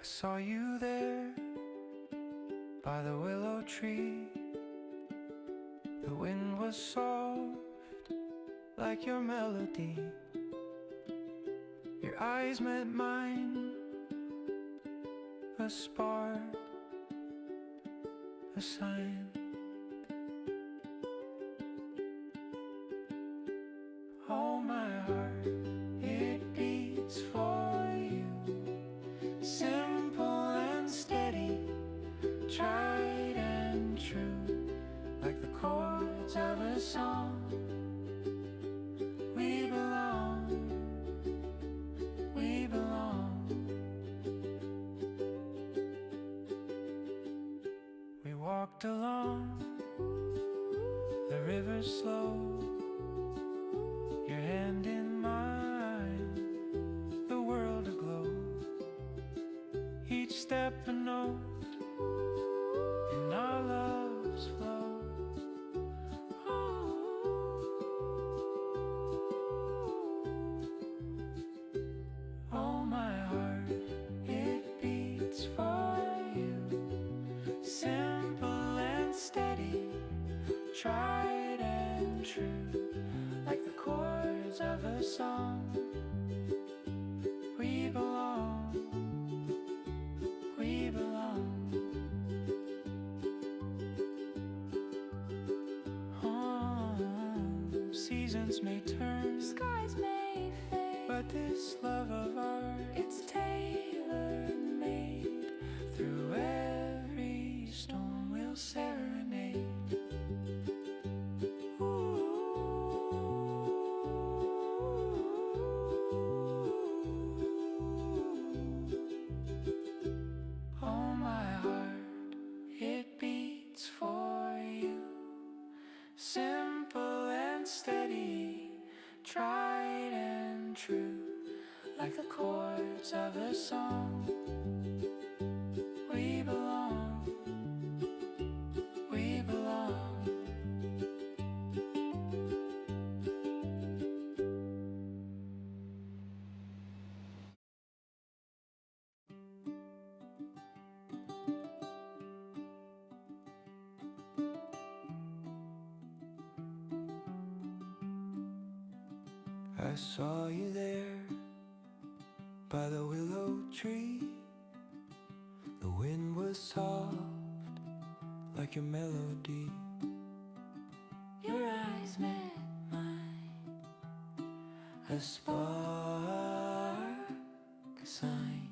I saw you there by the willow tree. The wind was soft like your melody. Your eyes met mine, a spark, a sign. Oh, my heart, it beats for you, simple and steady, tried and true, like the chords of a song. We belong, we belong. We walked along the river slow, your hand in mine, the world aglow. Each step a note in our love's flow. Oh, my heart, it beats for you, simple and steady, tried and true, like the chords of a song. We belong, we belong. Oh, seasons may turn, skies may fade, but this love of ours, it's tailor-made. through every storm we'll serenade. Oh, my heart, it beats for you, simple and steady, tried and true, like the chords of a song. We belong, we belong. I saw you there by the willow tree. The wind was soft like your melody. Your eyes met mine, A spark, a sign.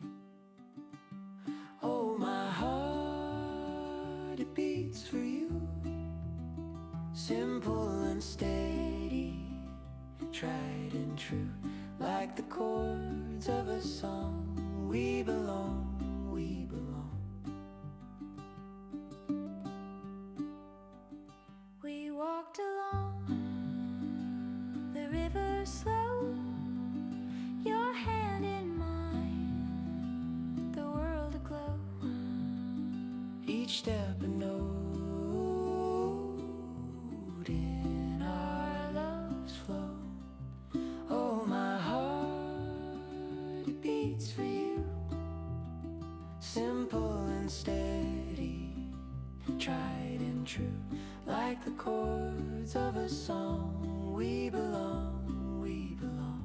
Oh, my heart, it beats for you, simple and steady, tried and true, like the chords of a song. We belong, we belong. we walked along the river slow, your hand in mine, the world aglow. Each step a note in our love's flow. Oh, my heart, it beats for you, simple and steady, tried and true, like the chords of a song. We belong, we belong.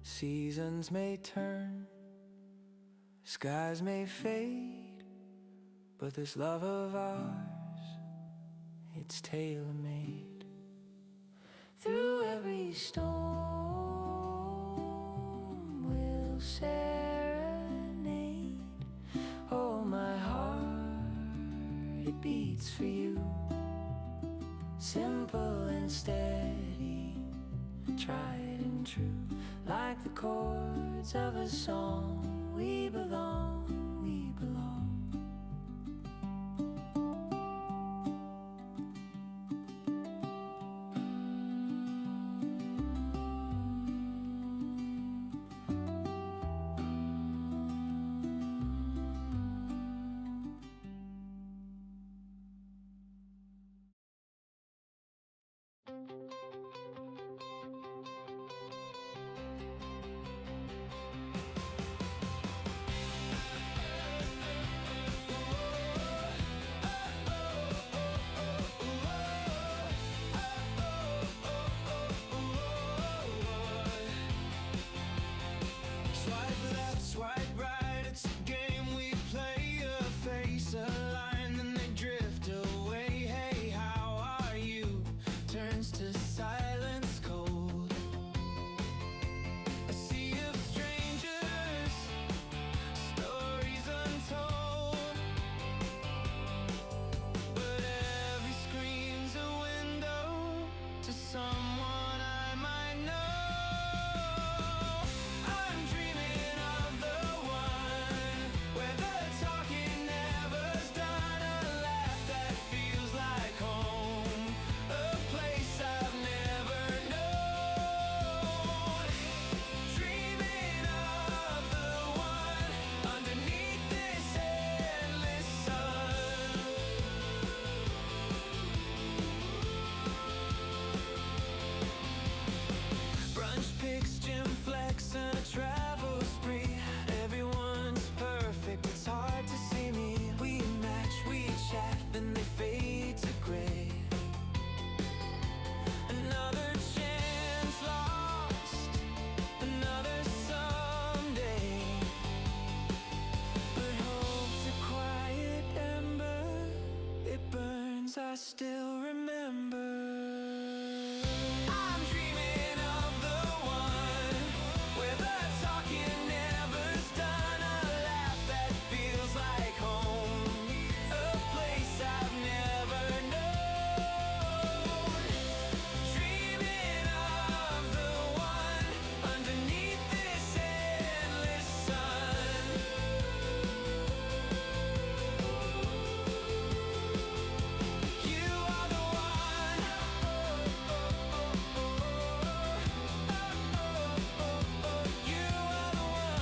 Seasons may turn, skies may fade, but this love of ours, it's tailor-made. Through every storm we'll serenade. Oh, my heart, it beats for you, simple and steady, tried and true, like the chords of a song. We belong, we belong. still remember. I'm dreaming of the one where the talking never's done, a laugh that feels like home, a place I've never known. Dreaming of the one underneath this endless sun. You are the one. You are the one.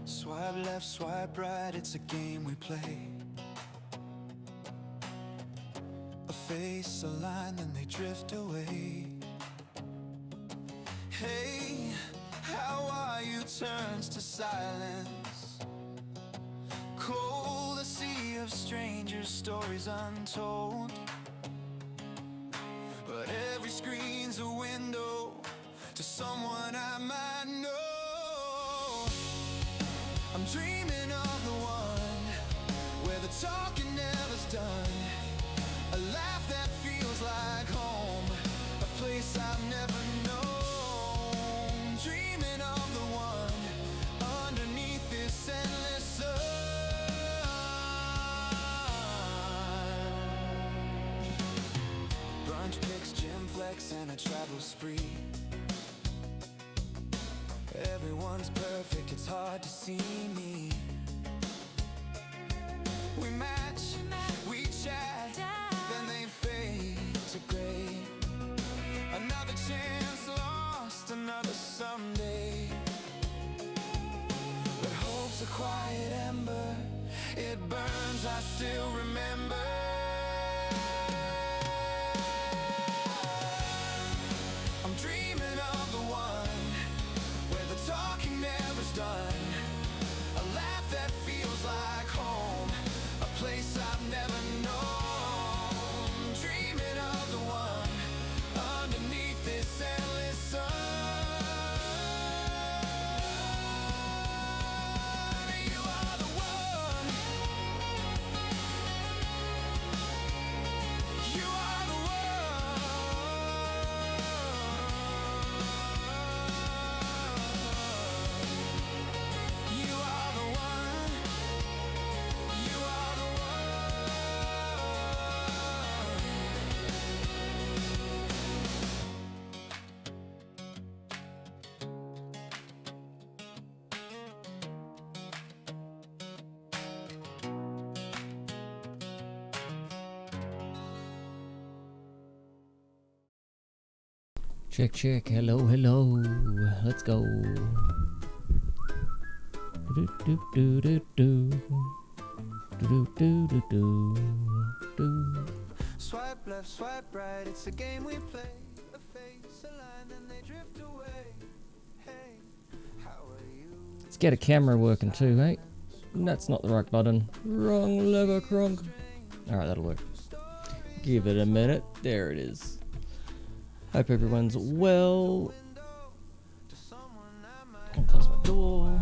Swipe left, swipe right, it's a game we play. A face, a line, then they drift away. Hey, how are you turns to silence. Cold, a sea of strangers, stories untold. But every screen's a window to someone I might know. I'm dreaming of the one where the talking never's done, a laugh that feels like home, a place I've never known. Dreaming of the one underneath this endless sun. Brunch pics, gym flex, and a travel spree. Everyone's perfect, it's hard to see me. We match, we chat, then they fade to gray. Another chance lost, another someday. But hope's a quiet ember, it burns, I still remember. I'm dreaming of the one where the talking never's done, a laugh that feels like home, a place I've never known. Dreaming of the one underneath this endless sun. You are the one. You are the one. You are the one. You are the Check, check. Hello, hello. Let's go. Do do do do do do do do do do. Swipe left, swipe right, it's a game we play. A face, a line, then they drift away. Hey, how are you? Let's get a camera working too, eh? That's not the right button. Wrong lever, crunk. Alright, that'll work. Give it a minute. There it is. Hope everyone's well. Can close my door.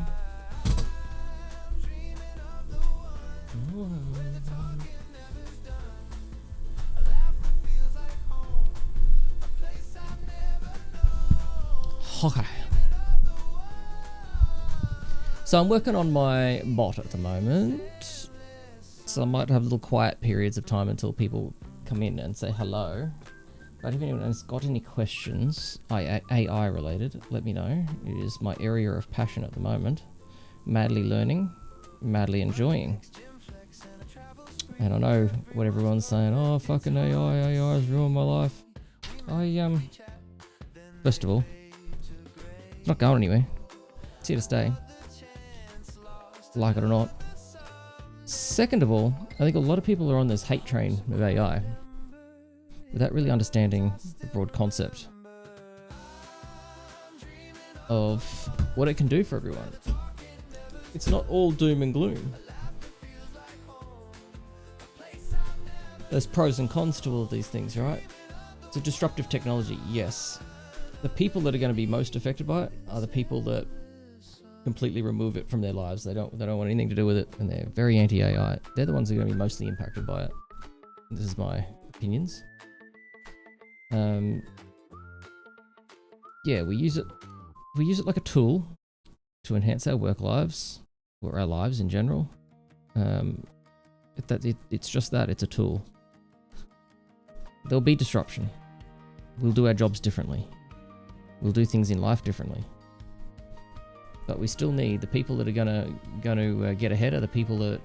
Okay. So I'm working on my bot at the moment. So I might have little quiet periods of time until people come in and say hello. But if anyone has got any questions, AI related, let me know. It is my area of passion at the moment. Madly learning, madly enjoying. And I know what everyone's saying, oh fucking AI has ruined my life. First of all, it's not going anywhere. It's here to stay. Like it or not. Second of all, I think a lot of people are on this hate train of AI without really understanding the broad concept of what it can do for everyone. It's not all doom and gloom. There's pros and cons to all of these things, right? It's a disruptive technology, yes. The people that are going to be most affected by it are the people that completely remove it from their lives. They don't want anything to do with it, and they're very anti-AI. They're the ones that are going to be mostly impacted by it. This is my opinions. Yeah, we use it like a tool to enhance our work lives, or our lives in general. It's just that, it's a tool. There'll be disruption. We'll do our jobs differently. We'll do things in life differently. But we still need the people that are gonna get ahead, are the people that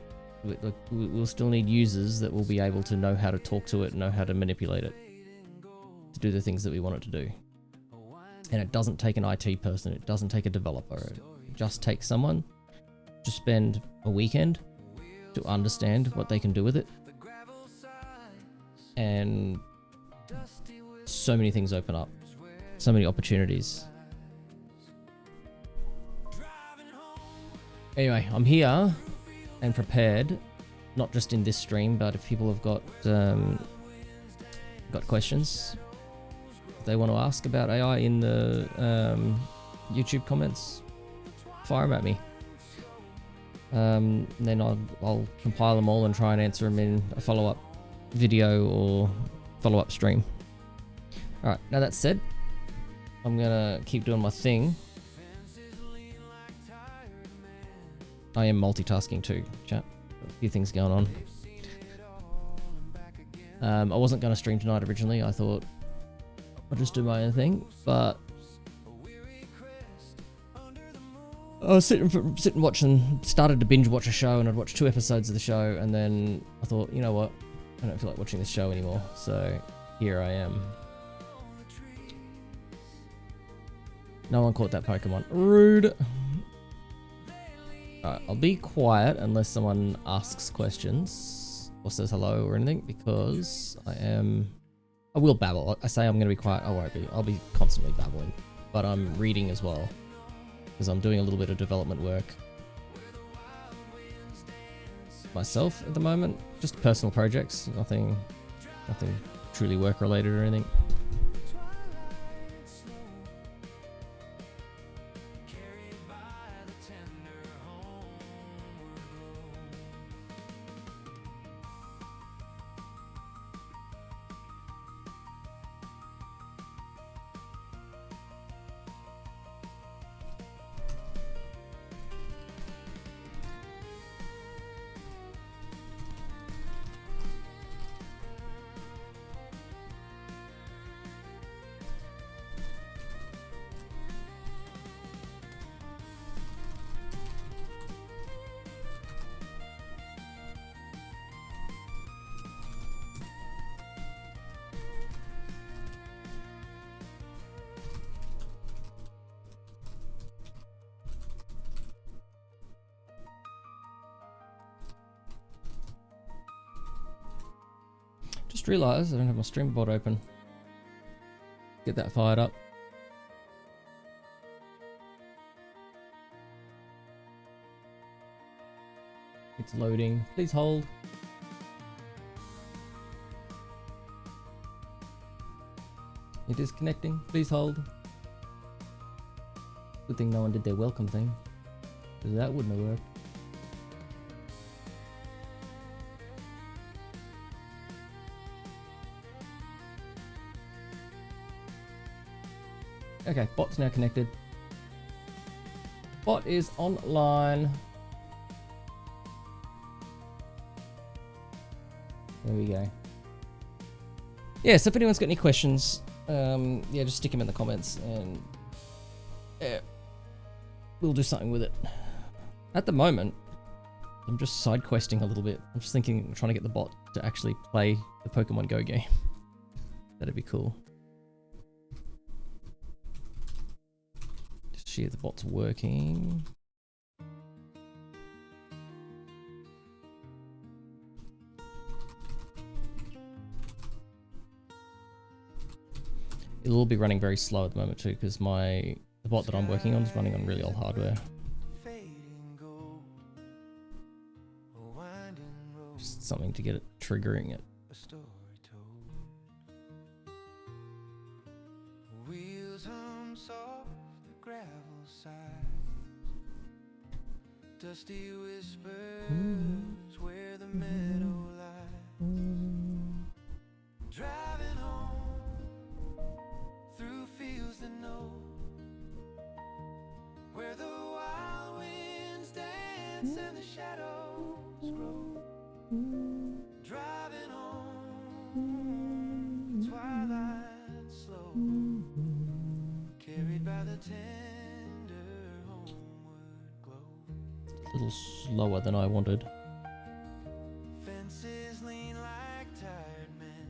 we'll still need users that will be able to know how to talk to it, know how to manipulate it, to do the things that we want it to do. And it doesn't take an IT person, it doesn't take a developer, it just takes someone to spend a weekend to understand what they can do with it. And so many things open up, so many opportunities. Anyway, I'm here and prepared, not just in this stream, but if people have got questions they want to ask about AI in the YouTube comments, fire them at me. Then I'll compile them all and try and answer them in a follow-up video or follow-up stream. Alright, now that said, I'm gonna keep doing my thing. I am multitasking too, chat. A few things going on. I wasn't gonna stream tonight originally. I thought I'll just do my own thing, but I was sitting watching, started to binge watch a show, and I'd watched 2 episodes of the show, and then I thought, you know what, I don't feel like watching this show anymore, so here I am. No one caught that Pokemon. Rude. Alright, I'll be quiet unless someone asks questions or says hello or anything, because I will babble. I say I'm going to be quiet, I won't be. I'll be constantly babbling. But I'm reading as well, because I'm doing a little bit of development work myself at the moment. Just personal projects, nothing truly work related or anything. Just realised I don't have my stream bot open. Get that fired up. It's loading. Please hold. It is connecting. Please hold. Good thing no one did their welcome thing, because that wouldn't have worked. Okay, bot's now connected. Bot is online. There we go. Yeah, so if anyone's got any questions, yeah, just stick them in the comments and yeah, we'll do something with it. At the moment, I'm just side questing a little bit. I'm just thinking, trying to get the bot to actually play the Pokemon Go game. That'd be cool. Just see if the bot's working. It'll all be running very slow at the moment too, because the The bot that I'm working on is running on really old hardware. Fading gold, a winding road, Just something to get it triggering it. a story told. Wheels hum soft, the gravel sighs. Dusty whispers where the meadow lies. Driving home through fields that know where the wild winds dance and the shadows grow. Driving home, twilight slow, carried by the tender homeward glow. A little slower than I wanted. Fences lean like tired men.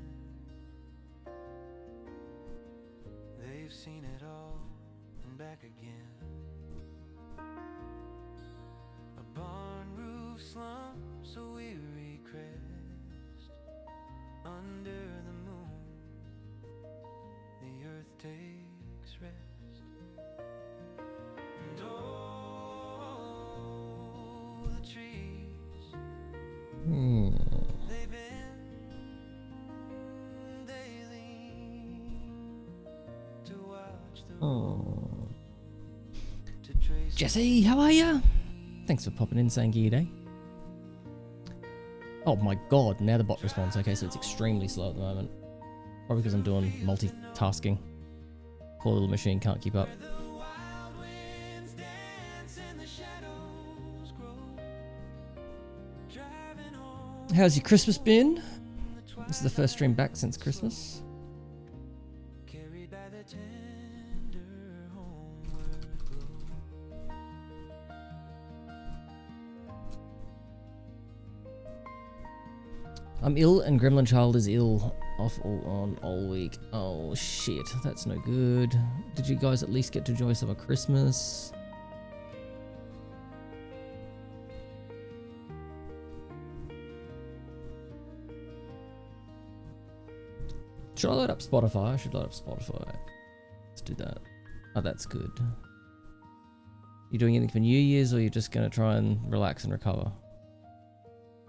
They've seen it all and back again. A barn roof slumps a weary crest. Under the moon, the earth takes rest. And oh, the trees, they bend, they lean to watch the Oh. to trace. Jesse, how are ya? Thanks for popping in, saying gear day. Oh my god, now the bot responds. Okay, so it's extremely slow at the moment. Probably because I'm doing multitasking. Poor little machine can't keep up. The wild winds dance and the shadows grow. Driving home, How's your Christmas been? This is the first stream back since Christmas. carried by the tender homeward glow. I'm ill and Gremlin Child is ill. Off all week. Oh shit, that's no good. Did you guys at least get to enjoy some of Christmas? Should I load up Spotify? I should load up Spotify. Let's do that. Oh, that's good. You doing anything for New Year's, or you're just gonna try and relax and recover?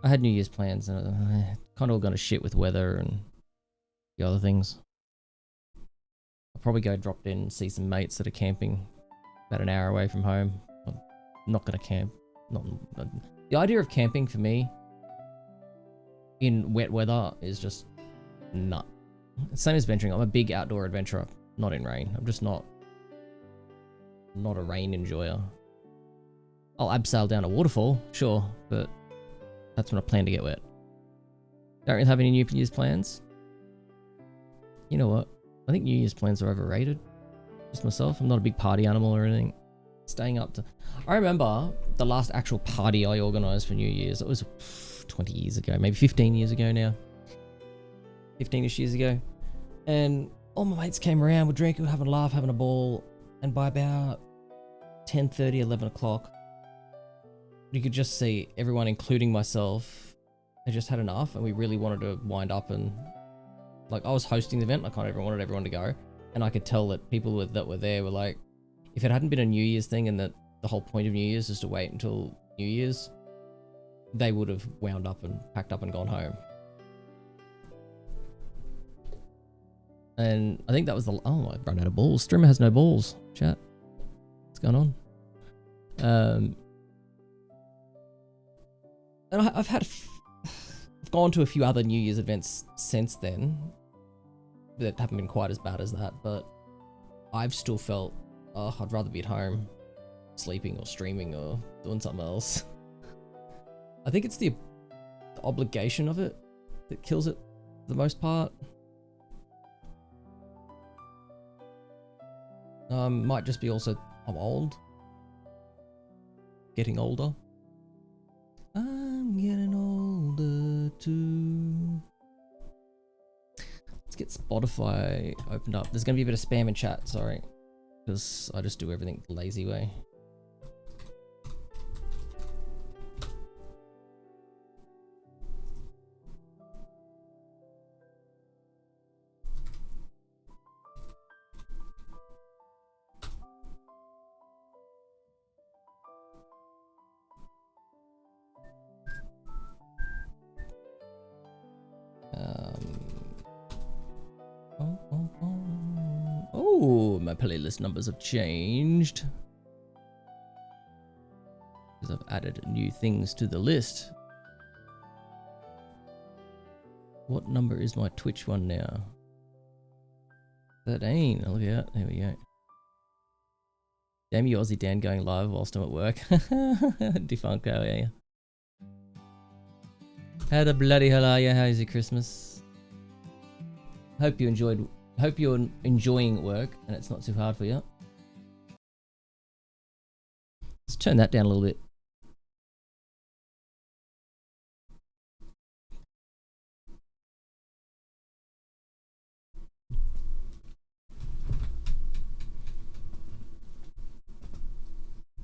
I had New Year's plans, and kind of all gone to shit with weather and the other things. I'll probably go drop in and see some mates that are camping about an hour away from home. I'm not gonna camp. The idea of camping for me in wet weather is just nut. Same as venturing. I'm a big outdoor adventurer, not in rain. I'm just not a rain enjoyer. I'll abseil down a waterfall, sure, but that's when I plan to get wet. Don't really have any New Year's plans. You know what? I think New Year's plans are overrated. Just myself. I'm not a big party animal or anything. Staying up to... I remember the last actual party I organised for New Year's. It was 20 years ago, maybe 15 years ago now. 15ish years ago. And all my mates came around, we're drinking, we're having a laugh, having a ball. And by about 10:30, 11 o'clock, you could just see everyone, including myself, they just had enough, and we really wanted to wind up. And like, I was hosting the event, I kind of wanted everyone to go, and I could tell that people that were there were like, if it hadn't been a New Year's thing and that the whole point of New Year's is to wait until New Year's, they would have wound up and packed up and gone home. And I think that was the... Oh, I've run out of balls. Streamer has no balls. Chat. What's going on? And I've gone to a few other New Year's events since then that haven't been quite as bad as that, but I've still felt, oh, I'd rather be at home sleeping or streaming or doing something else. I think it's the obligation of it that kills it for the most part. Might just be also, I'm old. Getting older. I'm getting older too. Let's get Spotify opened up. There's gonna be a bit of spam in chat, sorry. Because I just do everything the lazy way. my playlist numbers have changed. Because I've added new things to the list. What number is my Twitch one now? 13. Look out. There we go. Damn you, Aussie Dan, going live whilst I'm at work. Defunko, yeah. How the bloody hell are you? How's your Christmas? Hope you're enjoying work and it's not too hard for you. Let's turn that down a little bit.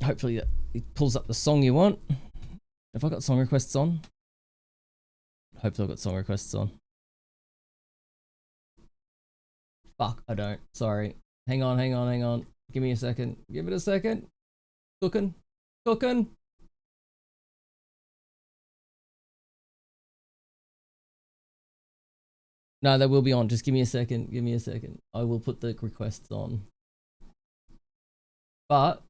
Hopefully that it pulls up the song you want. Have I got song requests on? Hopefully I've got song requests on. Fuck, I don't. Sorry. Hang on. Give me a second. Give it a second. Cooking. No, they will be on. Just give me a second. I will put the requests on. But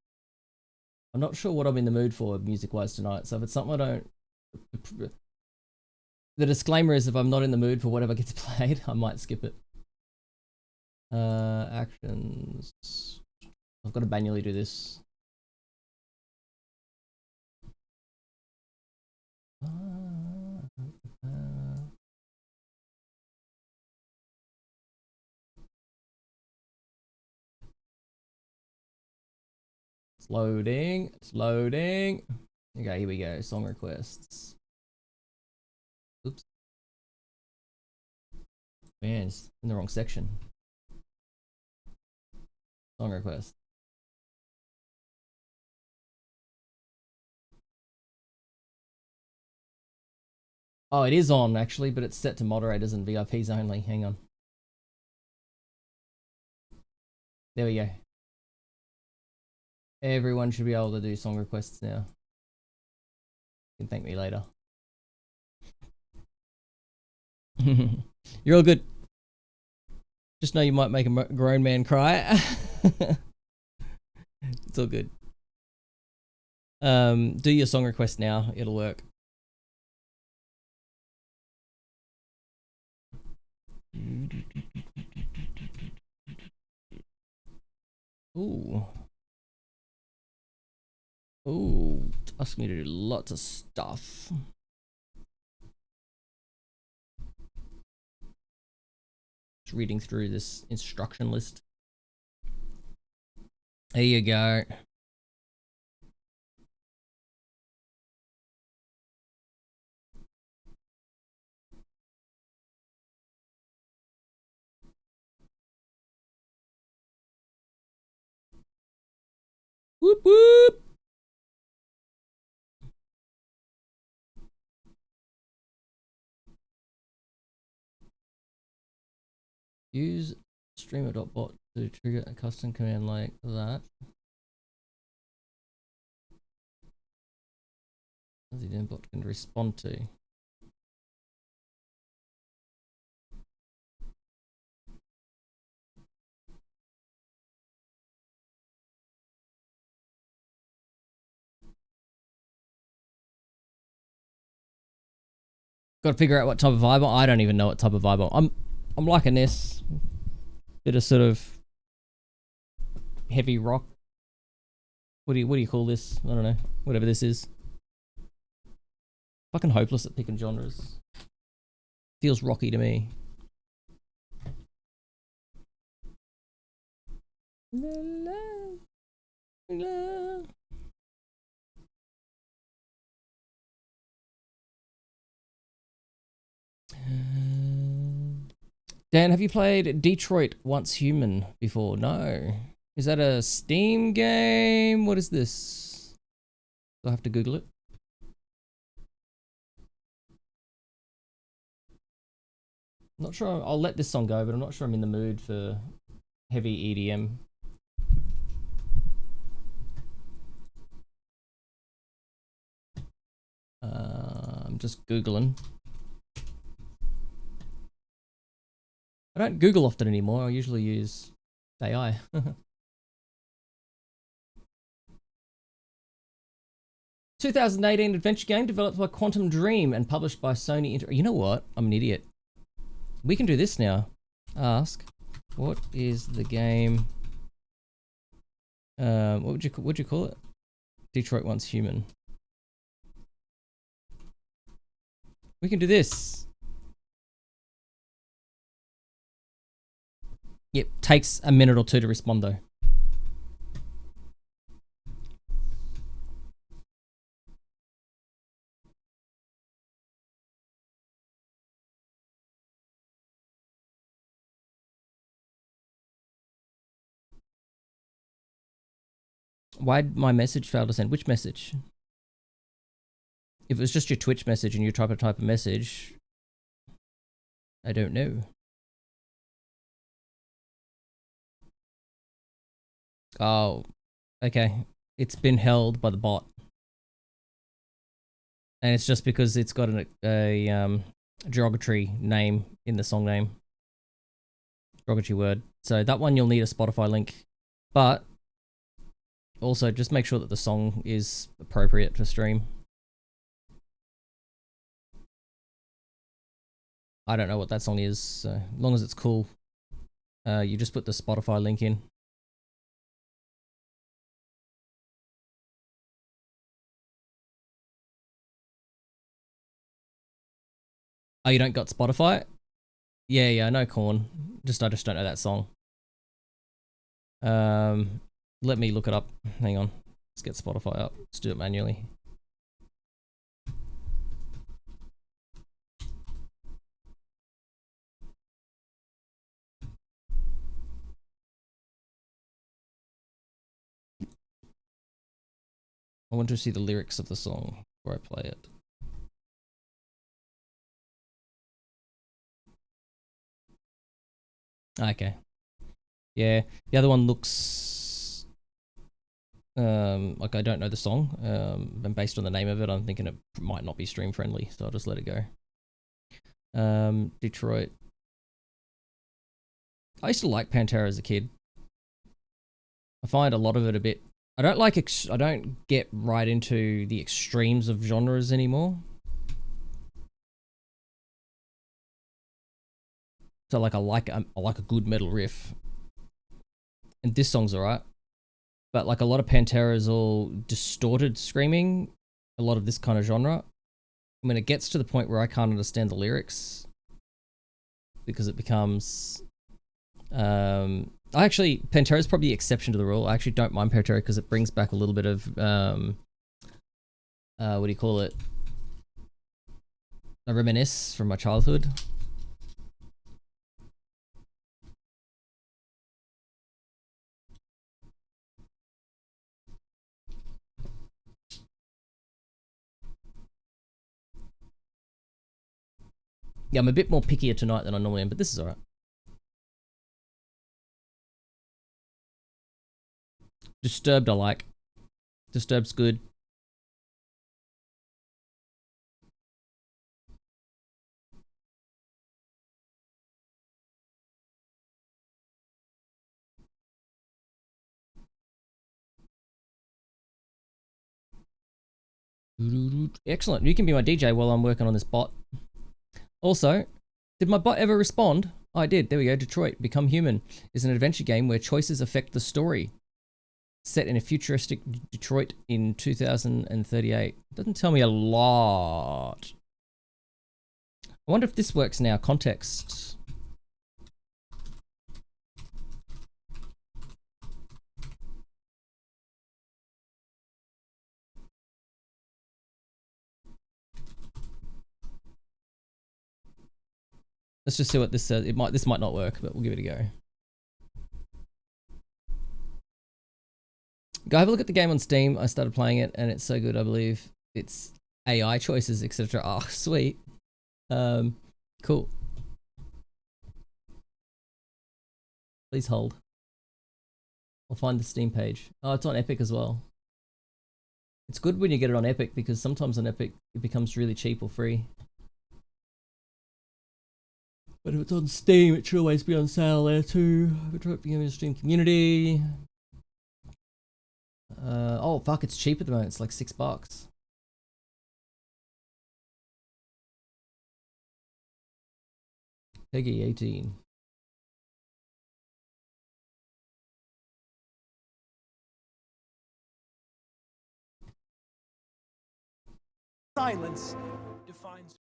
I'm not sure what I'm in the mood for music-wise tonight. So if it's something I don't... The disclaimer is if I'm not in the mood for whatever gets played, I might skip it. Actions. I've got to manually do this. It's loading. Okay, here we go. Song requests. Oops. Man, it's in the wrong section. Song request. Oh, it is on actually, but it's set to moderators and VIPs only. Hang on. There we go. Everyone should be able to do song requests now. You can thank me later. You're all good. Just know you might make a grown man cry. It's all good. Do your song request now. It'll work. Ooh. Ooh, it's asking me to do lots of stuff. Just reading through this instruction list. There you go. Whoop whoop. Use streamer.bot to trigger a custom command like that. As the bot can respond to. Got to figure out what type of vibe. I don't even know what type of vibe I'm liking this. Bit of sort of heavy rock. What do you call this? I don't know. Whatever this is. Fucking hopeless at picking genres. Feels rocky to me. La, la, la. Dan, have you played Detroit Once Human before? No. Is that a Steam game? What is this? Do I have to Google it? I'm not sure. I'll let this song go, but I'm not sure I'm in the mood for heavy EDM. I'm just Googling. I don't Google often anymore. I usually use AI. 2018 adventure game developed by Quantum Dream and published by Sony Inter. You know what? I'm an idiot. We can do this now. Ask, what is the game? What would you call it? Detroit Once Human. We can do this. Yep, takes a minute or two to respond though. Why'd my message fail to send? Which message? If it was just your Twitch message and you try to type a message, I don't know. Oh, okay. It's been held by the bot. And it's just because it's got a derogatory name in the song name. Derogatory word. So that one you'll need a Spotify link. But also just make sure that the song is appropriate to stream. I don't know what that song is, so as long as it's cool, you just put the Spotify link in. Oh, you don't got Spotify? Yeah, I know Korn. I just don't know that song. Let me look it up. Hang on. Let's get Spotify up. Let's do it manually. I want to see the lyrics of the song before I play it. Okay. Yeah, the other one looks like I don't know the song. And based on the name of it, I'm thinking it might not be stream friendly, so I'll just let it go. Detroit. I used to like Pantera as a kid. I find a lot of it a bit. I don't get right into the extremes of genres anymore. So like I like a good metal riff, and this song's alright. But like a lot of Pantera is all distorted screaming. A lot of this kind of genre. I mean, it gets to the point where I can't understand the lyrics because it becomes. Pantera is probably the exception to the rule. I actually don't mind Pantera because it brings back a little bit of what do you call it? A reminisce from my childhood. Yeah, I'm a bit more pickier tonight than I normally am, but this is alright. Disturbed I like. Disturbed's good. Excellent. You can be my DJ while I'm working on this bot. Also, did my bot ever respond? Oh, I did. There we go. Detroit Become Human is an adventure game where choices affect the story. Set in a futuristic Detroit in 2038. Doesn't tell me a lot. I wonder if this works now. Context. Let's just see what this says. This might not work, but we'll give it a go. Go have a look at the game on Steam. I started playing it and it's so good. I believe it's AI choices, etc. Oh, sweet. Cool. Please hold. I'll find the Steam page. Oh, it's on Epic as well. It's good when you get it on Epic because sometimes on Epic it becomes really cheap or free. But if it's on Steam, it should always be on sale there too. Detroit becoming a Steam community. Oh fuck, it's cheap at the moment. It's like $6. Peggy 18. Silence defines.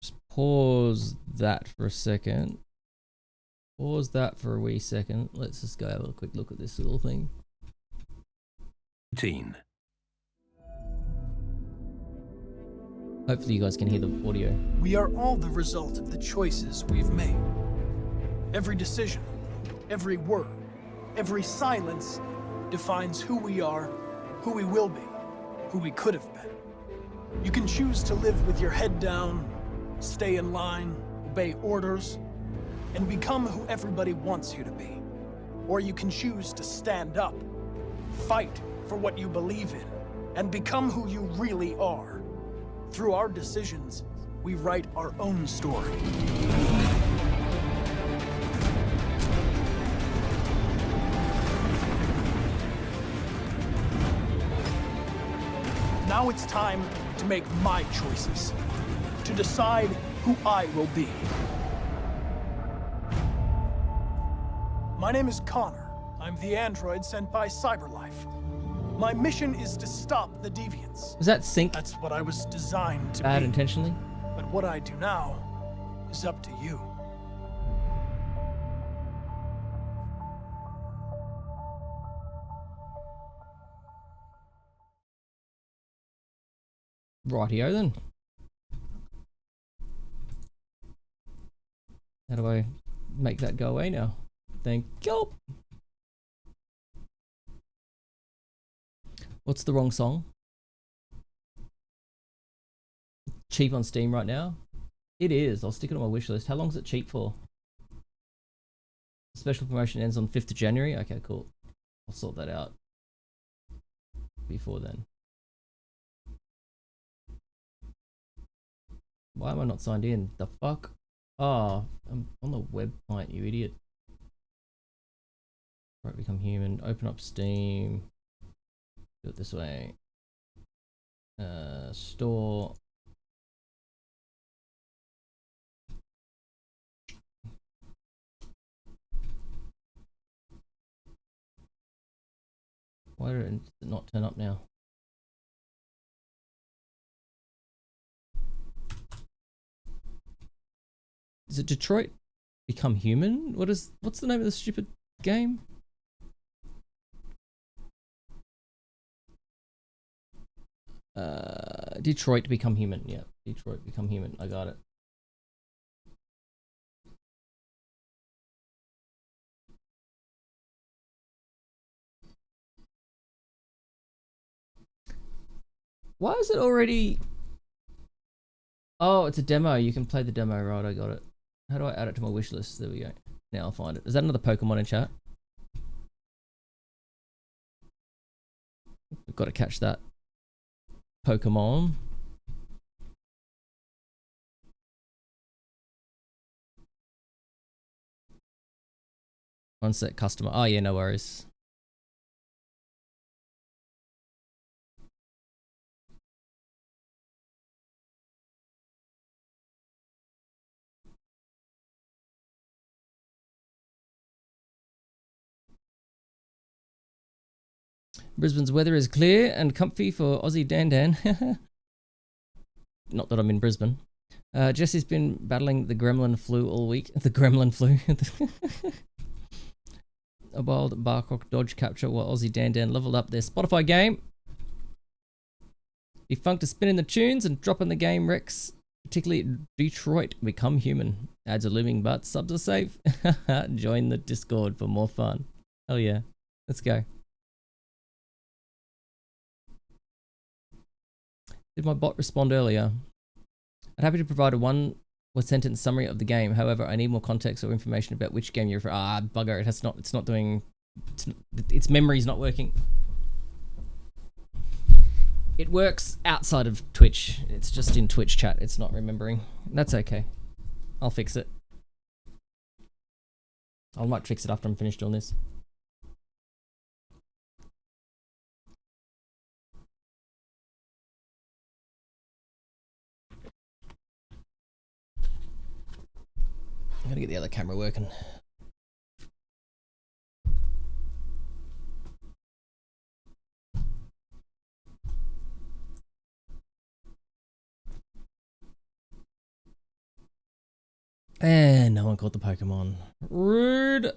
Just pause that for a second. Pause that for a wee second. Let's just go have a quick look at this little thing. 18. Hopefully you guys can hear the audio. We are all the result of the choices we've made. Every decision, every word, every silence defines who we are, who we will be, who we could have been. You can choose to live with your head down, stay in line, obey orders, and become who everybody wants you to be. Or you can choose to stand up, fight for what you believe in, and become who you really are. Through our decisions, we write our own story. Now it's time to make my choices, to decide who I will be. My name is Connor. I'm the android sent by CyberLife. My mission is to stop the deviants. Was that sync That's what I was designed to bad be. intentionally? But what I do now is up to you. Rightio then. How do I make that go away now? Thank you. What's the wrong song? Cheap on Steam right now? It is. I'll stick it on my wish list. How long is it cheap for? Special promotion ends on 5th of January. Okay, cool. I'll sort that out before then. Why am I not signed in? The fuck? Oh, I'm on the web client, you idiot. Right, become human. Open up Steam. Do it this way. Store. Why did it not turn up now? Is it Detroit Become Human? What's the name of the stupid game? Detroit Become Human. Yeah, Detroit Become Human. I got it. Why is it already... Oh, it's a demo. You can play the demo, right? I got it. How do I add it to my wish list? There we go. Now I'll find it. Is that another Pokemon in chat? We've got to catch that Pokemon. One sec, customer. Oh yeah, no worries. Brisbane's weather is clear and comfy for Aussie Dan Dan. Not that I'm in Brisbane. Jesse's been battling the gremlin flu all week. The gremlin flu. A wild Barcock dodge capture while Aussie Dan Dan leveled up their Spotify game. Defunct is spinning the tunes and dropping the game Rex. Particularly Detroit Become Human. Ads are looming but subs are safe. Join the Discord for more fun. Hell yeah. Let's go. Did my bot respond earlier? I'm happy to provide a one-word sentence summary of the game. However, I need more context or information about which game you're for. Ah, bugger! It's not doing its memory's not working. It works outside of Twitch. It's just in Twitch chat. It's not remembering. That's okay. I'll fix it. I might fix it after I'm finished doing this. I'm gonna get the other camera working. And no one caught the Pokemon. Rude.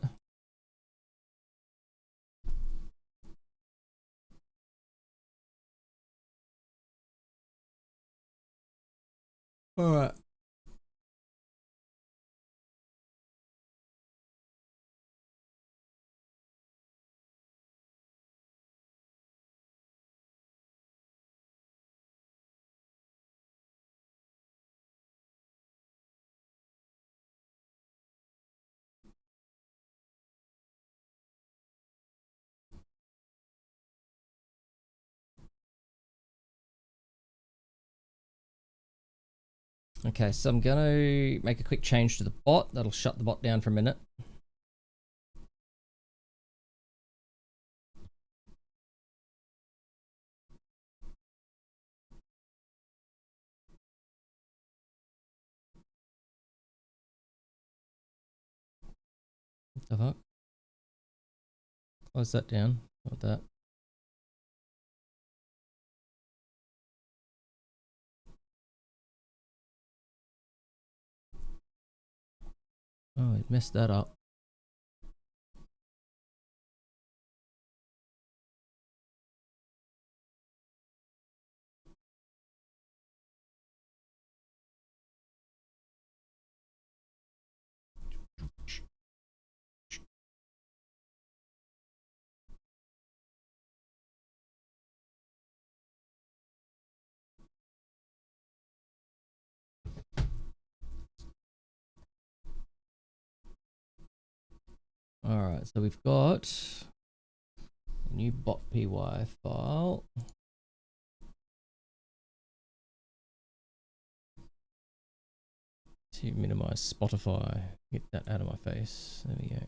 All right. Okay, so I'm gonna make a quick change to the bot. That'll shut the bot down for a minute. What the fuck? Close that down. What that? Oh, it messed that up. Alright, so we've got a new bot.py file. To minimize Spotify. Get that out of my face. There we go.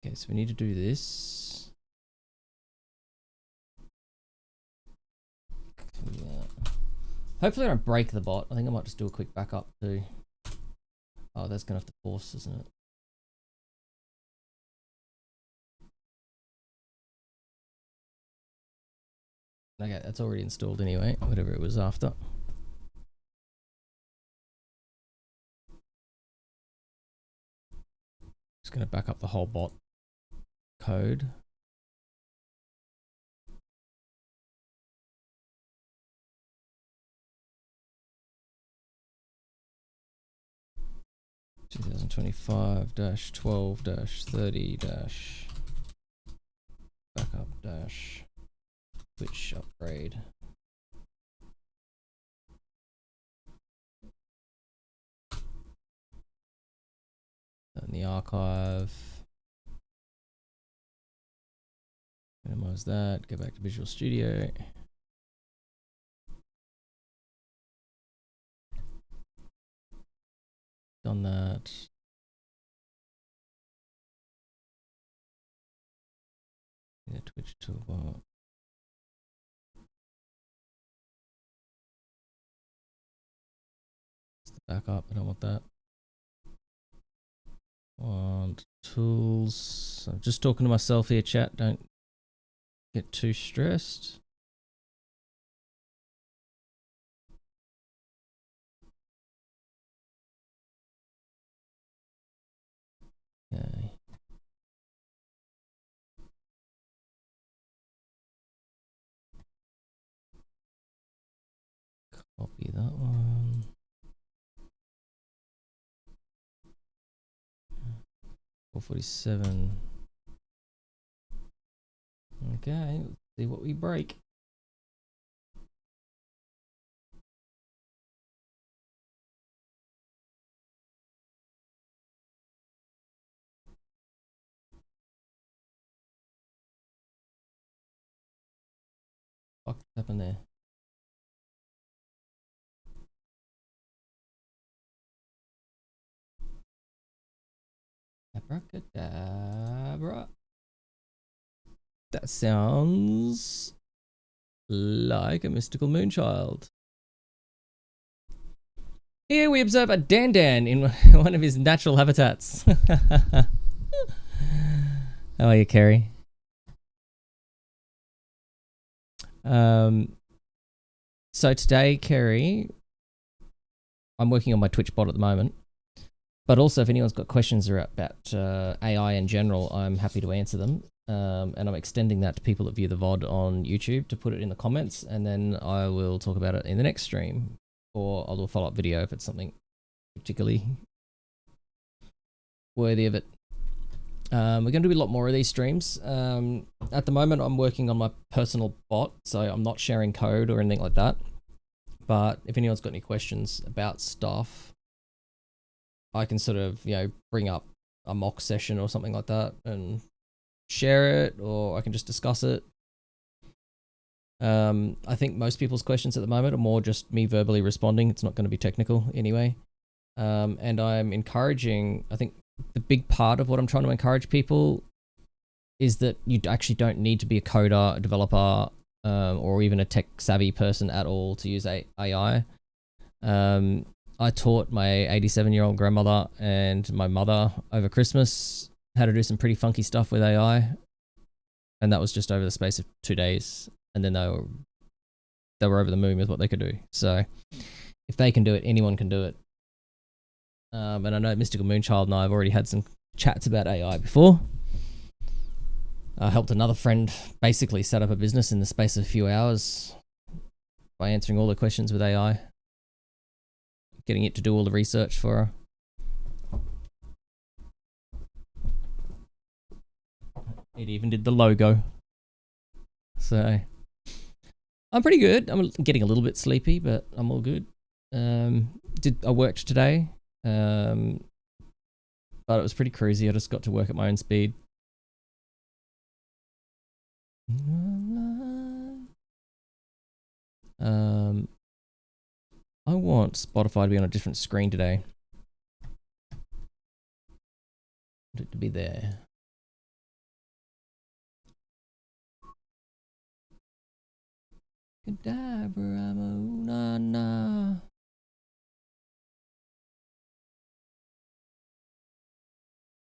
Okay, so we need to do this. Yeah. Hopefully I don't break the bot. I think I might just do a quick backup too. Oh, that's gonna have to force, isn't it? Okay, that's already installed anyway, whatever it was after. Just gonna back up the whole bot code. (2025-12-30- backup dash Twitch upgrade). In the archive. Minimize that, go back to Visual Studio. Done that. Yeah, Twitch toolbar. It's the backup, I don't want that. Want tools. I'm just talking to myself here, chat. Don't get too stressed. Okay. Copy that one. 447. Okay, let's see what we break. What happened there? Abracadabra. That sounds like a mystical moonchild. Here we observe a dandan in one of his natural habitats. How are you, Kerry? So today, Kerry, I'm working on my Twitch bot at the moment. But also, if anyone's got questions about AI in general, I'm happy to answer them. And I'm extending that to people that view the VOD on YouTube to put it in the comments, and then I will talk about it in the next stream, or I'll do a follow-up video if it's something particularly worthy of it. We're going to do a lot more of these streams. At the moment, I'm working on my personal bot, so I'm not sharing code or anything like that. But if anyone's got any questions about stuff, I can sort of, bring up a mock session or something like that and share it, or I can just discuss it. I think most people's questions at the moment are more just me verbally responding. It's not going to be technical anyway. And I'm encouraging, I think the big part of what I'm trying to encourage people is that you actually don't need to be a coder, a developer, or even a tech savvy person at all to use AI. I taught my 87-year-old grandmother and my mother over Christmas how to do some pretty funky stuff with AI. And that was just over the space of 2 days. And then they were over the moon with what they could do. So if they can do it, anyone can do it. And I know Mystical Moonchild and I have already had some chats about AI before. I helped another friend basically set up a business in the space of a few hours by answering all the questions with AI. Getting it to do all the research for her. It even did the logo. So I'm pretty good. I'm getting a little bit sleepy, but I'm all good. I worked today, but it was pretty cruisy. I just got to work at my own speed. I want Spotify to be on a different screen today. I want it to be there.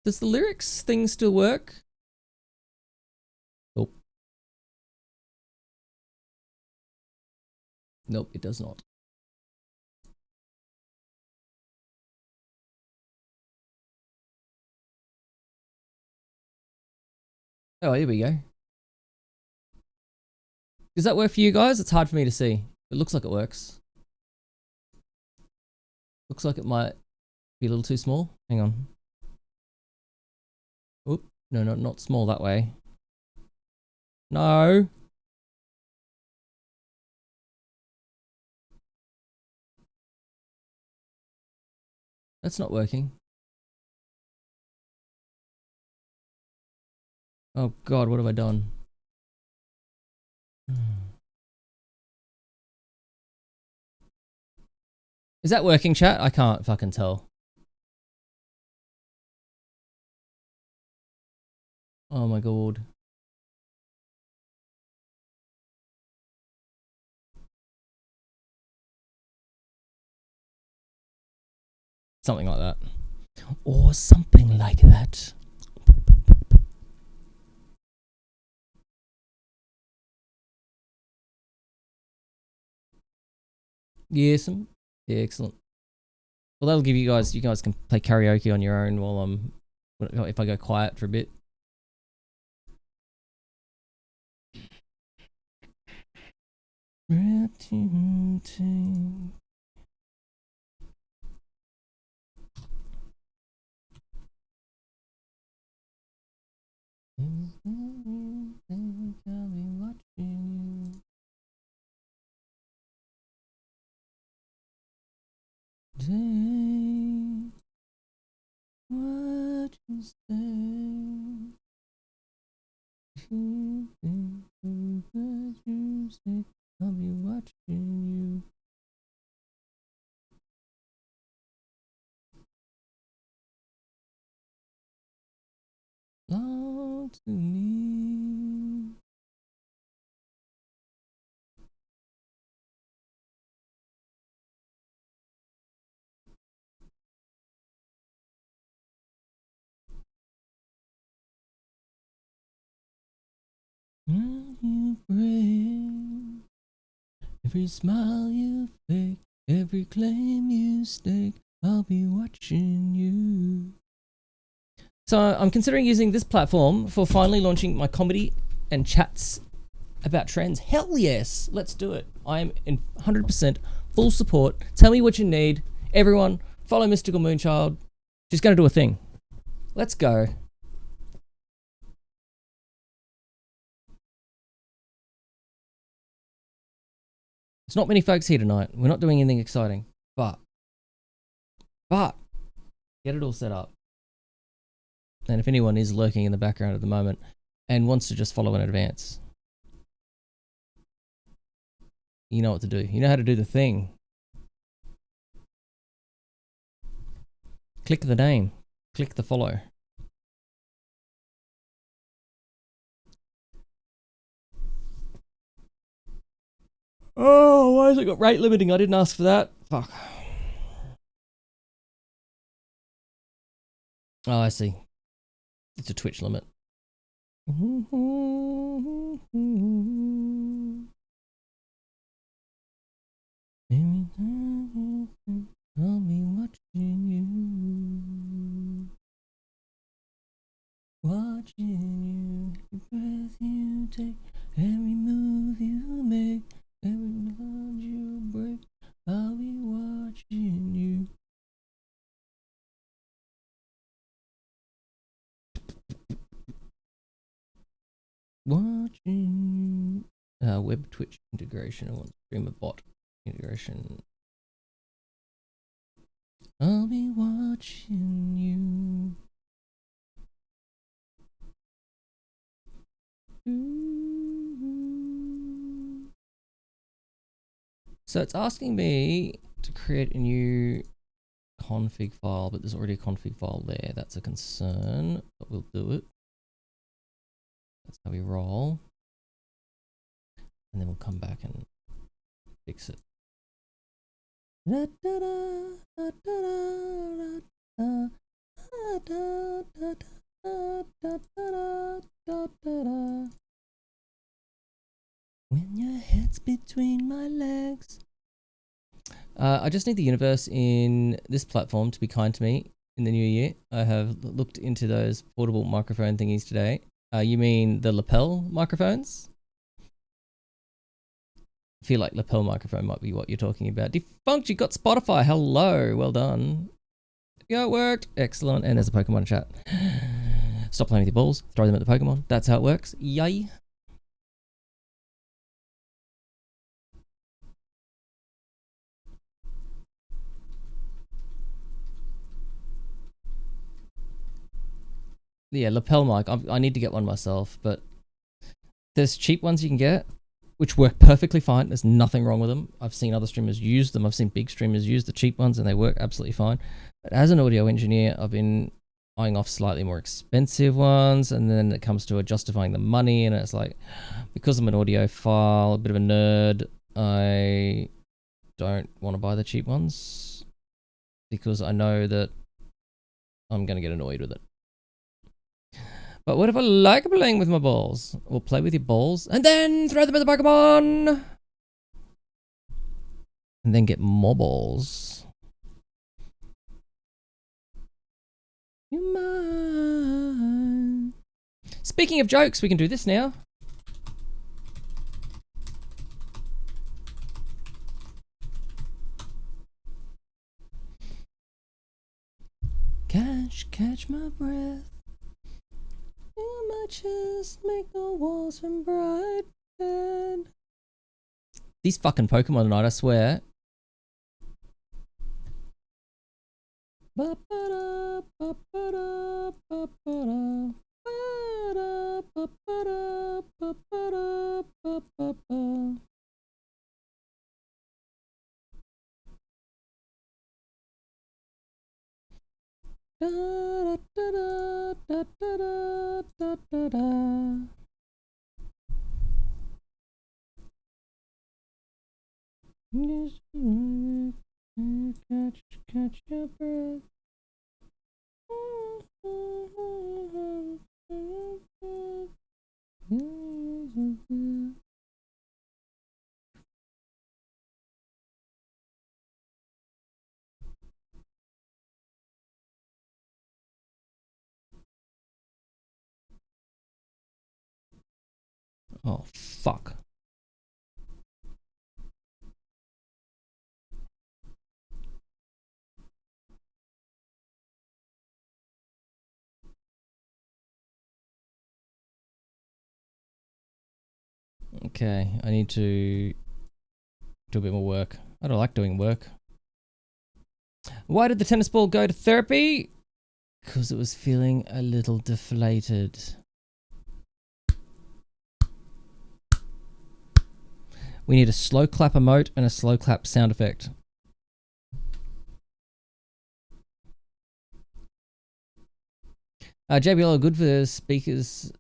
Does the lyrics thing still work? Nope. Nope, it does not. Oh, here we go. Does that work for you guys? It's hard for me to see. It looks like it works. Looks like it might be a little too small. Hang on. Oop. No, not small that way. No. That's not working. Oh God, what have I done? Is that working, chat? I can't fucking tell. Oh my God. Something like that. Or something like that. Yes. Yeah, excellent. Well, that'll give you guys can play karaoke on your own while if I go quiet for a bit. I'll be watching you. Say what you say. What you say, I'll be watching you. Long to me. When you break, every smile you fake, every claim you stake, I'll be watching you. So I'm considering using this platform for finally launching my comedy and chats about trends. Hell yes, let's do it. I am in 100% full support. Tell me what you need. Everyone, follow Mystical Moonchild. She's going to do a thing. Let's go. There's not many folks here tonight. We're not doing anything exciting, but get it all set up. And if anyone is lurking in the background at the moment and wants to just follow in advance, you know what to do. You know how to do the thing. Click the name. Click the follow. Oh, why has it got rate limiting? I didn't ask for that. Fuck. Oh, I see. It's a Twitch limit. I'll be watching you. Watching you. Every breath you take, every move you make, every bond you break, I'll be watching you. Watching you. Web Twitch integration. I want streamer bot integration. I'll be watching you. So it's asking me to create a new config file, but there's already a config file there. That's a concern, but we'll do it. That's how we roll. And then we'll come back and fix it. When your head's between my legs. I just need the universe in this platform to be kind to me in the new year. I have looked into those portable microphone thingies today. You mean the lapel microphones? I feel like lapel microphone might be what you're talking about. Defunct, you got Spotify. Hello, well done. Yeah, it worked. Excellent. And there's a Pokemon chat. Stop playing with your balls. Throw them at the Pokemon. That's how it works. Yay. Yeah, lapel mic. I need to get one myself, but there's cheap ones you can get, which work perfectly fine. There's nothing wrong with them. I've seen other streamers use them. I've seen big streamers use the cheap ones and they work absolutely fine. But as an audio engineer, I've been eyeing off slightly more expensive ones, and then it comes to justifying the money, and it's like, because I'm an audiophile, a bit of a nerd, I don't want to buy the cheap ones because I know that I'm going to get annoyed with it. But what if I like playing with my balls? Well, play with your balls and then throw them at the Pokemon. And then get more balls. You mind? Speaking of jokes, we can do this now. Catch my breath. In my just make the walls from bright red. These fucking Pokemon tonight, I swear. Ba-ba-da, ba-ba-da, ba-ba-da, ba-da, ba-ba-da, ba-ba-da, ba-ba-ba. Da da da da da da da da da. Catch your breath. Oh, fuck. Okay, I need to do a bit more work. I don't like doing work. Why did the tennis ball go to therapy? Because it was feeling a little deflated. We need a slow clap emote and a slow clap sound effect. JBL are good for the speakers.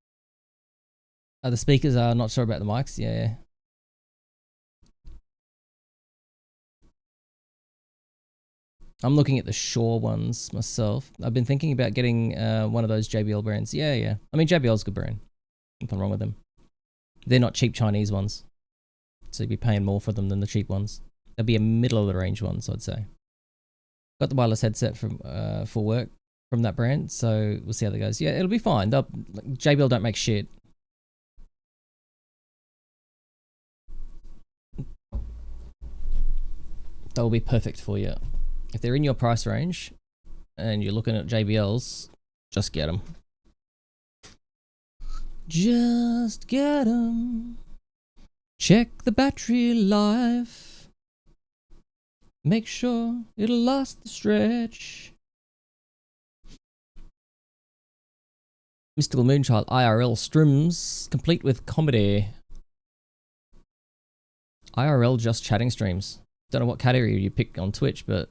The speakers are not sure about the mics. Yeah. I'm looking at the Shure ones myself. I've been thinking about getting one of those JBL brands. Yeah. I mean, JBL's a good brand. Nothing wrong with them. They're not cheap Chinese ones. So you'd be paying more for them than the cheap ones. They'll be a middle of the range ones, I'd say. Got the wireless headset from for work from that brand, so we'll see how that goes. Yeah, it'll be fine. JBL don't make shit. They'll be perfect for you. If they're in your price range and you're looking at JBLs, just get them. Just get them. Check the battery life. Make sure it'll last the stretch. Mystical Moonchild IRL streams, complete with comedy. IRL just chatting streams. Don't know what category you pick on Twitch, but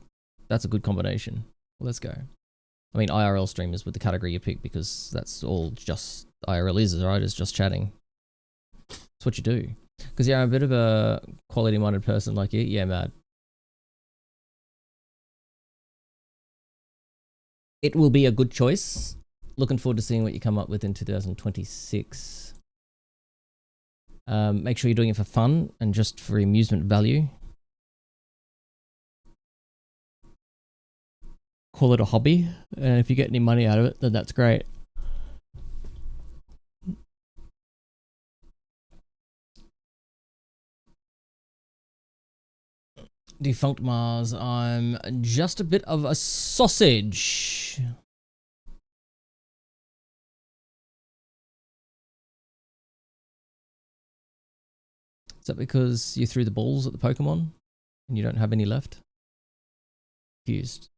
that's a good combination. Let's go. I mean, IRL streamers with the category you pick, because that's all just IRL is, right? It's just chatting. That's what you do. Because yeah, I'm a bit of a quality-minded person like you. Yeah, mad. It will be a good choice. Looking forward to seeing what you come up with in 2026. Make sure you're doing it for fun and just for amusement value. Call it a hobby, and if you get any money out of it, then that's great. Defunct Mars, I'm just a bit of a sausage. Is that because you threw the balls at the Pokemon and you don't have any left? Confused.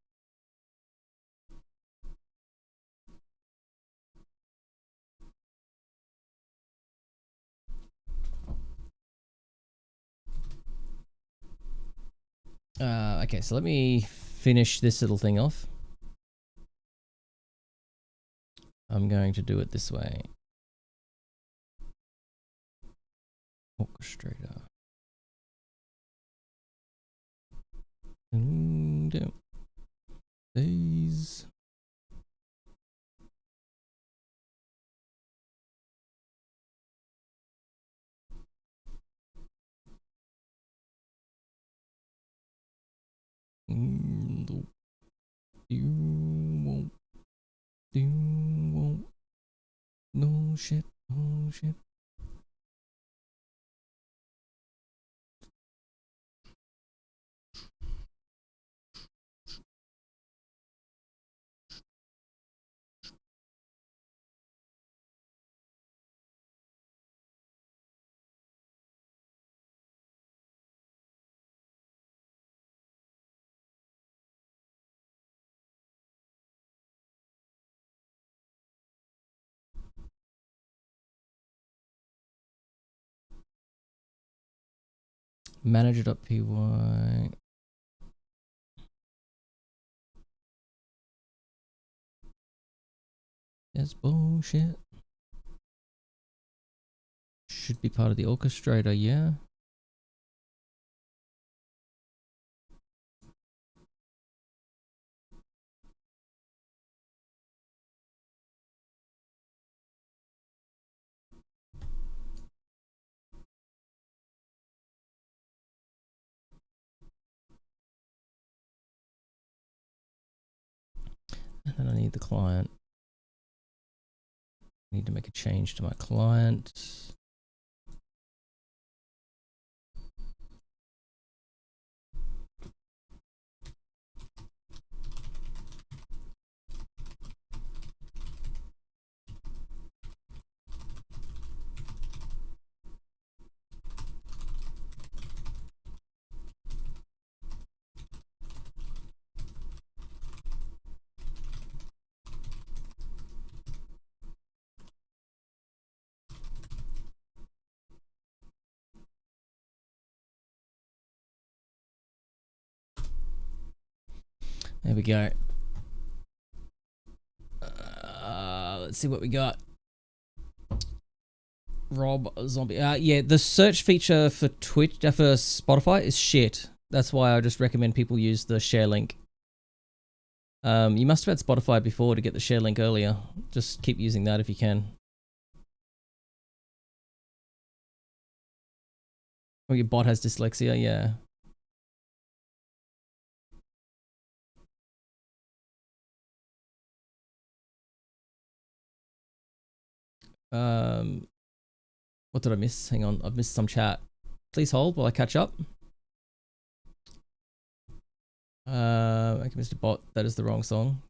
Okay, so let me finish this little thing off. I'm going to do it this way. Orchestrator. These. You won't. No shit. Manager.py. That's bullshit. Should be part of the orchestrator, yeah. And then I need the client. I need to make a change to my client. There we go. Let's see what we got. Rob Zombie. Yeah, the search feature for Twitch, for Spotify is shit. That's why I just recommend people use the share link. You must have had Spotify before to get the share link earlier. Just keep using that if you can. Or your bot has dyslexia, yeah. What did I miss? Hang on, I've missed some chat. Please hold while I catch up. Okay, Mr. Bot, that is the wrong song.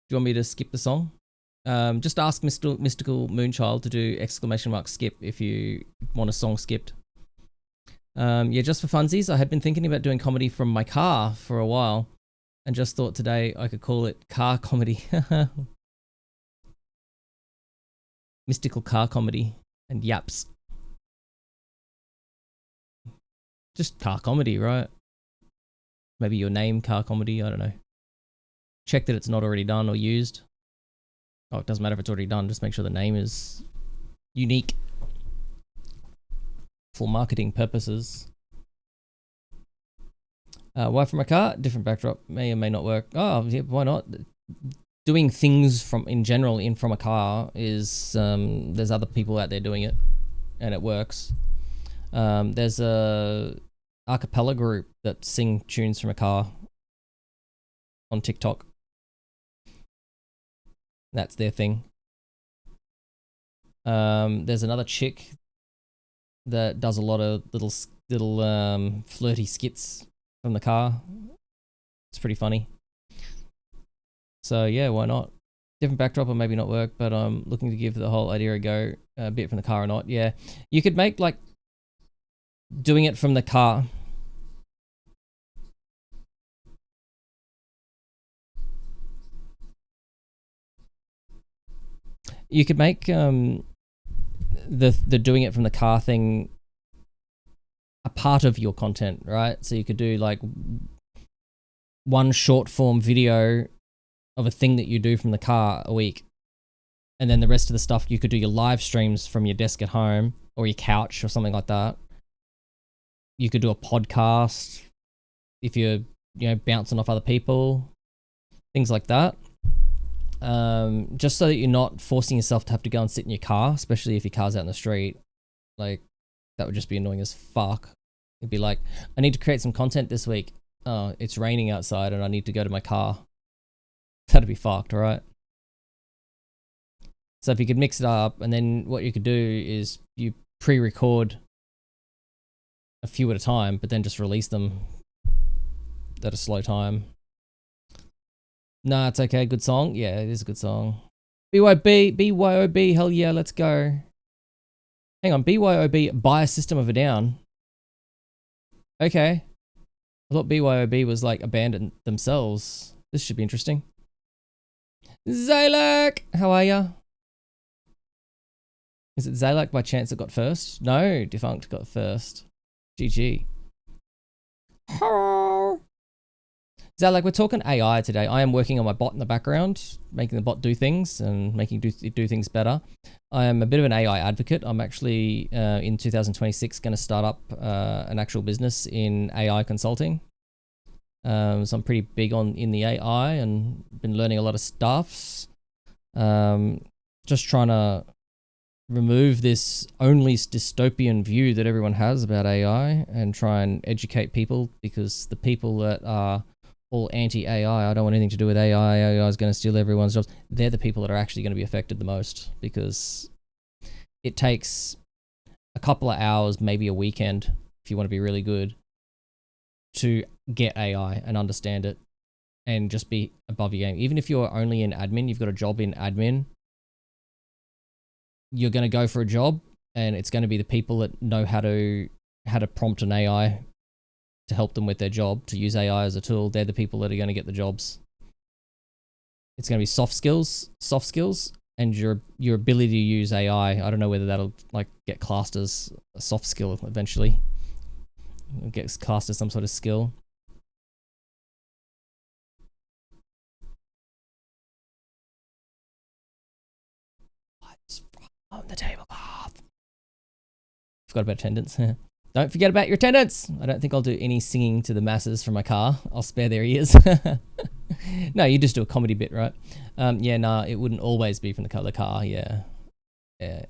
Do you want me to skip the song? Just ask Mystical Moonchild to do !skip if you want a song skipped. Yeah, just for funsies, I had been thinking about doing comedy from my car for a while and just thought today I could call it car comedy. Mystical car comedy and yaps. Just car comedy, right? Maybe your name, car comedy, I don't know. Check that it's not already done or used. Oh, it doesn't matter if it's already done, just make sure the name is unique for marketing purposes. Why from my car? Different backdrop, may or may not work. Oh, yeah, why not? Doing things in general from a car is, there's other people out there doing it and it works. There's a a cappella group that sing tunes from a car on TikTok. That's their thing. There's another chick that does a lot of little flirty skits from the car. It's pretty funny. So yeah, why not? Different backdrop or maybe not work, but I'm looking to give the whole idea a go, be it from the car or not. Yeah, you could make like doing it from the car. You could make the doing it from the car thing a part of your content, right? So you could do like one short form video of a thing that you do from the car a week. And then the rest of the stuff, you could do your live streams from your desk at home or your couch or something like that. You could do a podcast if you're, bouncing off other people, things like that. Just so that you're not forcing yourself to have to go and sit in your car, especially if your car's out in the street. Like, that would just be annoying as fuck. It'd be like, I need to create some content this week. Oh, it's raining outside and I need to go to my car. That'd be fucked, right? So if you could mix it up, and then what you could do is you pre-record a few at a time, but then just release them at a slow time. Nah, it's okay. Good song. Yeah, it is a good song. BYOB, hell yeah, let's go. Hang on, BYOB, buy a System of a Down. Okay. I thought BYOB was like abandoned themselves. This should be interesting. Zalak, how are ya? Is it Zalak by chance that got first? No, Defunct got first. GG. So like we're talking AI today. I am working on my bot in the background, making the bot do things and making do things better. I am a bit of an AI advocate. I'm actually in 2026 going to start up an actual business in AI consulting. So I'm pretty big in the AI and been learning a lot of stuffs. Just trying to remove this only dystopian view that everyone has about AI and try and educate people, because the people that are all anti-AI, I don't want anything to do with AI, AI is going to steal everyone's jobs, they're the people that are actually going to be affected the most, because it takes a couple of hours, maybe a weekend, if you want to be really good, to get AI and understand it and just be above your game. Even if you're only in admin, you've got a job in admin, you're going to go for a job and it's going to be the people that know how to prompt an AI to help them with their job, to use AI as a tool. They're the people that are going to get the jobs. It's going to be soft skills, and your ability to use AI. I don't know whether that'll like get classed as a soft skill eventually. It gets classed as some sort of skill. What's on the tablecloth? Forgot about attendance. Don't forget about your attendance. I don't think I'll do any singing to the masses from my car. I'll spare their ears. No, you just do a comedy bit, right? Yeah, nah, it wouldn't always be from the car. Yeah,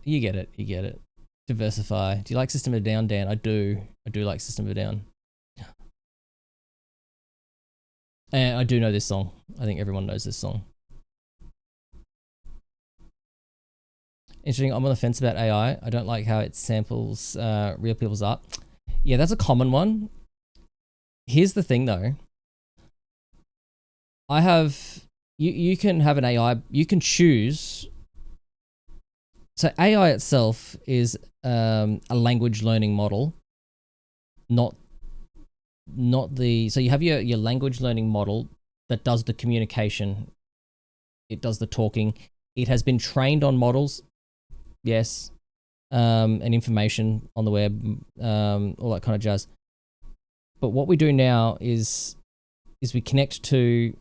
you get it. Diversify. Do you like System of a Down, Dan? I do like System of a Down. And I do know this song. I think everyone knows this song. Interesting. I'm on the fence about AI. I don't like how it samples real people's art. Yeah, that's a common one. Here's the thing though. You can have an AI, you can choose. So AI itself is a language learning model, not the, so you have your language learning model that does the communication. It does the talking. It has been trained on models. Yes, and information on the web, all that kind of jazz. But what we do now is we connect to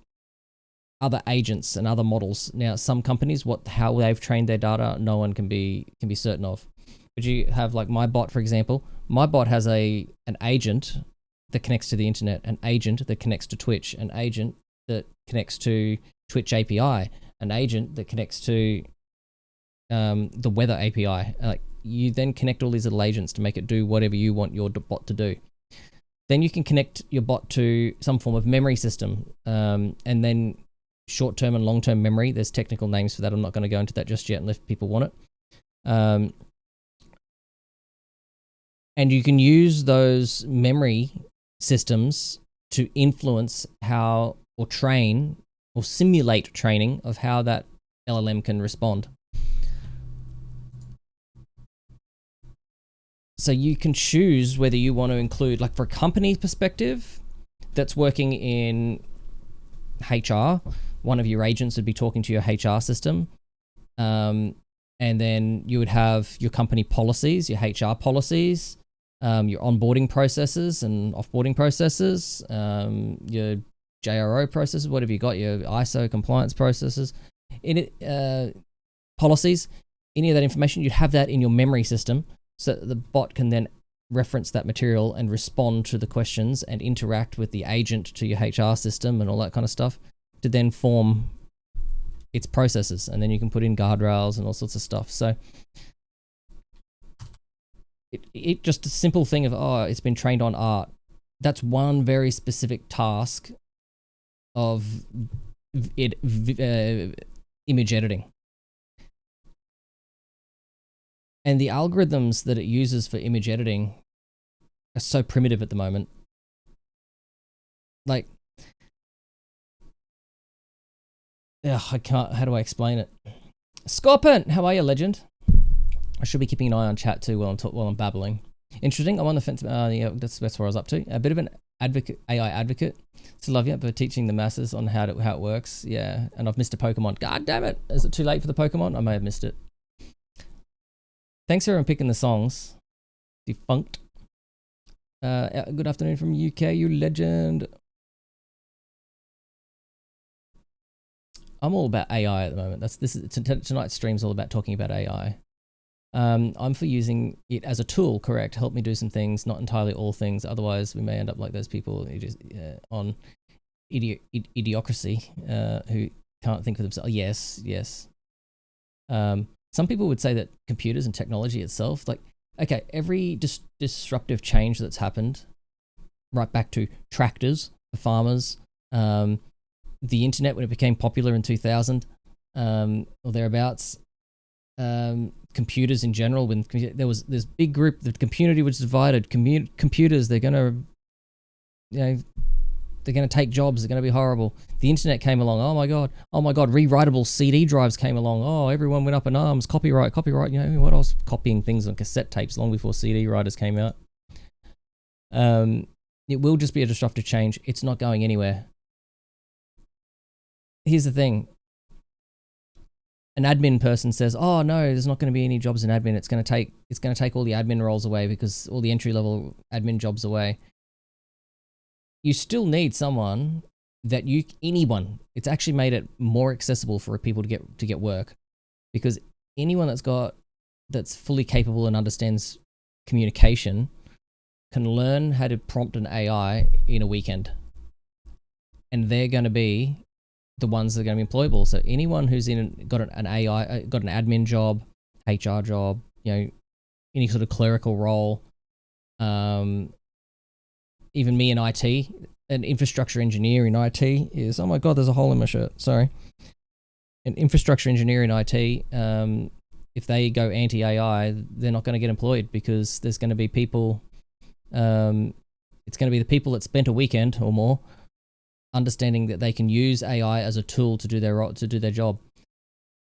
other agents and other models. Now, some companies, how they've trained their data, no one can be certain of. But you have like my bot, for example. My bot has an agent that connects to the internet, an agent that connects to Twitch, an agent that connects to Twitch API, an agent that connects to the weather API. Like you then connect all these little agents to make it do whatever you want your bot to do. Then you can connect your bot to some form of memory system, and then short-term and long-term memory. There's technical names for that. I'm not going to go into that just yet unless people want it. And you can use those memory systems to influence how, or train, or simulate training of how that LLM can respond. So you can choose whether you want to include, like for a company perspective that's working in HR, one of your agents would be talking to your HR system. And then you would have your company policies, your HR policies, your onboarding processes and offboarding processes, your JRO processes, whatever you got, your ISO compliance processes, policies, any of that information, you'd have that in your memory system. So the bot can then reference that material and respond to the questions and interact with the agent to your HR system and all that kind of stuff to then form its processes. And then you can put in guardrails and all sorts of stuff. So it just a simple thing of, oh, it's been trained on art. That's one very specific task of image editing. And the algorithms that it uses for image editing are so primitive at the moment. Like, I can't, how do I explain it? Scorpion, how are you, legend? I should be keeping an eye on chat too while I'm babbling. Interesting, I'm on the fence, yeah, that's where I was up to. A bit of an advocate, AI advocate. Still love you for teaching the masses on how it works. Yeah, and I've missed a Pokemon. God damn it, is it too late for the Pokemon? I may have missed it. Thanks everyone picking the songs. Defunct. Good afternoon from UK, you legend. I'm all about AI at the moment. Tonight's stream's all about talking about AI. I'm for using it as a tool, correct? Help me do some things, not entirely all things. Otherwise, we may end up like those people who just on idiocracy who can't think for themselves. Yes. Some people would say that computers and technology itself, like, okay, every disruptive change that's happened, right back to tractors for farmers, the internet when it became popular in 2000 or thereabouts, computers in general, when there was this big group, the community was divided. Computers, they're gonna take jobs. They're gonna be horrible. The internet came along. Oh my god. Rewritable CD drives came along. Oh, everyone went up in arms. Copyright. What else? Copying things on cassette tapes long before CD writers came out. It will just be a disruptive change. It's not going anywhere. Here's the thing. An admin person says, "Oh no, there's not going to be any jobs in admin. It's going to take all the admin roles away because all the entry level admin jobs away." You still need someone anyone. It's actually made it more accessible for people to get work, because anyone that's fully capable and understands communication can learn how to prompt an AI in a weekend, and they're going to be the ones that are going to be employable. So anyone who's got an AI, got an admin job, HR job, any sort of clerical role, even me in IT, an infrastructure engineer in IT is, oh my god, there's a hole in my shirt. Sorry. An infrastructure engineer in IT, if they go anti-AI, they're not going to get employed, because there's going to be people. It's going to be the people that spent a weekend or more understanding that they can use AI as a tool to do their job.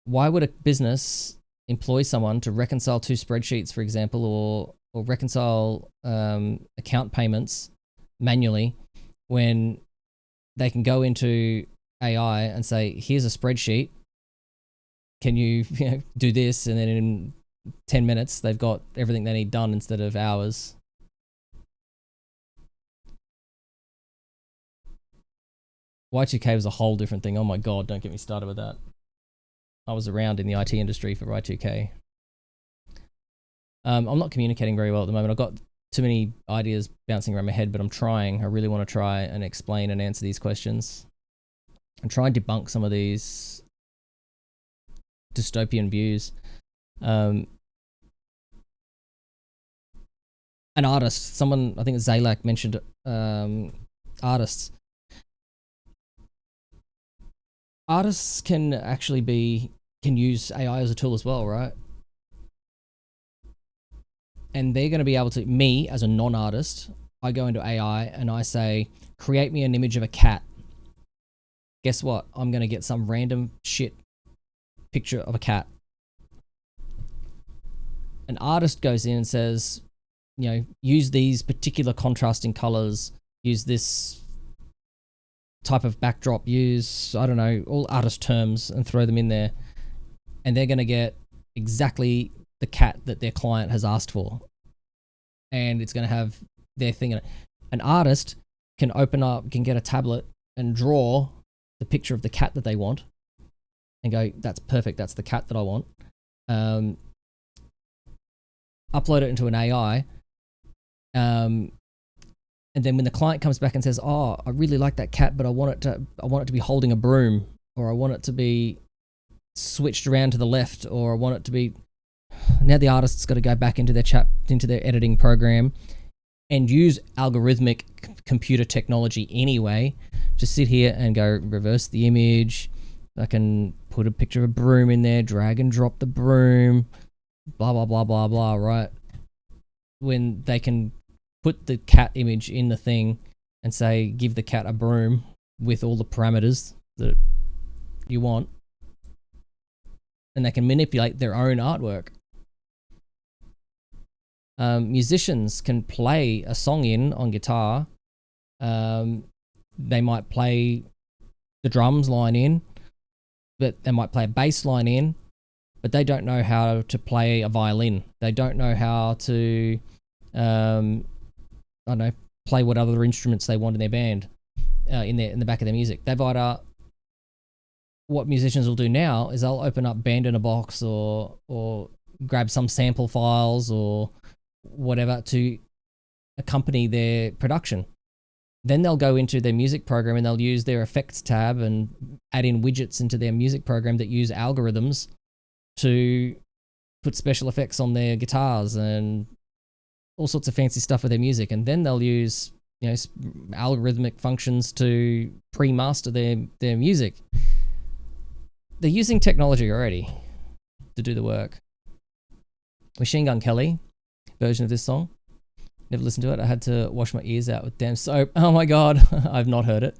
Why would a business employ someone to reconcile two spreadsheets, for example, or reconcile account payments manually, when they can go into AI and say, "Here's a spreadsheet. Can you do this?" And then in 10 minutes, they've got everything they need done instead of hours. Y2K was a whole different thing. Oh my god, don't get me started with that. I was around in the IT industry for Y2K. I'm not communicating very well at the moment. I've got too many ideas bouncing around my head, but I'm trying. I really want to try and explain and answer these questions and try and debunk some of these dystopian views. An artist, someone, I think Zalak mentioned artists. Artists can use AI as a tool as well, right? And they're going to be able to, me as a non-artist, I go into AI and I say, create me an image of a cat. Guess what? I'm going to get some random shit picture of a cat. An artist goes in and says, use these particular contrasting colors, use this type of backdrop, use, I don't know, all artist terms, and throw them in there. And they're going to get exactly the cat that their client has asked for. And it's going to have their thing in it. An artist can get a tablet and draw the picture of the cat that they want and go, that's perfect, that's the cat that I want. Upload it into an AI. And then when the client comes back and says, "Oh, I really like that cat, but I want it to be holding a broom, or I want it to be switched around to the left, or I want it to be," now the artist's got to go back into their editing program and use algorithmic computer technology anyway to sit here and go reverse the image. I can put a picture of a broom in there, drag and drop the broom, blah blah blah blah blah. Right? When they can put the cat image in the thing and say, give the cat a broom with all the parameters that you want, and they can manipulate their own artwork. Musicians can play a song on guitar. They might play the drums line in, but they might play a bass line in, but they don't know how to play a violin. They don't know how to I don't know, play what other instruments they want in their band, in the back of their music. They've either, what musicians will do now is they'll open up Band in a Box or grab some sample files or whatever to accompany their production. Then they'll go into their music program and they'll use their effects tab and add in widgets into their music program that use algorithms to put special effects on their guitars and all sorts of fancy stuff with their music. And then they'll use, you know, algorithmic functions to pre-master their music. They're using technology already to do the work. Machine Gun Kelly version of this song. Never listened to it. I had to wash my ears out with damn soap. Oh my god, I've not heard it.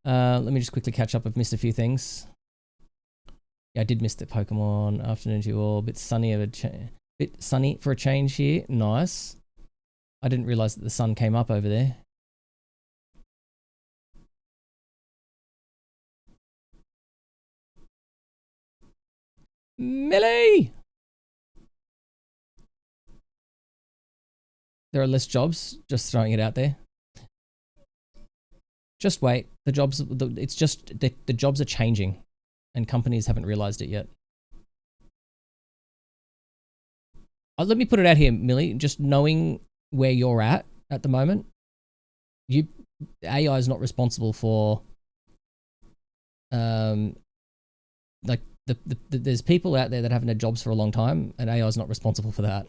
Let me just quickly catch up. I've missed a few things. Yeah, I did miss the Pokemon. Afternoon to you all. Bit sunny for a change here. Nice. I didn't realize that the sun came up over there. Millie! There are less jobs, just throwing it out there. Just wait. The jobs are changing and companies haven't realized it yet. Let me put it out here, Millie, just knowing where you're at the moment, AI is not responsible for, like there's people out there that haven't had jobs for a long time and AI is not responsible for that.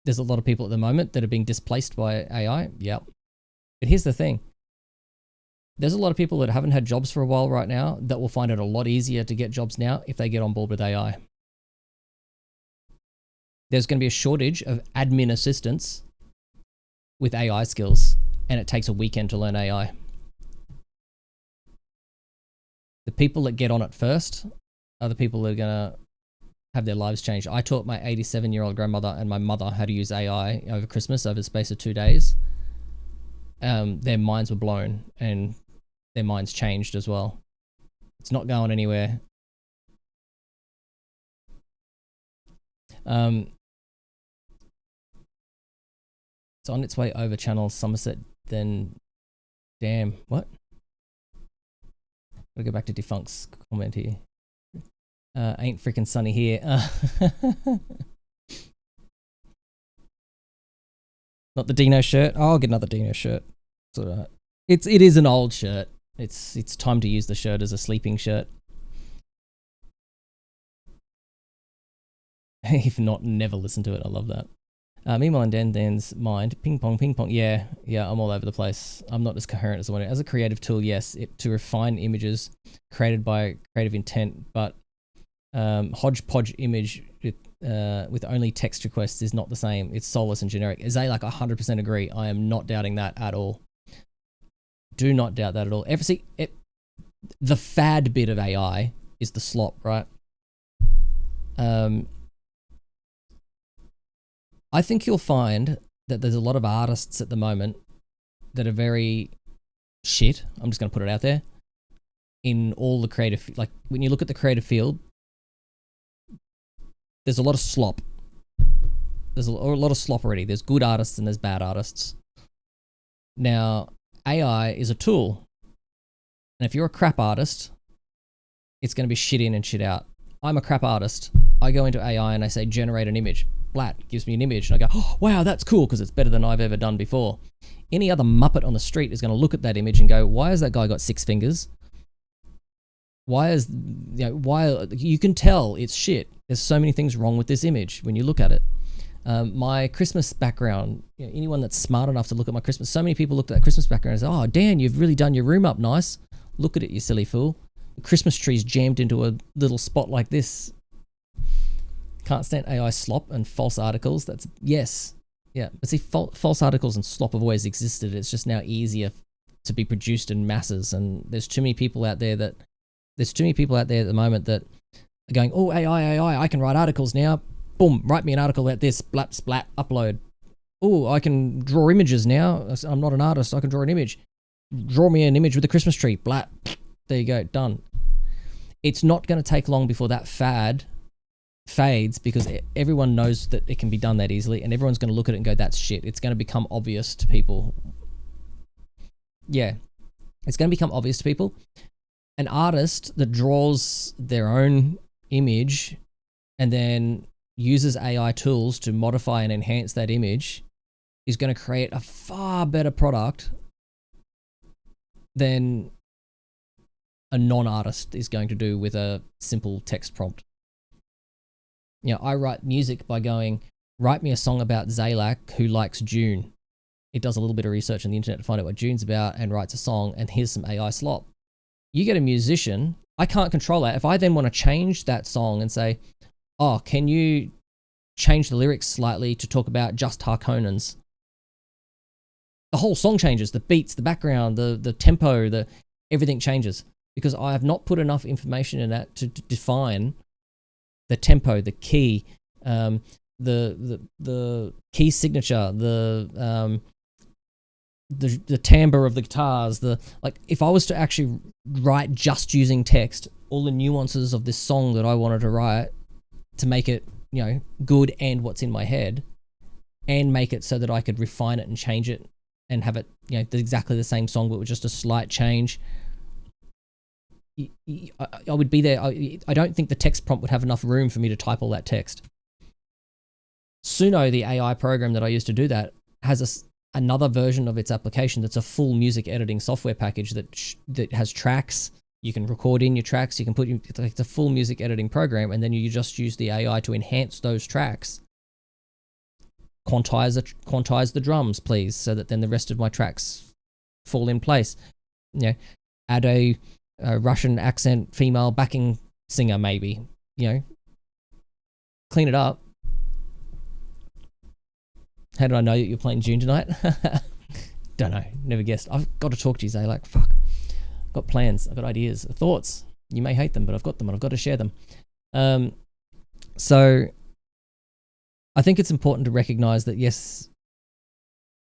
There's a lot of people at the moment that are being displaced by AI. Yep. But here's the thing. There's a lot of people that haven't had jobs for a while right now that will find it a lot easier to get jobs now if they get on board with AI. There's going to be a shortage of admin assistants with AI skills, and it takes a weekend to learn AI. The people that get on it first are the people that are going to have their lives changed. I taught my 87-year-old grandmother and my mother how to use AI over Christmas over the space of 2 days. Their minds were blown and their minds changed as well. It's not going anywhere. It's on its way over Channel Somerset, then damn, what? Gotta go back to Defunct's comment here. Ain't freaking sunny here. Not the Dino shirt. Oh, I'll get another Dino shirt. It's alright. It is an old shirt. It's time to use the shirt as a sleeping shirt. If not, never listen to it. I love that. Meanwhile, in Dan's mind, ping pong. Yeah, I'm all over the place. I'm not as coherent as I want to. As a creative tool, yes, to refine images created by creative intent, but hodgepodge image with only text requests is not the same. It's soulless and generic. Is they like 100% agree? I am not doubting that at all. Do not doubt that at all. The fad bit of AI is the slop, right? I think you'll find that there's a lot of artists at the moment that are very shit. I'm just going to put it out there. In all the creative, like when you look at the creative field, there's a lot of slop. There's a lot of slop already. There's good artists and there's bad artists. Now, AI is a tool. And if you're a crap artist, it's going to be shit in and shit out. I'm a crap artist. I go into AI and I say, generate an image. Blat gives me an image and I go, oh, wow, that's cool because it's better than I've ever done before. Any other muppet on the street is going to look at that image and go, why has that guy got 6 fingers? Why you can tell it's shit. There's so many things wrong with this image when you look at it. My Christmas background, anyone that's smart enough to look at my Christmas, so many people looked at that Christmas background and said, oh, Dan, you've really done your room up nice. Look at it, you silly fool. The Christmas tree's jammed into a little spot like this. Can't stand AI slop and false articles. That's, yes. Yeah, but see, false articles and slop have always existed. It's just now easier to be produced in masses, and there's too many people out there at the moment that are going, oh, AI, I can write articles now. Boom, write me an article about this, blap, splat, upload. Oh, I can draw images now. I'm not an artist, I can draw an image. Draw me an image with a Christmas tree, blap. There you go, done. It's not going to take long before that fad fades because everyone knows that it can be done that easily, and everyone's going to look at it and go, that's shit. It's going to become obvious to people. Yeah, it's going to become obvious to people. An artist that draws their own image and then uses AI tools to modify and enhance that image is going to create a far better product than a non-artist is going to do with a simple text prompt. You know, I write music by going, write me a song about Zaylak who likes June. It does a little bit of research on the internet to find out what June's about and writes a song, and here's some AI slop. You get a musician, I can't control that. If I then want to change that song and say, oh, can you change the lyrics slightly to talk about just Harkonnens? The whole song changes, the beats, the background, the tempo, everything changes because I have not put enough information in that to define the tempo, the key, the key signature, the timbre of the guitars, if I was to actually write just using text, all the nuances of this song that I wanted to write to make it, you know, good and what's in my head, and make it so that I could refine it and change it and have it, you know, exactly the same song but with just a slight change. I would be there. I don't think the text prompt would have enough room for me to type all that text. Suno, the AI program that I used to do that, has another version of its application that's a full music editing software package that has tracks. You can record in your tracks. You can it's a full music editing program, and then you just use the AI to enhance those tracks. Quantize the drums, please, so that then the rest of my tracks fall in place. You know, add a Russian accent female backing singer, maybe. You know, clean it up. How did I know that you're playing June tonight? Don't know. Never guessed. I've got to talk to you, Zay. Like, fuck. I've got plans. I've got ideas, thoughts. You may hate them, but I've got them and I've got to share them. So I think it's important to recognize that, yes,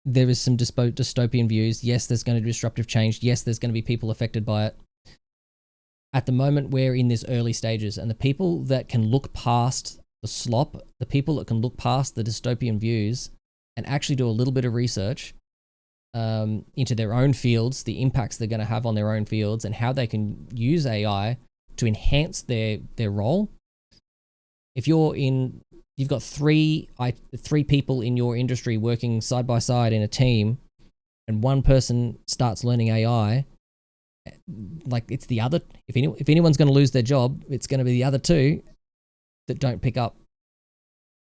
there is some dystopian views. Yes, there's going to be disruptive change. Yes, there's going to be people affected by it. At the moment, we're in this early stages, and the people that can look past the slop, the people that can look past the dystopian views and actually do a little bit of research into their own fields, the impacts they're going to have on their own fields, and how they can use AI to enhance their role. If you've got three people in your industry working side by side in a team, and one person starts learning AI, like it's the other. If anyone's going to lose their job, it's going to be the other two that don't pick up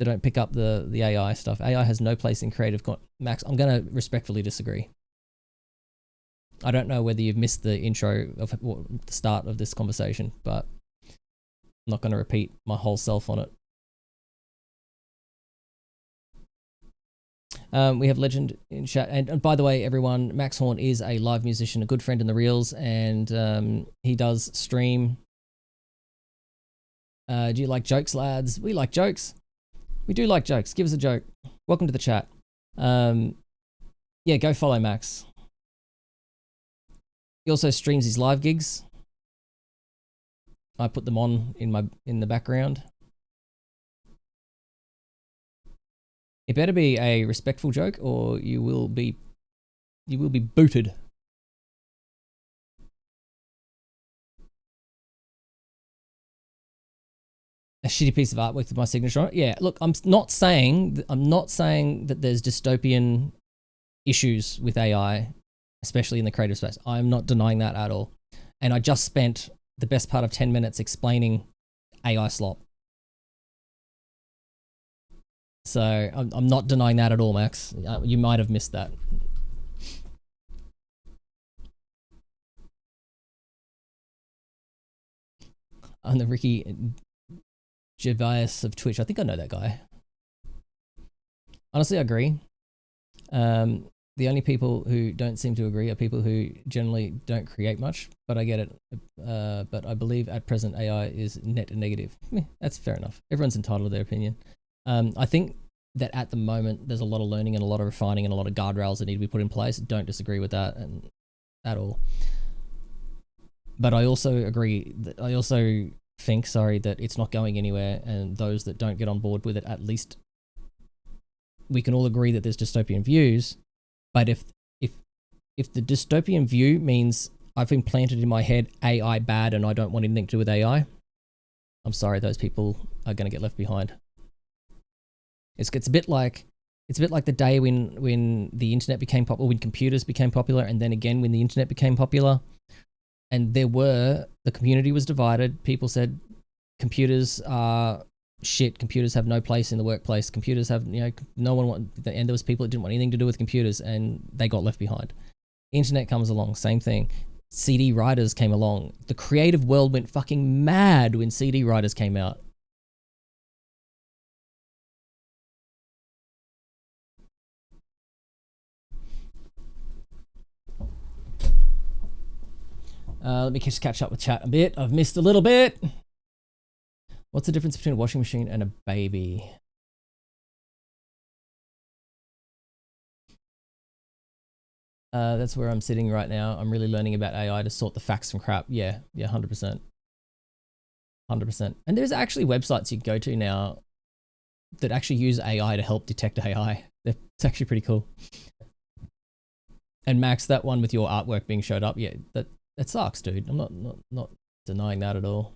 the AI stuff. AI has no place in creative. Max, I'm going to respectfully disagree. I don't know whether you've missed the intro of the start of this conversation, but I'm not going to repeat my whole self on it. We have Legend in chat. And by the way, everyone, Max Horn is a live musician, a good friend in the reels, and he does stream. Do you like jokes, lads? We like jokes. We do like jokes. Give us a joke. Welcome to the chat. Yeah, go follow Max. He also streams his live gigs. I put them on in the background. It better be a respectful joke, or you will be booted. A shitty piece of artwork with my signature on it. Yeah, look, I'm not saying that there's dystopian issues with AI, especially in the creative space. I'm not denying that at all. And I just spent the best part of 10 minutes explaining AI slop. So I'm not denying that at all, Max. You might have missed that. I'm the Ricky Gervais of Twitch. I think I know that guy. Honestly, I agree. The only people who don't seem to agree are people who generally don't create much, but I get it. But I believe at present AI is net negative. That's fair enough. Everyone's entitled to their opinion. I think that at the moment there's a lot of learning and a lot of refining and a lot of guardrails that need to be put in place. Don't disagree with that at all. But I also agree that I also think, sorry, that it's not going anywhere, and those that don't get on board with it, at least we can all agree that there's dystopian views. But if the dystopian view means I've implanted in my head AI bad and I don't want anything to do with AI, I'm sorry, those people are going to get left behind. It's a bit like the day when the internet became popular, when computers became popular, and then again when the internet became popular, and the community was divided. People said computers are shit. Computers have no place in the workplace. Computers have, no one want, and there was people that didn't want anything to do with computers, and they got left behind. Internet comes along, same thing. CD writers came along. The creative world went fucking mad when CD writers came out. Let me just catch up with chat a bit. I've missed a little bit. What's the difference between a washing machine and a baby? That's where I'm sitting right now. I'm really learning about AI to sort the facts from crap. Yeah, 100%. 100%. And there's actually websites you can go to now that actually use AI to help detect AI. It's actually pretty cool. And Max, that one with your artwork being showed up, yeah, that sucks, dude. I'm not denying that at all.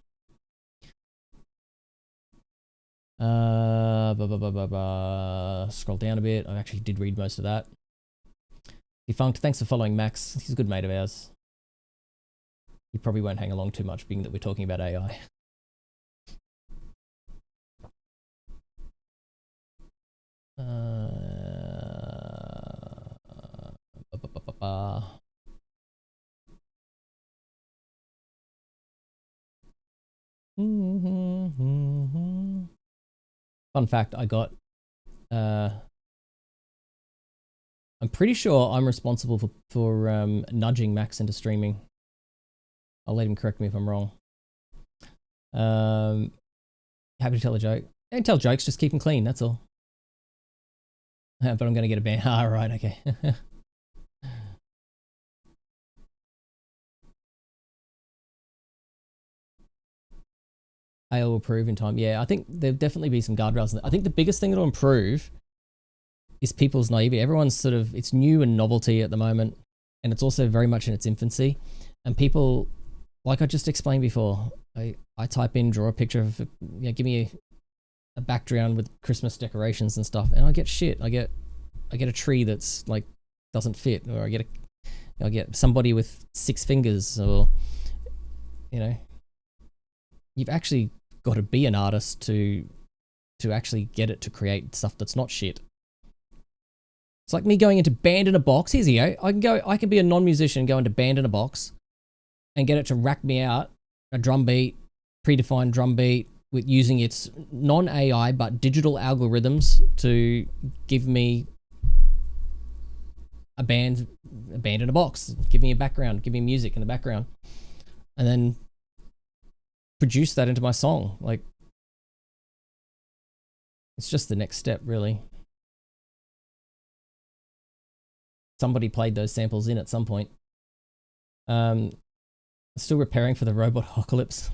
Scroll down a bit. I actually did read most of that. Defunct, thanks for following Max. He's a good mate of ours. He probably won't hang along too much, being that we're talking about AI. Fun fact, I got I'm pretty sure I'm responsible for nudging Max into streaming. I'll let him correct me if I'm wrong. Happy to tell a joke. Don't tell jokes, just keep them clean, that's all. But I'm gonna get a ban. Ah, right, okay. AI will improve in time. Yeah, I think there'll definitely be some guardrails. I think the biggest thing that'll improve is people's naivety. Everyone's sort of, it's new and novelty at the moment, and it's also very much in its infancy. And people, like I just explained before, I type in, draw a picture of, give me a background with Christmas decorations and stuff, and I get shit. I get a tree that's like doesn't fit, or I get somebody with 6 fingers, or you've actually got to be an artist to actually get it to create stuff that's not shit. It's like me going into Band in a Box. Here's you go. I can be a non-musician, go into Band in a Box and get it to rack me out a drum beat, predefined drum beat, with using its non-AI but digital algorithms to give me a band in a box, give me a background, give me music in the background, and then produce that into my song. Like, it's just the next step, really. Somebody played those samples in at some point. Still repairing for the robot apocalypse.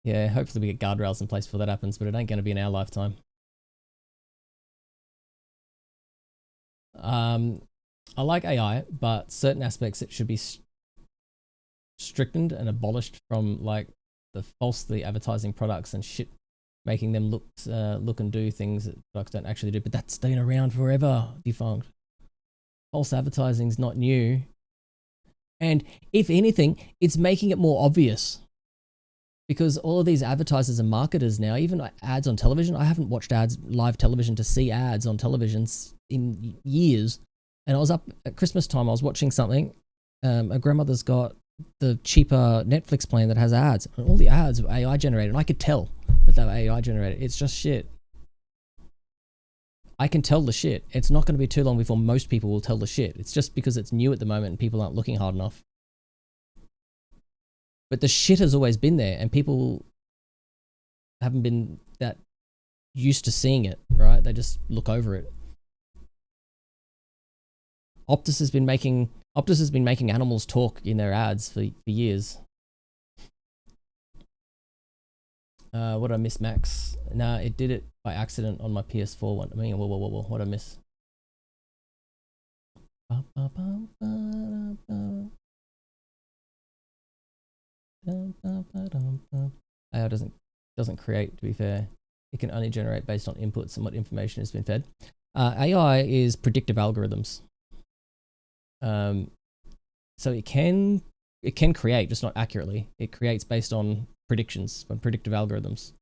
Yeah, hopefully we get guardrails in place before that happens, but it ain't going to be in our lifetime. I like AI, but certain aspects it should be strictened and abolished, from like the falsely advertising products and shit, making them look and do things that products don't actually do. But that's been around forever, defunct. False advertising's not new. And if anything, it's making it more obvious. Because all of these advertisers and marketers now, even ads on television, I haven't watched live television to see ads on televisions in years. And I was up at Christmas time, I was watching something. My grandmother's got the cheaper Netflix plan that has ads. And all the ads were AI generated. And I could tell that they were AI generated. It's just shit. I can tell the shit. It's not going to be too long before most people will tell the shit. It's just because it's new at the moment and people aren't looking hard enough. But the shit has always been there, and people haven't been that used to seeing it, right? They just look over it. Optus has been making animals talk in their ads for years. What did I miss, Max? Nah, it did it by accident on my PS4 one. I mean, whoa, what did I miss? AI doesn't create, to be fair. It can only generate based on inputs and what information has been fed. AI is predictive algorithms. So it can create, just not accurately. It creates based on predictions, on predictive algorithms.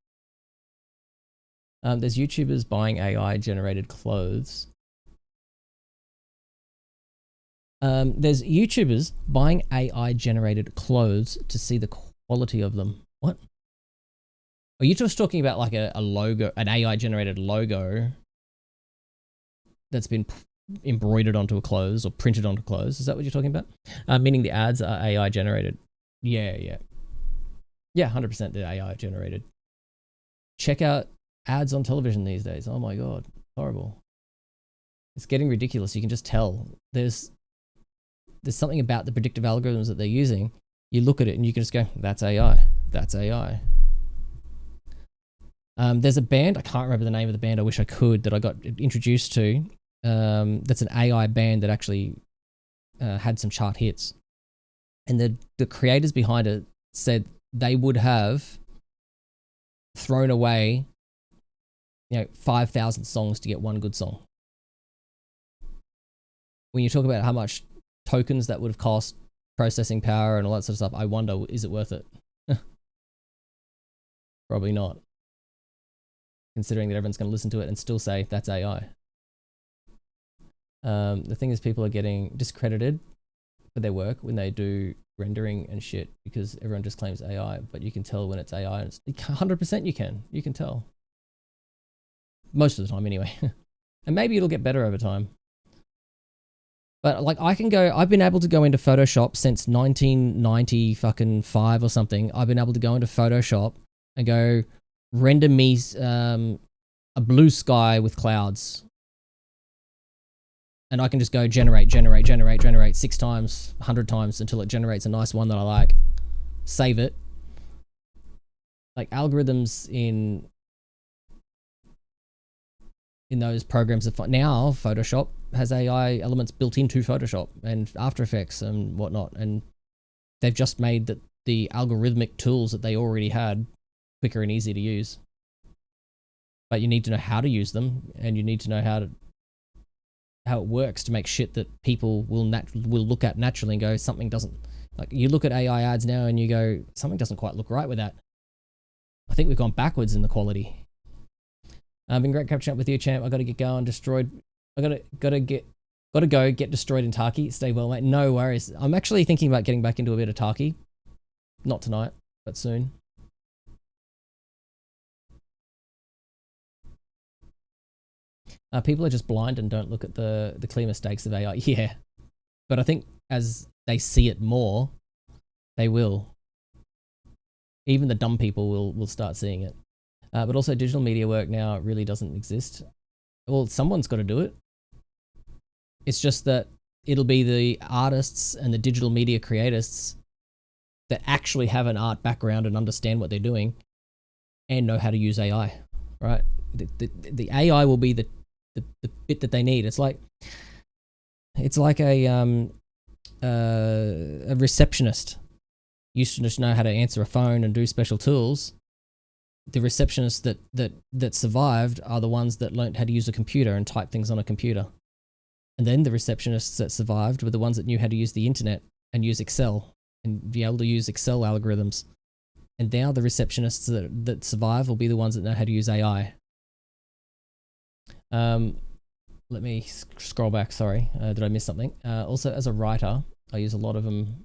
There's YouTubers buying AI generated clothes. There's YouTubers buying AI generated clothes to see the quality of them. What? Are you just talking about like a logo, an AI generated logo that's been embroidered onto a clothes or printed onto clothes? Is that what you're talking about? Meaning the ads are AI generated. Yeah, 100% they're AI generated. Check out ads on television these days. Oh my God, horrible. It's getting ridiculous. You can just tell there's something about the predictive algorithms that they're using. You look at it and you can just go, that's AI. That's AI. There's a band, I can't remember the name of the band, I wish I could, that I got introduced to. That's an AI band that actually had some chart hits. And the creators behind it said they would have thrown away 5,000 songs to get one good song. When you talk about how much tokens that would have cost, processing power and all that sort of stuff, I wonder, is it worth it? Probably not. Considering that everyone's going to listen to it and still say that's AI. The thing is, people are getting discredited for their work when they do rendering and shit because everyone just claims AI, but you can tell when it's AI. And it's 100% you can tell. Most of the time anyway. And maybe it'll get better over time. But like I've been able to go into Photoshop since 1995 or something. I've been able to go into Photoshop and go, render me a blue sky with clouds. And I can just go generate 6 times, 100 times until it generates a nice one that I like. Save it. Like algorithms in those programs. Now Photoshop has AI elements built into Photoshop and After Effects and whatnot. And they've just made the algorithmic tools that they already had quicker and easier to use. But you need to know how to use them, and you need to know how it works to make shit that people will look at naturally and go, something doesn't, like you look at AI ads now and you go, something doesn't quite look right with that. I think we've gone backwards in the quality. Been great catching up with you, champ. I got to get going. Destroyed. I got to go get destroyed in Taki. Stay well, mate. No worries. I'm actually thinking about getting back into a bit of Taki. Not tonight, but soon. People are just blind and don't look at the clear mistakes of AI. Yeah, but I think as they see it more, they will. Even the dumb people will start seeing it. But also digital media work now really doesn't exist. Well, someone's got to do it. It's just that it'll be the artists and the digital media creators that actually have an art background and understand what they're doing and know how to use AI, right? The AI will be the bit that they need. It's like a receptionist used to just know how to answer a phone and do special tools. The receptionists that survived are the ones that learned how to use a computer and type things on a computer. And then the receptionists that survived were the ones that knew how to use the internet and use Excel and be able to use Excel algorithms. And now the receptionists that survive will be the ones that know how to use AI. Let me scroll back. Sorry, did I miss something? Also, as a writer, I use a lot of M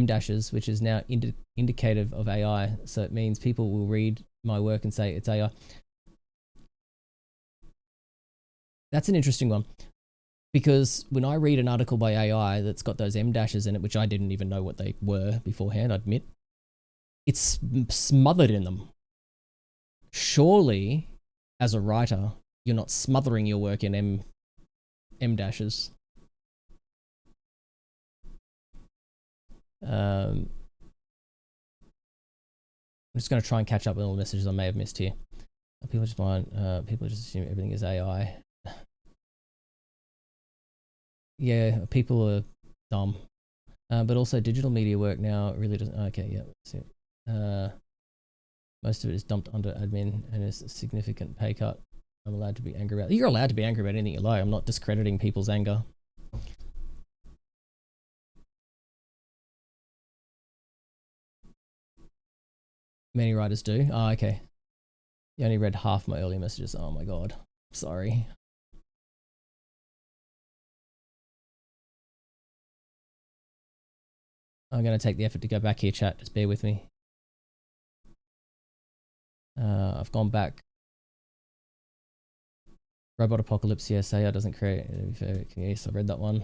dashes, which is now indicative of AI. So it means people will read my work and say it's AI. That's an interesting one, because when I read an article by AI that's got those M dashes in it, which I didn't even know what they were beforehand, I admit, it's smothered in them. Surely, as a writer, you're not smothering your work in M dashes. I'm just going to try and catch up with all the messages I may have missed here. People just assume everything is AI. Yeah, people are dumb. But also digital media work now really doesn't. Okay, yeah, that's it. Most of it is dumped under admin and is a significant pay cut. I'm allowed to be angry about it. You're allowed to be angry about anything you like. I'm not discrediting people's anger. Many writers do. Oh, okay. You only read half my earlier messages. Oh my god. Sorry. I'm going to take the effort to go back here, chat. Just bear with me. I've gone back. Robot Apocalypse, yes, AI doesn't create. Yes, I read that one.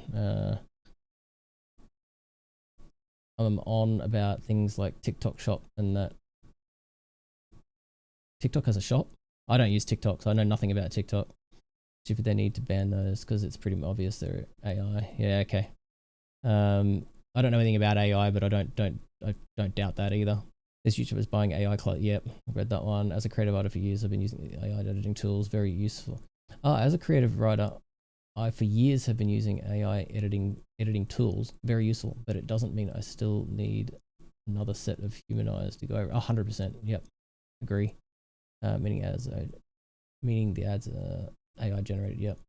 I'm on about things like TikTok shop and that. TikTok has a shop? I don't use TikTok, so I know nothing about TikTok. Stupid they need to ban those because it's pretty obvious they're AI. Yeah, okay. I don't know anything about AI, but I don't doubt that either. There's YouTubers buying AI clothes. Yep, I read that one. As a creative writer for years, I've been using AI editing tools. Very useful. As a creative writer, I for years have been using AI editing tools. Very useful, but it doesn't mean I still need another set of human eyes to go over. 100%. Yep, agree. Meaning the ads are AI generated. Yep.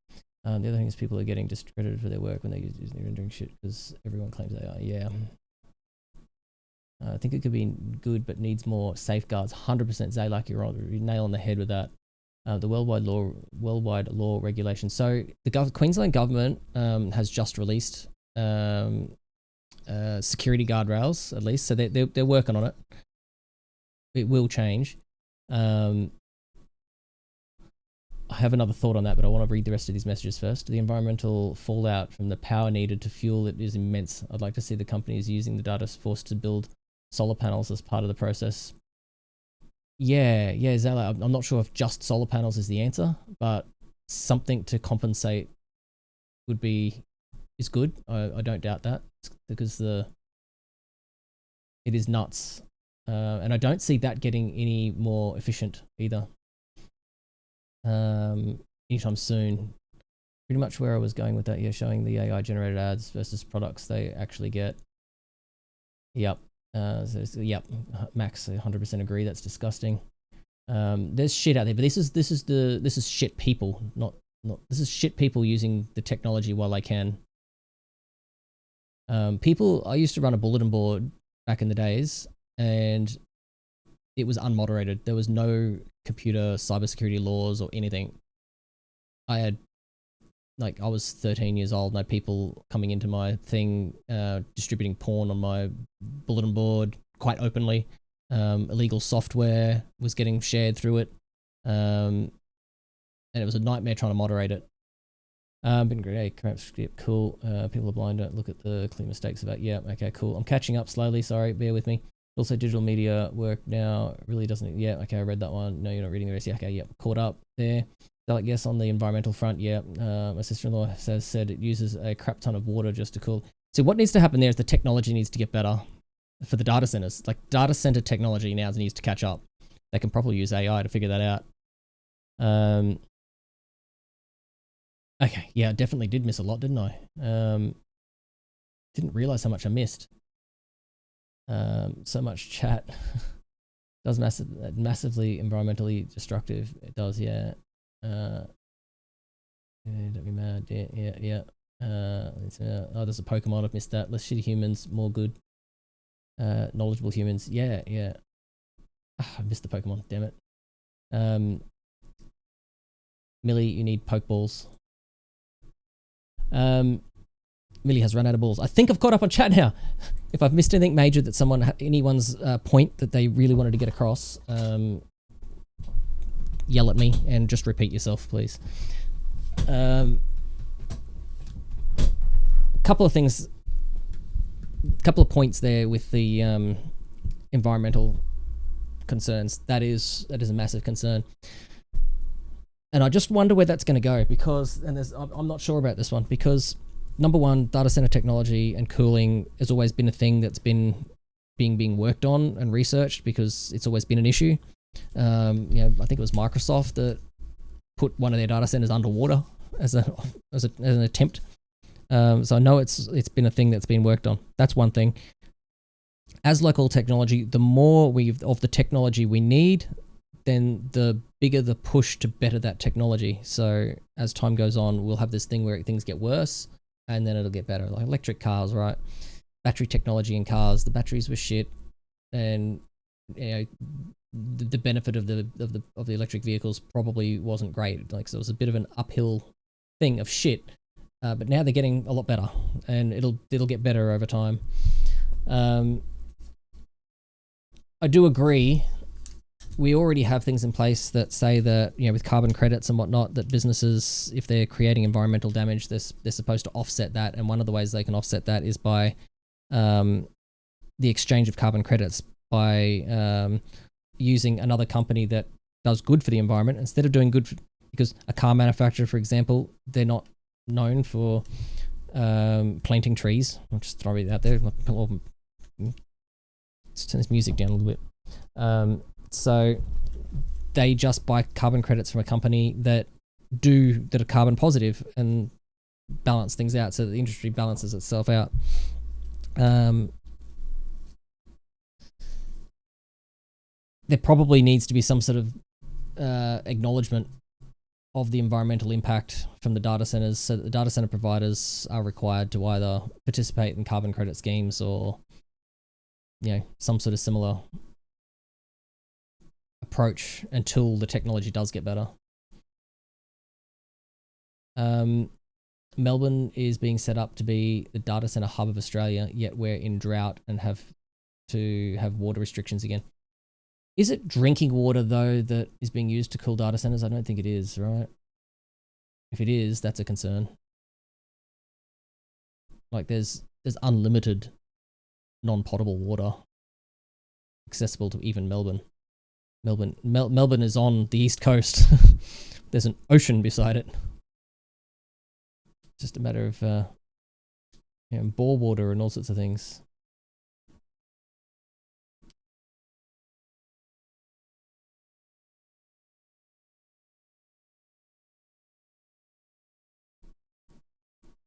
The other thing is people are getting discredited for their work when they use their rendering shit because everyone claims AI. Yeah. I think it could be good, but needs more safeguards. 100% Zaylak, you're nail on the head with that. The worldwide law regulation. So the Queensland government has just released security guardrails, at least. So they're working on it. It will change. I have another thought on that, but I want to read the rest of these messages first. The environmental fallout from the power needed to fuel it is immense. I'd like to see the companies using the data forced to build solar panels as part of the process. Yeah, Zala, I'm not sure if just solar panels is the answer, but something to compensate is good. I don't doubt that because it is nuts. And I don't see that getting any more efficient either. Anytime soon. Pretty much where I was going with that, yeah, showing the AI generated ads versus products they actually get. Yep. Yep, Max, 100% agree. That's disgusting. There's shit out there, but this is shit people, not this is shit people using the technology while they can. I used to run a bulletin board back in the days, and it was unmoderated. There was no computer cybersecurity laws or anything. I was 13 years old and I had people coming into my thing, distributing porn on my bulletin board quite openly. Illegal software was getting shared through it. And it was a nightmare trying to moderate it. Been great, cool. People are blind, don't look at the clear mistakes about, yeah, okay, cool. I'm catching up slowly, sorry, bear with me. Also, digital media work now really doesn't, yeah, okay, I read that one. No, you're not reading the rest. Yeah, okay, yep, caught up there. Like, yes, on the environmental front, yeah. My sister-in-law said it uses a crap ton of water just to cool. So what needs to happen there is the technology needs to get better for the data centers. Like, data center technology now needs to catch up. They can probably use AI to figure that out. Okay, yeah, I definitely did miss a lot, didn't I? Didn't realize how much I missed. So much chat. Does massively environmentally destructive. It does, yeah. Don't be mad. Yeah. Oh, there's a Pokemon. I've missed that. Less shitty humans, more good, knowledgeable humans. Yeah. I missed the Pokemon. Damn it. Millie, you need Pokeballs. Millie has run out of balls. I think I've caught up on chat now. If I've missed anything major that anyone's point that they really wanted to get across, yell at me and just repeat yourself, please. Couple of things, couple of points there with the environmental concerns. That is a massive concern, and I just wonder where that's going to go because, I'm not sure about this one because number one, data center technology and cooling has always been a thing that's been being worked on and researched because it's always been an issue. I think it was Microsoft that put one of their data centers underwater as an attempt. So I know it's been a thing that's been worked on. That's one thing. As local technology, the more of the technology we need, then the bigger the push to better that technology. So as time goes on, we'll have this thing where things get worse and then it'll get better. Like electric cars, right? Battery technology in cars, the batteries were shit, and the benefit of the electric vehicles probably wasn't great. Like, so it was a bit of an uphill thing of shit. But now they're getting a lot better, and it'll get better over time. I do agree. We already have things in place that say that, with carbon credits and whatnot, that businesses, if they're creating environmental damage, they're supposed to offset that. And one of the ways they can offset that is by the exchange of carbon credits, by using another company that does good for the environment instead of doing good because a car manufacturer, for example, they're not known for planting trees. I'll just throw it out there. Let's turn this music down a little bit. So they just buy carbon credits from a company that are carbon positive and balance things out, so that the industry balances itself out. There probably needs to be some sort of acknowledgement of the environmental impact from the data centers, so that the data center providers are required to either participate in carbon credit schemes or, some sort of similar approach until the technology does get better. Melbourne is being set up to be the data center hub of Australia, yet we're in drought and have to have water restrictions again. Is it drinking water, though, that is being used to cool data centers? I don't think it is, right? If it is, that's a concern. Like, there's unlimited non-potable water accessible to even Melbourne. Melbourne is on the east coast. There's an ocean beside it. Just a matter of bore water and all sorts of things.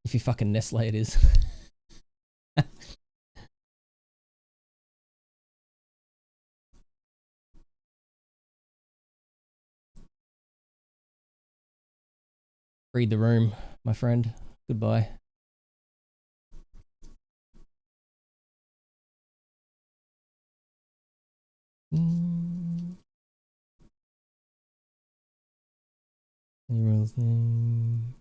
If you fucking Nestle it is. Read the room, my friend. Goodbye. Any real thing?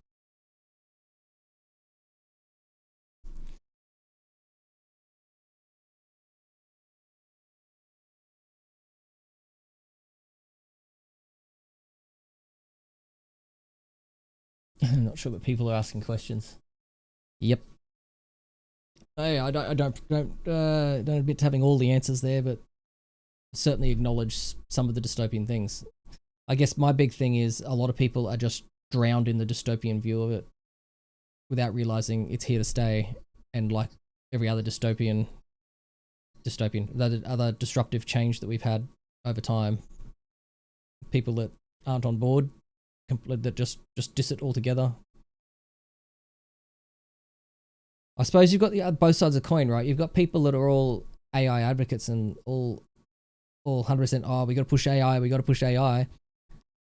I'm not sure, but people are asking questions. Yep. Hey, I don't admit to having all the answers there, but certainly acknowledge some of the dystopian things. I guess my big thing is a lot of people are just drowned in the dystopian view of it without realizing it's here to stay. And like every other dystopian, the other disruptive change that we've had over time, people that aren't on board, that just diss it altogether. I suppose you've got both sides of the coin, right? You've got people that are all AI advocates and all 100%, we got to push AI,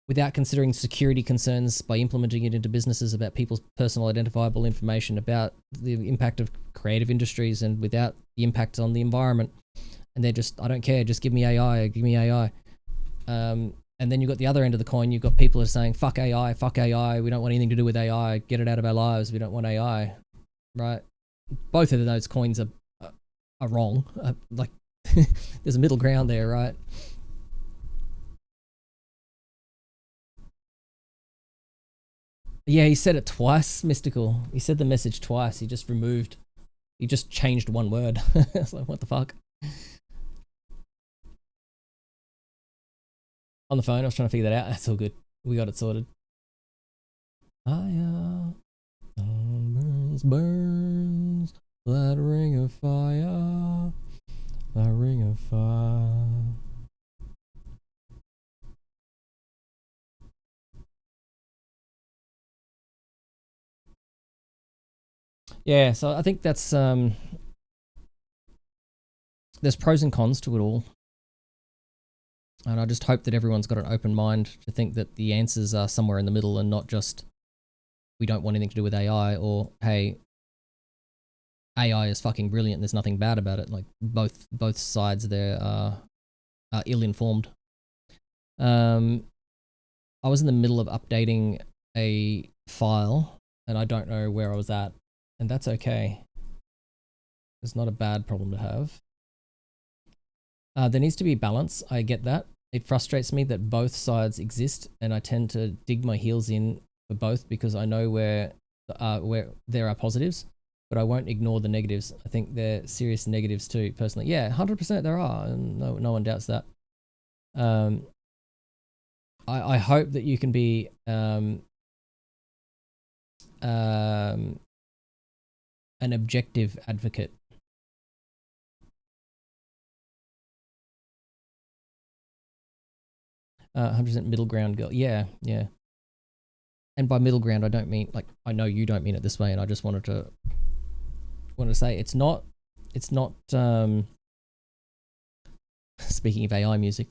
without considering security concerns by implementing it into businesses, about people's personal identifiable information, about the impact of creative industries, and without the impact on the environment. And they're just, I don't care, just give me AI. And then you've got the other end of the coin. You've got people that are saying, fuck AI, we don't want anything to do with AI, get it out of our lives, we don't want AI, right? Both of those coins are wrong. There's a middle ground there, right? Yeah, he said it twice, Mystical. He said the message twice. He just changed one word. It's like, what the fuck? On the phone, I was trying to figure that out. That's all good. We got it sorted. Fire, burns, that ring of fire. The Ring of Fire. Yeah, so I think that's there's pros and cons to it all. And I just hope that everyone's got an open mind to think that the answers are somewhere in the middle and not just we don't want anything to do with AI, or hey, AI is fucking brilliant, there's nothing bad about it. Like both sides there are ill-informed. I was in the middle of updating a file and I don't know where I was at, and that's okay. It's not a bad problem to have. There needs to be balance, I get that. It frustrates me that both sides exist, and I tend to dig my heels in for both because I know where there are positives, but I won't ignore the negatives. I think they're serious negatives too, personally. Yeah, 100% there are, and no one doubts that. I hope that you can be an objective advocate. 100% middle ground girl. Yeah. And by middle ground, I don't mean, like, I know you don't mean it this way, and I just wanted to say it's not speaking of AI music,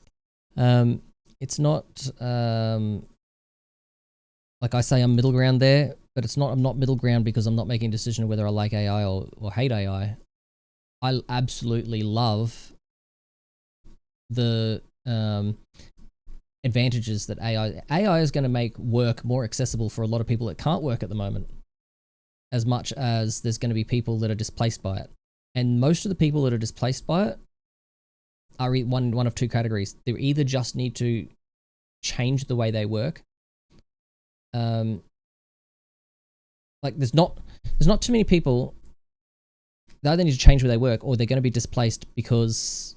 it's not like I say I'm middle ground there, but I'm not middle ground because I'm not making a decision whether I like AI or hate AI. I absolutely love the advantages that AI is going to make work more accessible for a lot of people that can't work at the moment, as much as there's going to be people that are displaced by it. And most of the people that are displaced by it are one of two categories. They either just need to change the way they work. Like there's not too many people. They either need to change where they work, or they're going to be displaced because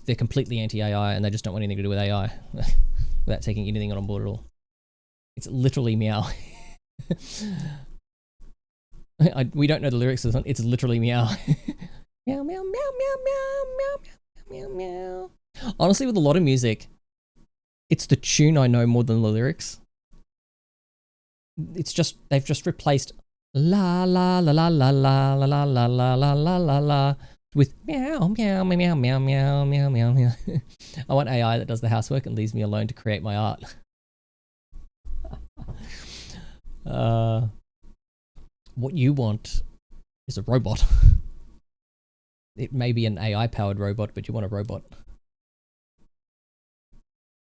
they're completely anti-AI and they just don't want anything to do with AI without taking anything on board at all. It's literally meow. We don't know the lyrics of this one. It's literally meow. Meow, meow, meow, meow, meow, meow, meow, meow, meow. Honestly, with a lot of music, it's the tune I know more than the lyrics. It's just, they've just replaced la la la la la la la la la la la la la la with meow, meow, meow, meow, meow, meow, meow, meow. I want AI that does the housework and leaves me alone to create my art. What you want is a robot. It may be an AI-powered robot, but you want a robot.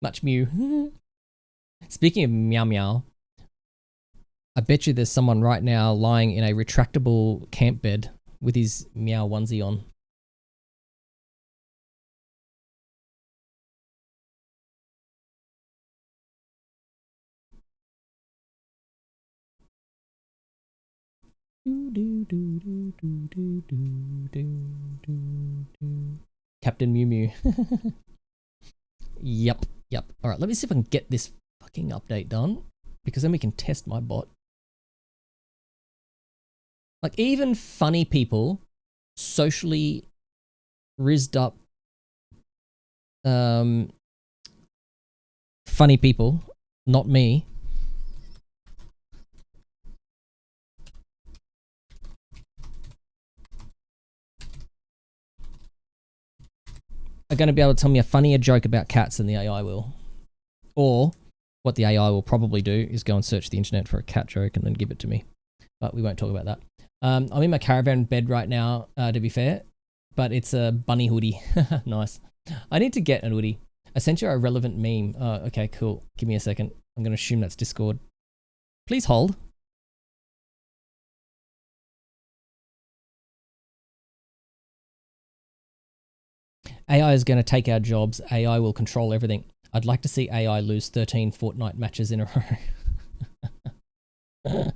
Much mew. Speaking of meow meow, I bet you there's someone right now lying in a retractable camp bed with his meow onesie on. Captain Mew Mew. Yep. All right, let me see if I can get this fucking update done, because then we can test my bot. Like, even funny people, socially rizzed up, funny people, not me, are going to be able to tell me a funnier joke about cats than the AI will. Or what the AI will probably do is go and search the internet for a cat joke and then give it to me. But we won't talk about that. I'm in my caravan bed right now, to be fair, but it's a bunny hoodie. Nice. I need to get an hoodie. I sent you a relevant meme. Okay, cool. Give me a second. I'm going to assume that's Discord. Please hold. AI is going to take our jobs. AI will control everything. I'd like to see AI lose 13 Fortnite matches in a row.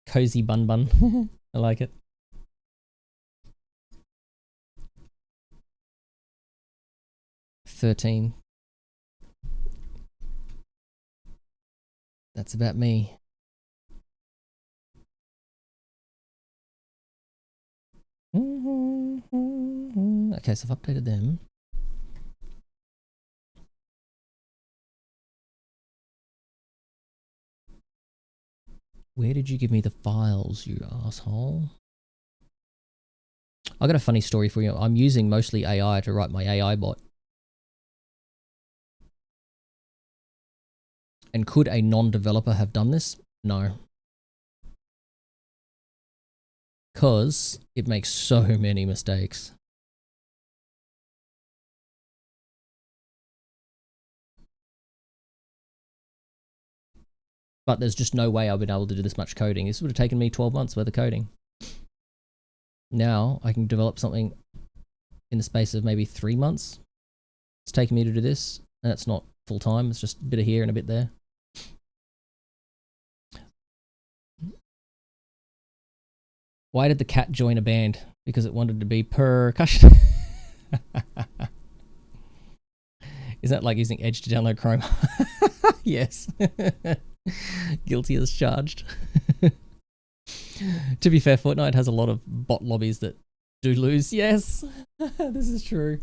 Cozy bun bun. I like it. 13. That's about me. Okay, so I've updated them. Where did you give me the files, you asshole? I got a funny story for you. I'm using mostly AI to write my AI bot. And could a non-developer have done this? No. Because it makes so many mistakes. But there's just no way I've been able to do this much coding. This would have taken me 12 months worth of coding. Now I can develop something in the space of maybe 3 months. It's taking me to do this, and it's not full time. It's just a bit of here and a bit there. Why did the cat join a band? Because it wanted to be percussion. Is that like using Edge to download Chrome? Yes. Guilty as charged. To be fair, Fortnite has a lot of bot lobbies that do lose. Yes, this is true.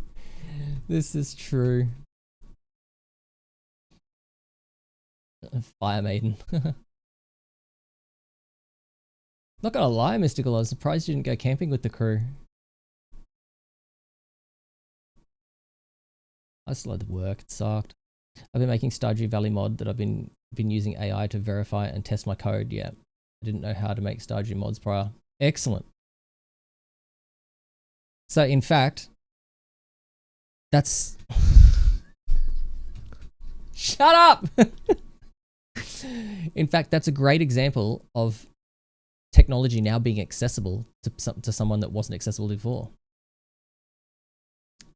This is true. Fire Maiden. Not gonna lie, Mystical, I was surprised you didn't go camping with the crew. I still had to work, it sucked. I've been making Stardew Valley mod that I've been using AI to verify and test my code. Yeah, I didn't know how to make Stardew mods prior. Excellent. So in fact, that's... Shut up! In fact, that's a great example of technology now being accessible to someone that wasn't accessible before.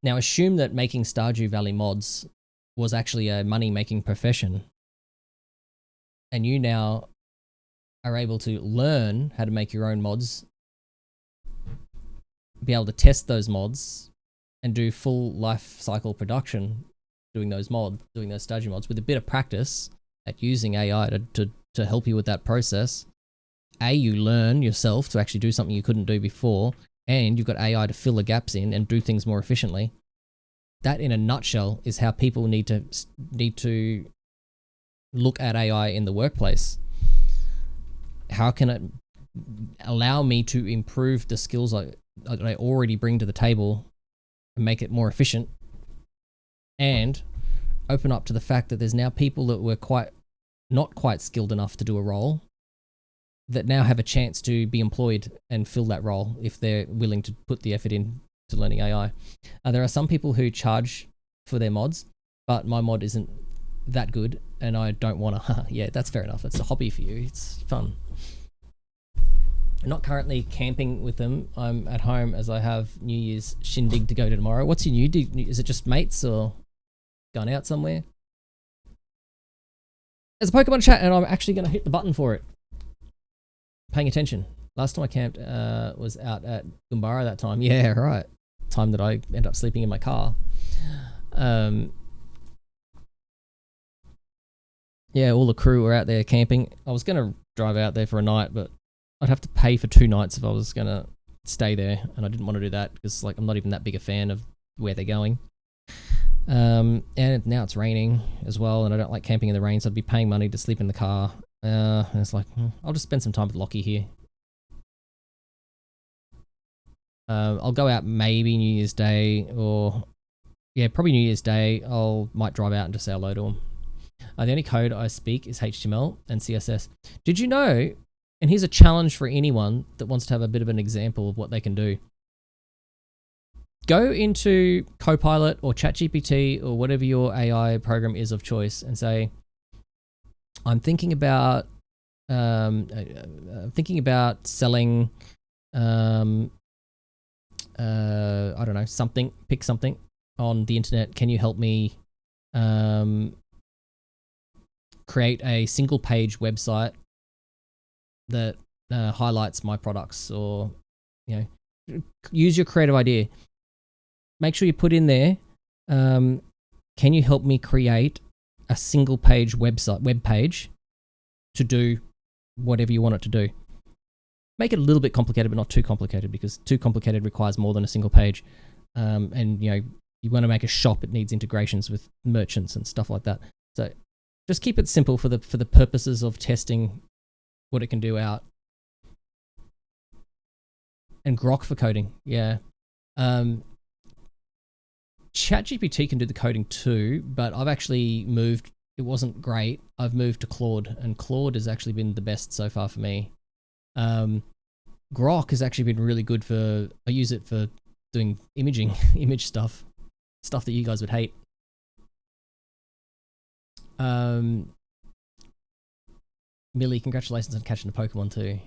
Now assume that making Stardew Valley mods was actually a money-making profession, and you now are able to learn how to make your own mods, be able to test those mods, and do full life cycle production doing those Stardew mods with a bit of practice at using AI to help you with that process. You learn yourself to actually do something you couldn't do before, and you've got AI to fill the gaps in and do things more efficiently. That, in a nutshell, is how people need to look at AI in the workplace. How can it allow me to improve the skills I already bring to the table and make it more efficient, and open up to the fact that there's now people that were not quite skilled enough to do a role that now have a chance to be employed and fill that role if they're willing to put the effort in to learning AI. There are some people who charge for their mods, but my mod isn't that good and I don't want to. Yeah, that's fair enough. It's a hobby for you. It's fun. I'm not currently camping with them. I'm at home as I have New Year's shindig to go to tomorrow. What's your is it just mates or going out somewhere? There's a Pokemon chat and I'm actually going to hit the button for it. Paying attention. Last time I camped was out at Gumbara that time. Yeah, right. Time that I ended up sleeping in my car. Yeah, all the crew were out there camping. I was going to drive out there for a night, but I'd have to pay for 2 nights if I was going to stay there, and I didn't want to do that because I'm not even that big a fan of where they're going. And now it's raining as well, and I don't like camping in the rain, so I'd be paying money to sleep in the car. And it's like, I'll just spend some time with Lockie here. I'll go out maybe New Year's Day, or yeah, probably New Year's Day. Might drive out and just say hello to him. The only code I speak is HTML and CSS. Did you know, and here's a challenge for anyone that wants to have a bit of an example of what they can do. Go into Copilot or ChatGPT or whatever your AI program is of choice and say, I'm thinking about selling I don't know, something, pick something on the internet. Can you help me create a single page website that highlights my products, or use your creative idea. Make sure you put in there can you help me create a single page web page to do whatever you want it to do? Make it a little bit complicated, but not too complicated, because too complicated requires more than a single page. And you know, you want to make a shop, it needs integrations with merchants and stuff like that. So just keep it simple for the purposes of testing what it can do out. And Grok for coding, yeah. ChatGPT can do the coding too, but I've actually moved. It wasn't great. I've moved to Claude, and Claude has actually been the best so far for me. Grok has actually been really good for. I use it for doing imaging, image stuff that you guys would hate. Millie, congratulations on catching a Pokemon too.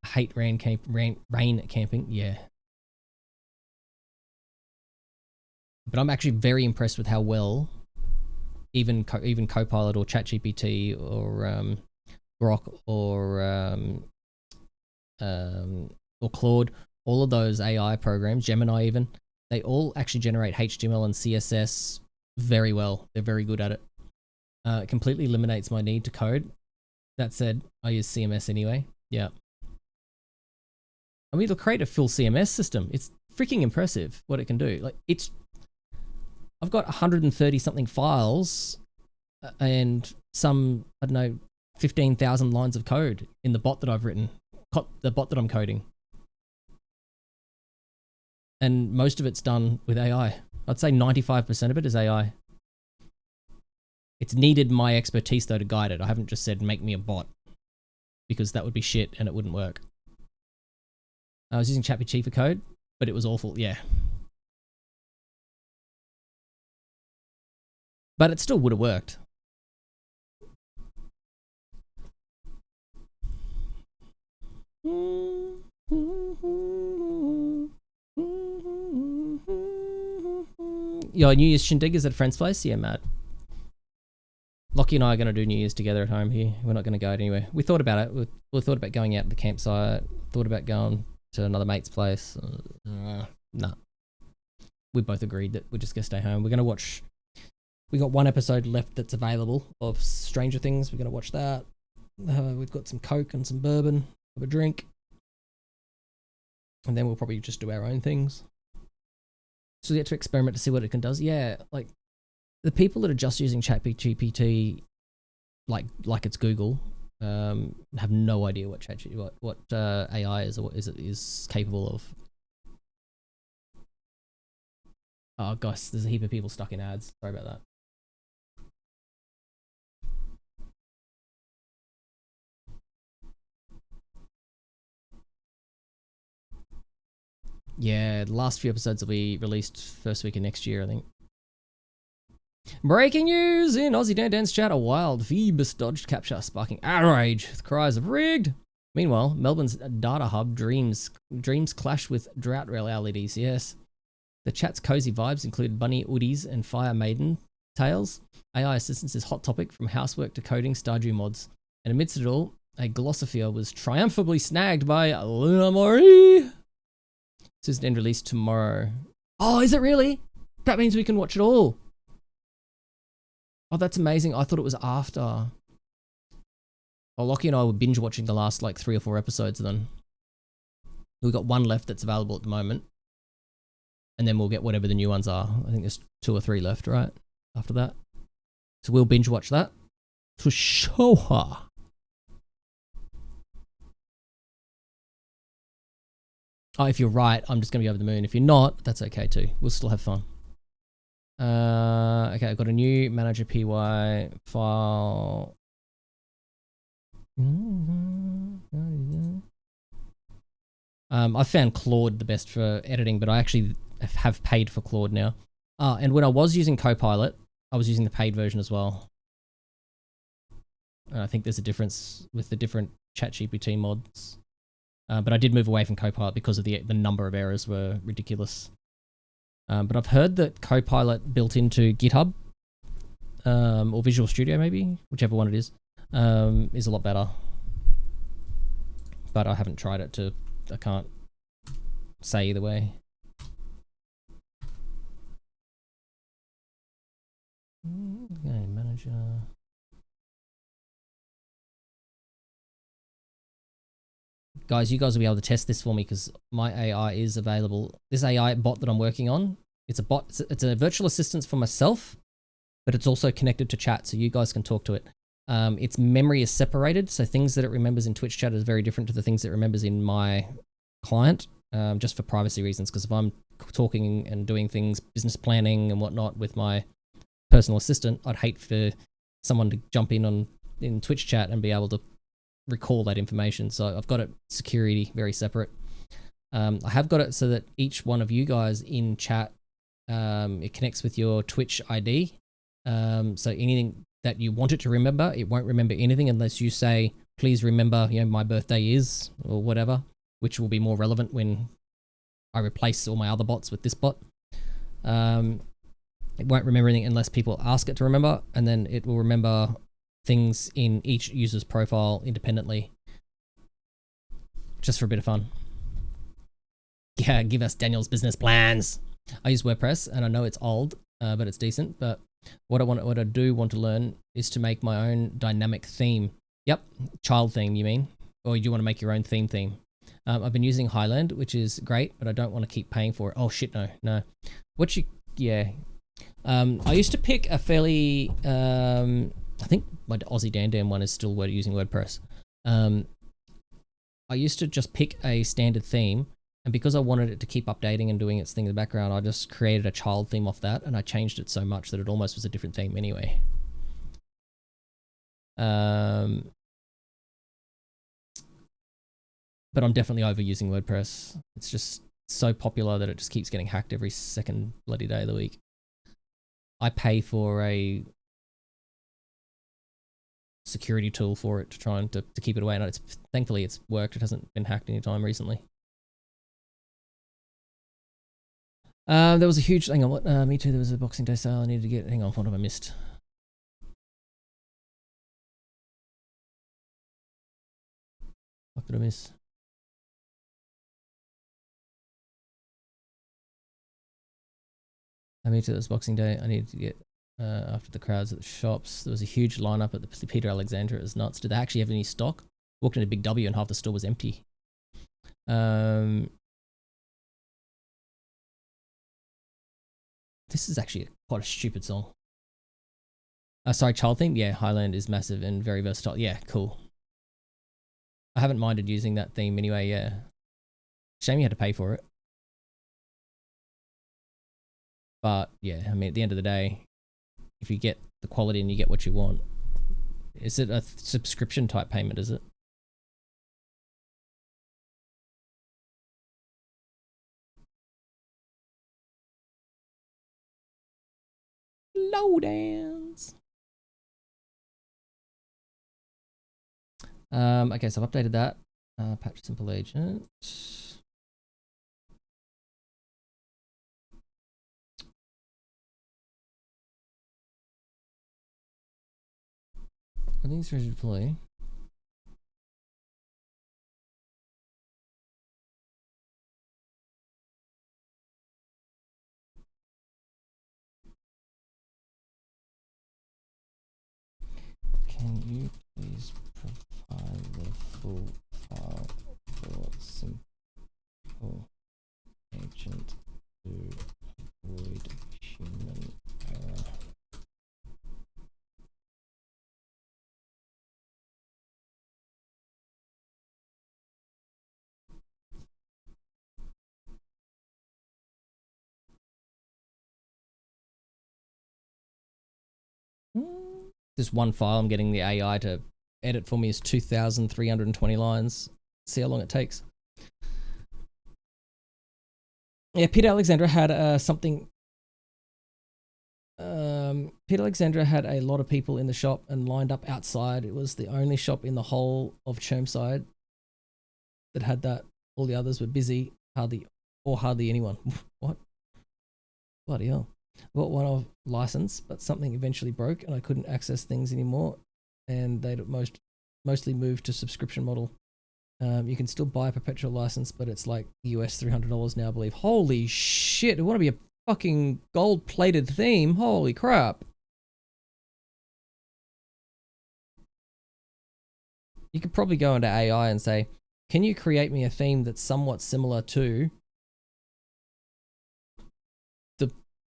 I hate rain camping, yeah. But I'm actually very impressed with how well even Copilot or ChatGPT or Grok or Claude, all of those AI programs, Gemini even, they all actually generate HTML and CSS very well. They're very good at it. It completely eliminates my need to code. That said, I use CMS anyway. Yeah. I mean, it'll create a full CMS system. It's freaking impressive what it can do. Like, I've got 130 something files and some, I don't know, 15,000 lines of code in the bot that I've written, the bot that I'm coding. And most of it's done with AI. I'd say 95% of it is AI. It's needed my expertise though to guide it. I haven't just said make me a bot, because that would be shit and it wouldn't work. I was using ChatGPT for code, but it was awful, yeah. But it still would have worked. Yo, New Year's shindig is at a friend's place? Yeah, Matt. Lockie and I are going to do New Year's together at home here. We're not going to go anywhere. We thought about it. We thought about going out to the campsite. Thought about going to another mate's place. Nah. We both agreed that we're just going to stay home. We're going to watch... We got one episode left that's available of Stranger Things. We're going to watch that. We've got some Coke and some bourbon. Have a drink. And then we'll probably just do our own things. So we get to experiment to see what it can does. Yeah, like the people that are just using ChatGPT, like it's Google, have no idea what AI is or what is capable of. Oh gosh, there's a heap of people stuck in ads. Sorry about that. Yeah, the last few episodes will be released first week of next year, I think. Breaking news in Aussie Dan Dan's chat. A wild Phoebus dodged capture, sparking outrage with cries of rigged. Meanwhile, Melbourne's data hub dreams clash with drought realities. Yes. The chat's cozy vibes include bunny hoodies and fire maiden tales. AI assistance is hot topic from housework to coding Stardew mods. And amidst it all, a Glossophere was triumphantly snagged by Luna Mori. Season end released tomorrow. Oh, is it really? That means we can watch it all. Oh, that's amazing. I thought it was after. Oh, Lockie and I were binge watching the last like 3 or 4 episodes then. We've got one left that's available at the moment. And then we'll get whatever the new ones are. I think there's 2 or 3 left, right? After that. So we'll binge watch that. For sure. Oh, if you're right, I'm just going to be over the moon. If you're not, that's okay too. We'll still have fun. Okay, I've got a new manager PY file. I found Claude the best for editing, but I actually have paid for Claude now. And when I was using Copilot, I was using the paid version as well. And I think there's a difference with the different ChatGPT mods. But I did move away from Copilot because of the number of errors were ridiculous. But I've heard that Copilot built into GitHub or Visual Studio maybe, whichever one it is a lot better. But I haven't tried it I can't say either way. Okay, manager. Guys, you guys will be able to test this for me because my AI is available. This AI bot that I'm working on, it's a bot. It's a virtual assistant for myself, but it's also connected to chat, so you guys can talk to it. Its memory is separated, so things that it remembers in Twitch chat is very different to the things it remembers in my client, just for privacy reasons, because if I'm talking and doing things, business planning and whatnot with my personal assistant, I'd hate for someone to jump in Twitch chat and be able to recall that information. So I've got it security very separate. I have got it so that each one of you guys in chat, it connects with your Twitch ID. So anything that you want it to remember, it won't remember anything unless you say, please remember, my birthday is, or whatever, which will be more relevant when I replace all my other bots with this bot. It won't remember anything unless people ask it to remember, and then it will remember things in each user's profile independently, just for a bit of fun. Yeah, give us Daniel's business plans. I use WordPress, and I know it's old, but it's decent. But what I do want to learn is to make my own dynamic theme. Yep, child theme, you mean? Or you want to make your own theme? I've been using Highland, which is great, but I don't want to keep paying for it. Oh shit, no. I used to pick a fairly, I think my Aussie Dan Dan one is still using WordPress. I used to just pick a standard theme, and because I wanted it to keep updating and doing its thing in the background, I just created a child theme off that, and I changed it so much that it almost was a different theme anyway. But I'm definitely overusing WordPress. It's just so popular that it just keeps getting hacked every second bloody day of the week. I pay for a security tool for it to try and to keep it away, and thankfully it's worked. It hasn't been hacked any time recently. There was a huge, hang on, me too, there was a Boxing Day sale I needed to get, hang on, what have I missed? What did I miss? Me too, it was Boxing Day, I needed to get, after the crowds at the shops, there was a huge lineup at the Peter Alexander, it was nuts. Did they actually have any stock? Walked into Big W and half the store was empty. This is actually quite a stupid song. Sorry, child theme? Yeah, Highland is massive and very versatile. Yeah, cool. I haven't minded using that theme anyway, yeah. Shame you had to pay for it. But yeah, I mean, at the end of the day, if you get the quality and you get what you want, is it a subscription type payment, is it? Lowdowns. Okay, so I've updated that. Patch simple agent. I think it's ready to deploy. Can you please provide the full file for simple agent to avoid human error? This one file I'm getting the AI to edit for me is 2,320 lines. See how long it takes. Yeah, Peter Alexandra had something. Peter Alexandra had a lot of people in the shop and lined up outside. It was the only shop in the whole of Chermside that had that. All the others were busy, hardly anyone. What? Bloody hell. Bought one off license, but something eventually broke and I couldn't access things anymore, and they'd mostly moved to subscription model. You can still buy a perpetual license, but it's like US $300 now, I believe. Holy shit, it want to be a fucking gold-plated theme. Holy crap. You could probably go into AI and say, can you create me a theme that's somewhat similar to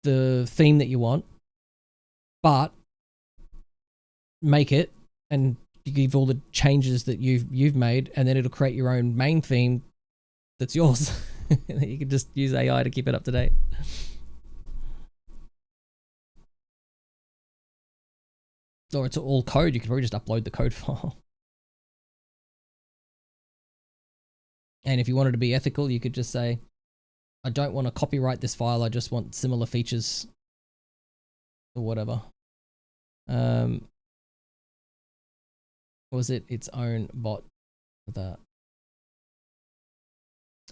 the theme that you want, but make it and you give all the changes that you've made, and then it'll create your own main theme that's yours. You can just use AI to keep it up to date. Or it's all code. You could probably just upload the code file. And if you wanted to be ethical, you could just say, I don't want to copyright this file, I just want similar features or whatever. Was it its own bot for that?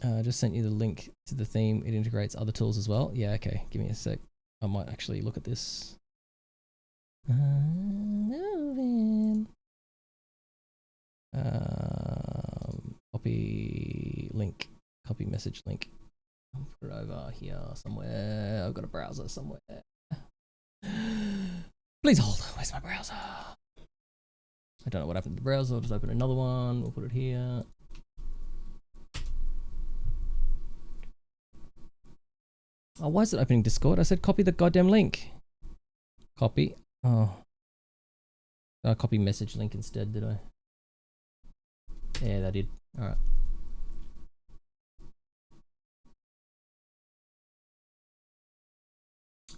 I just sent you the link to the theme. It integrates other tools as well. Yeah, okay. Give me a sec. I might actually look at this. Moving. Copy link. Copy message link. I'll put it over here somewhere. I've got a browser somewhere. Please hold. Where's my browser? I don't know what happened to the browser. I'll just open another one. We'll put it here. Oh, why is it opening Discord? I said copy the goddamn link. Copy. Oh. I copy message link instead, did I? Yeah, that did. Alright.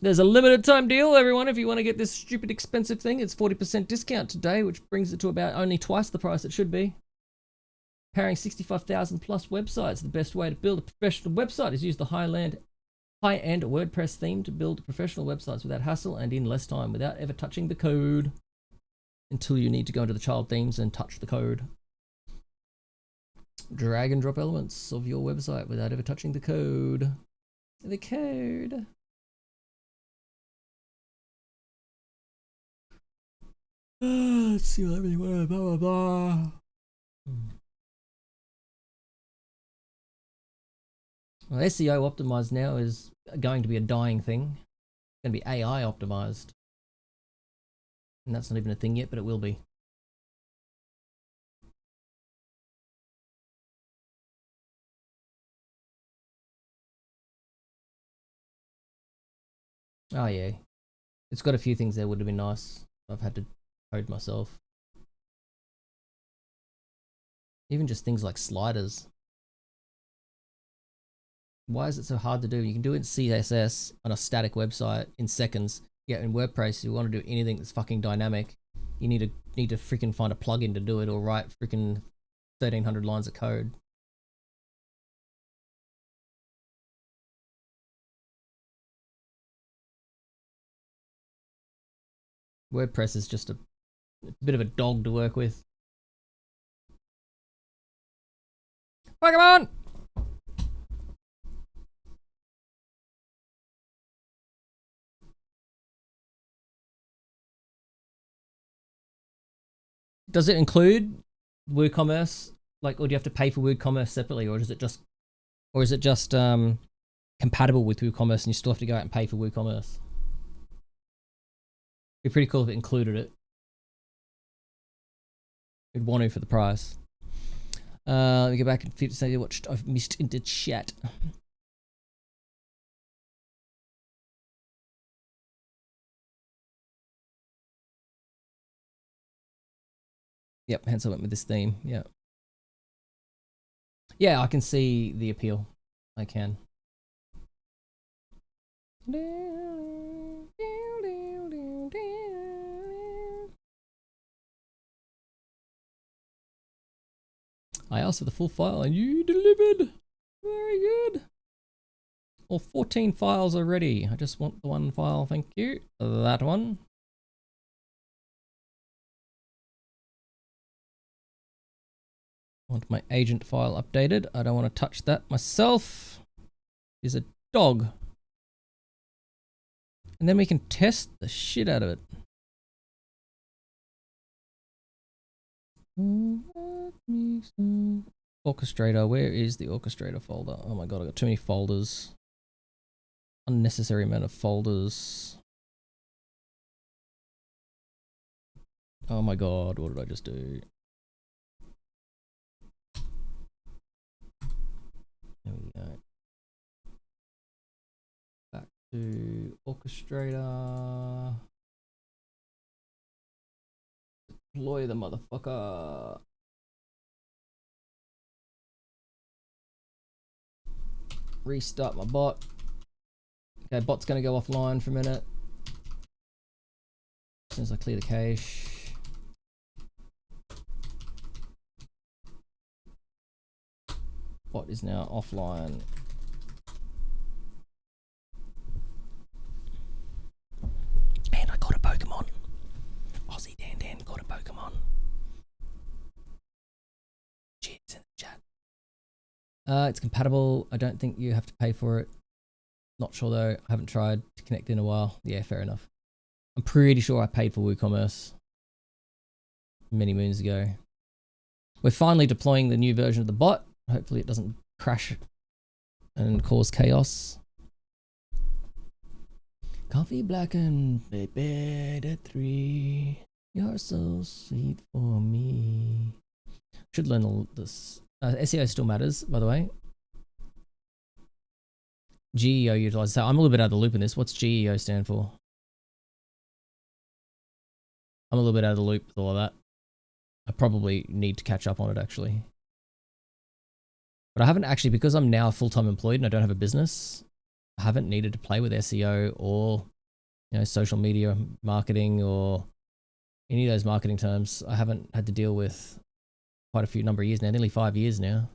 There's a limited time deal, everyone. If you want to get this stupid expensive thing, it's 40% discount today, which brings it to about only twice the price it should be. Powering 65,000 plus websites. The best way to build a professional website is use the high-end WordPress theme to build professional websites without hassle and in less time, without ever touching the code. Until you need to go into the child themes and touch the code. Drag and drop elements of your website without ever touching the code. The code. Let's see what we want. Blah blah blah. Well, SEO optimized now is going to be a dying thing. It's going to be AI optimized. And that's not even a thing yet, but it will be. Oh yeah. It's got a few things that would have been nice. I've had to code myself. Even just things like sliders. Why is it so hard to do? You can do it in CSS on a static website in seconds. Yeah, in WordPress, you want to do anything that's fucking dynamic, you need to freaking find a plugin to do it or write freaking 1,300 lines of code. WordPress is just a bit of a dog to work with. Pokemon! Does it include WooCommerce? Like, or do you have to pay for WooCommerce separately, or is it just compatible with WooCommerce and you still have to go out and pay for WooCommerce? It'd be pretty cool if it included it. You'd want to for the price. Let me go back and say what I've missed in the chat. Yep, hence I went with this theme. Yeah. Yeah, I can see the appeal. I can. I asked for the full file and you delivered. Very good. All 14 files are ready. I just want the one file, thank you. That one. I want my agent file updated. I don't want to touch that myself. Is a dog. And then we can test the shit out of it. Orchestrator, where is the orchestrator folder? Oh my god, I got too many folders. Unnecessary amount of folders. Oh my god, what did I just do? to orchestrator. Deploy the motherfucker. Restart my bot. Okay, bot's gonna go offline for a minute. As soon as I clear the cache. Bot is now offline. And I got a Pokemon. Aussie Dan Dan got a Pokemon. Cheers in the chat. It's compatible. I don't think you have to pay for it. Not sure though. I haven't tried to connect in a while. Yeah, fair enough. I'm pretty sure I paid for WooCommerce many moons ago. We're finally deploying the new version of the bot. Hopefully it doesn't crash and cause chaos. Coffee blackened, bed at 3. You're so sweet for me. Should learn all this. SEO still matters, by the way. GEO utilizes. So I'm a little bit out of the loop in this. What's GEO stand for? I'm a little bit out of the loop with all of that. I probably need to catch up on it actually. But I haven't actually, because I'm now full-time employed and I don't have a business, I haven't needed to play with SEO or, you know, social media marketing or any of those marketing terms. I haven't had to deal with quite a few number of years now, nearly 5 years now.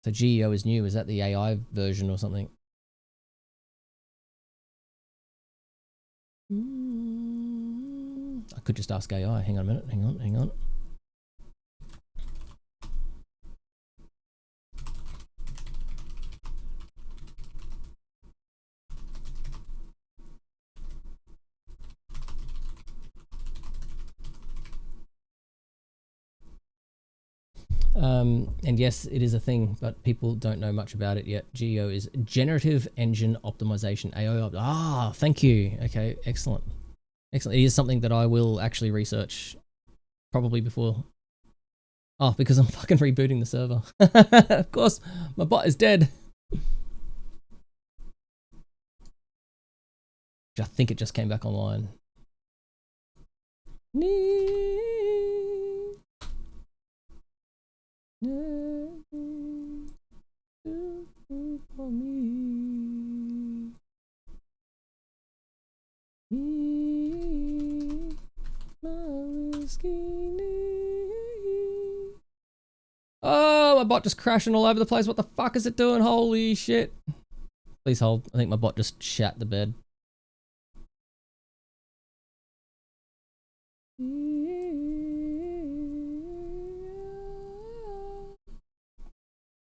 So GEO is new. Is that the AI version or something? I could just ask AI. Hang on a minute. Hang on. And yes, it is a thing, but people don't know much about it yet. GEO is Generative Engine Optimization. AI. Thank you. Okay, excellent. Excellent. It is something that I will actually research probably before. Oh, because I'm fucking rebooting the server. Of course, my bot is dead. I think it just came back online. Oh, my bot just crashing all over the place. What the fuck is it doing? Holy shit. Please hold. I think my bot just shat the bed.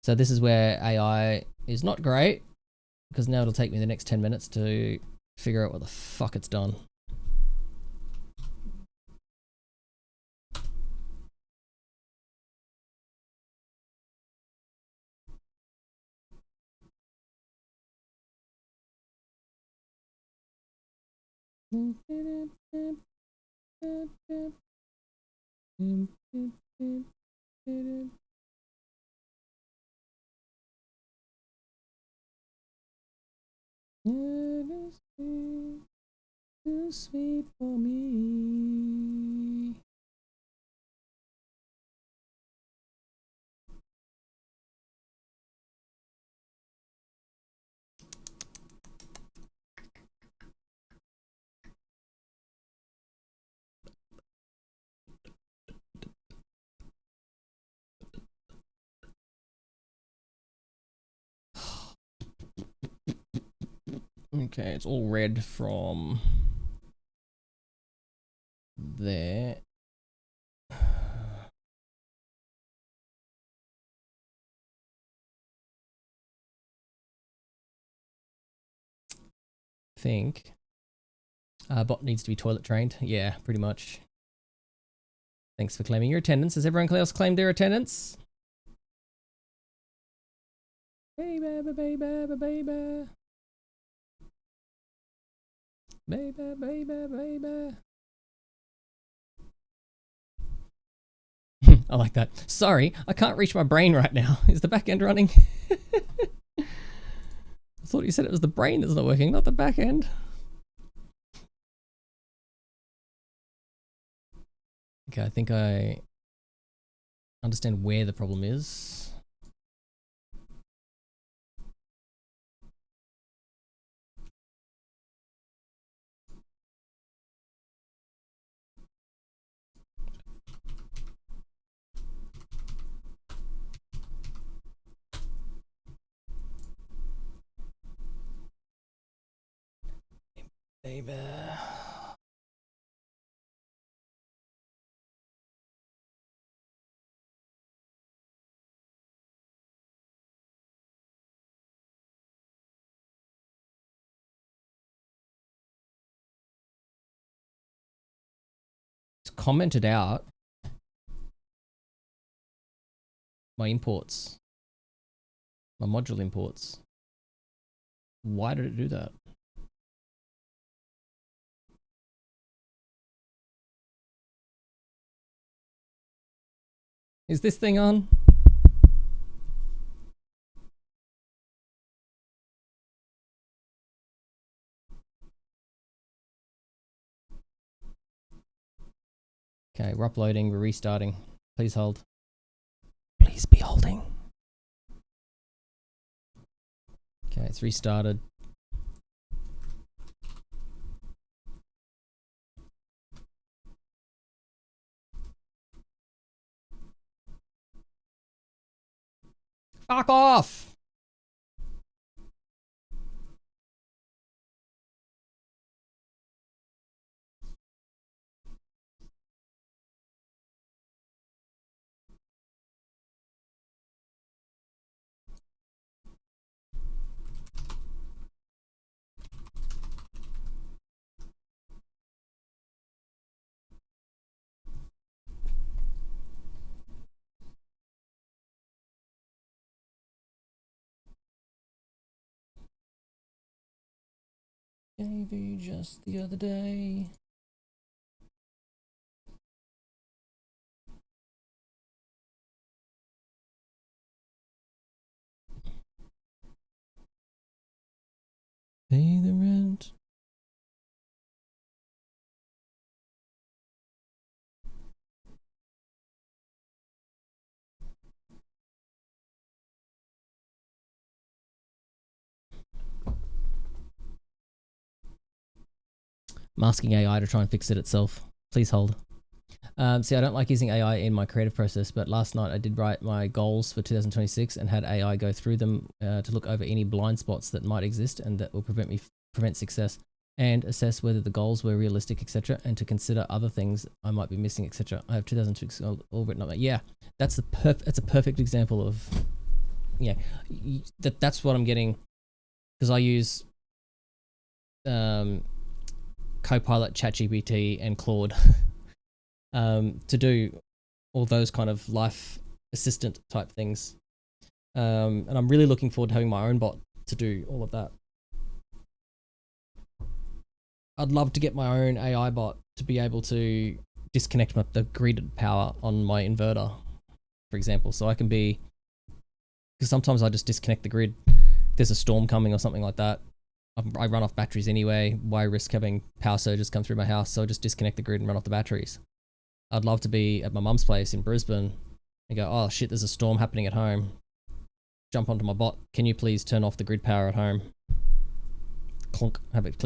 So this is where AI is not great, because now it'll take me the next 10 minutes to figure out what the fuck it's done. Too sweet for me. Okay, it's all red from there. Think bot needs to be toilet trained. Yeah, pretty much. Thanks for claiming your attendance. Has everyone else claimed their attendance? Baby, baby, baby, baby. Baby, baby, baby. I like that. Sorry, I can't reach my brain right now. Is the back end running? thought you said it was the brain that's not working, not the back end. Okay, I think I understand where the problem is. Baby. It's commented out my imports, my module imports. Why did it do that? Is this thing on? Okay, we're uploading, we're restarting. Please hold. Please be holding. Okay, it's restarted. Fuck off! Maybe just the other day. Pay the rent. I'm asking AI to try and fix it itself. Please hold. See, I don't like using AI in my creative process, but last night I did write my goals for 2026 and had AI go through them to look over any blind spots that might exist and that will prevent success, and assess whether the goals were realistic, etc., and to consider other things I might be missing, etc. I have 2006 all written up. Yeah, that's a perfect example of, yeah, that's what I'm getting, because I use Copilot, ChatGPT, and Claude to do all those kind of life assistant type things. And I'm really looking forward to having my own bot to do all of that. I'd love to get my own AI bot to be able to disconnect the grid power on my inverter, for example, so I can be, because sometimes I just disconnect the grid. There's a storm coming or something like that. I run off batteries anyway. Why risk having power surges come through my house? So I just disconnect the grid and run off the batteries. I'd love to be at my mum's place in Brisbane and go, oh shit, there's a storm happening at home. Jump onto my bot. Can you please turn off the grid power at home? Clunk, have it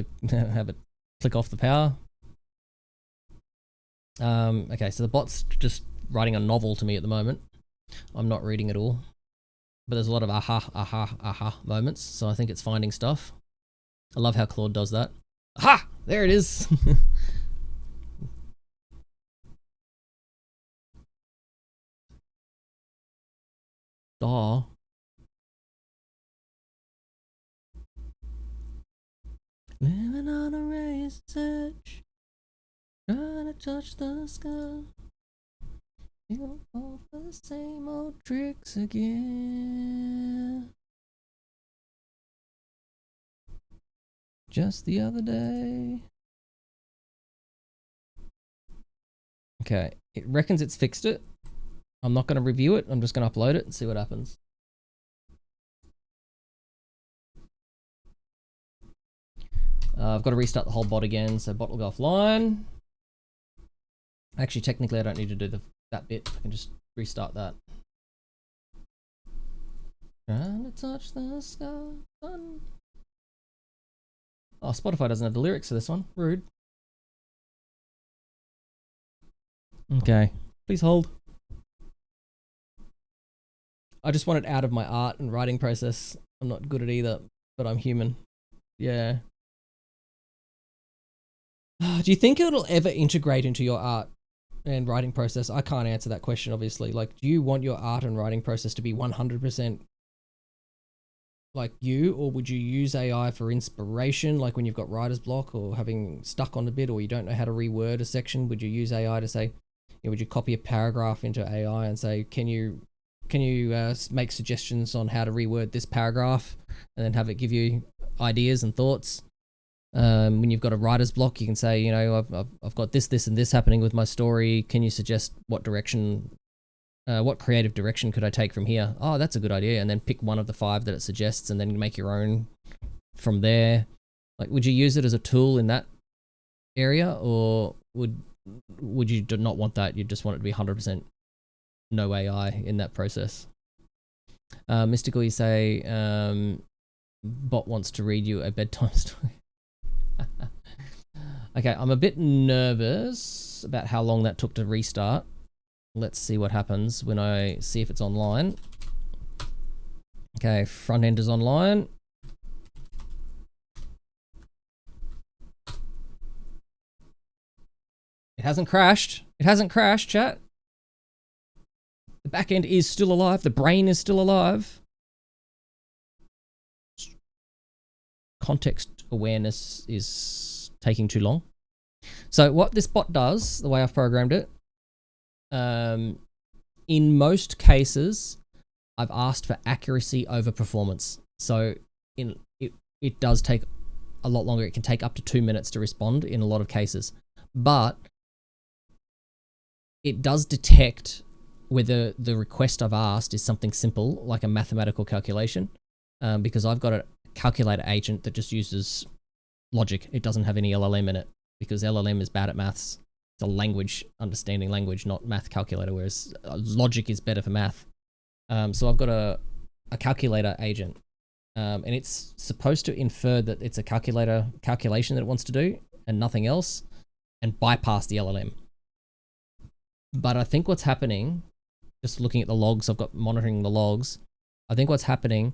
click off the power. Okay, so the bot's just writing a novel to me at the moment. I'm not reading it all, but there's a lot of aha moments. So I think it's finding stuff. I love how Claude does that. Aha! There it is. Oh. Living on a razor's edge, trying to touch the sky. You don't fall for the same old tricks again. Just the other day. Okay, it reckons it's fixed it. I'm not going to review it. I'm just going to upload it and see what happens. I've got to restart the whole bot again, so bot will go offline. Actually, technically, I don't need to do that bit. I can just restart that. Trying to touch the sky. Oh, Spotify doesn't have the lyrics for this one. Rude. Okay, please hold. I just want it out of my art and writing process. I'm not good at either, but I'm human. Yeah. Do you think it'll ever integrate into your art and writing process? I can't answer that question, obviously. Like, do you want your art and writing process to be 100% like you, or would you use AI for inspiration, like when you've got writer's block or having stuck on a bit, or you don't know how to reword a section? Would you use AI to say, would you copy a paragraph into AI and say, can you make suggestions on how to reword this paragraph, and then have it give you ideas and thoughts? When you've got a writer's block, you can say, I've got this and this happening with my story. Can you suggest what creative direction could I take from here? Oh, that's a good idea. And then pick one of the 5 that it suggests, and then make your own from there. Like, would you use it as a tool in that area, or would you not want that? You just want it to be 100% no AI in that process? Mystical, you say, bot wants to read you a bedtime story. Okay, I'm a bit nervous about how long that took to restart. Let's see what happens when I see if it's online. Okay, front end is online. It hasn't crashed. It hasn't crashed, chat. The back end is still alive. The brain is still alive. Context awareness is taking too long. So what this bot does, the way I've programmed it, in most cases, I've asked for accuracy over performance. So it does take a lot longer. It can take up to 2 minutes to respond in a lot of cases. But it does detect whether the request I've asked is something simple, like a mathematical calculation, because I've got a calculator agent that just uses logic. It doesn't have any LLM in it, because LLM is bad at maths. It's a language, understanding language, not math calculator, whereas logic is better for math. So I've got a calculator agent, and it's supposed to infer that it's a calculation that it wants to do and nothing else, and bypass the LLM. But I think what's happening, just looking at the logs, I've got monitoring the logs, I think what's happening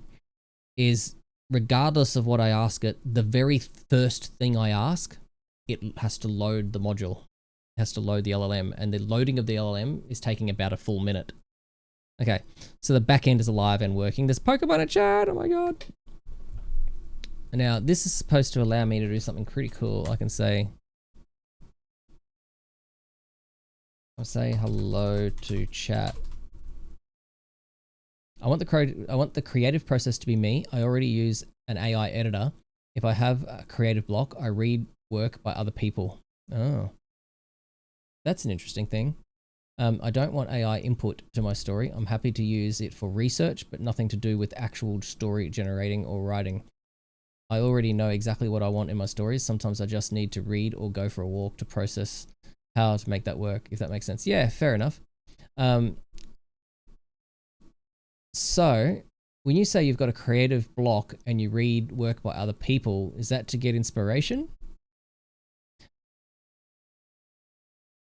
is, regardless of what I ask it, the very first thing I ask, it has to load the module. It has to load the LLM, and the loading of the LLM is taking about a full minute. Okay, so the back end is alive and working. There's Pokemon in chat, oh my god. Now, this is supposed to allow me to do something pretty cool. I can say, I'll say hello to chat. I want the creative process to be me. I already use an AI editor. If I have a creative block, I read work by other people. Oh, that's an interesting thing. I don't want AI input to my story. I'm happy to use it for research, but nothing to do with actual story generating or writing. I already know exactly what I want in my stories. Sometimes I just need to read or go for a walk to process how to make that work, if that makes sense. Yeah, fair enough. So when you say you've got a creative block and you read work by other people, is that to get inspiration?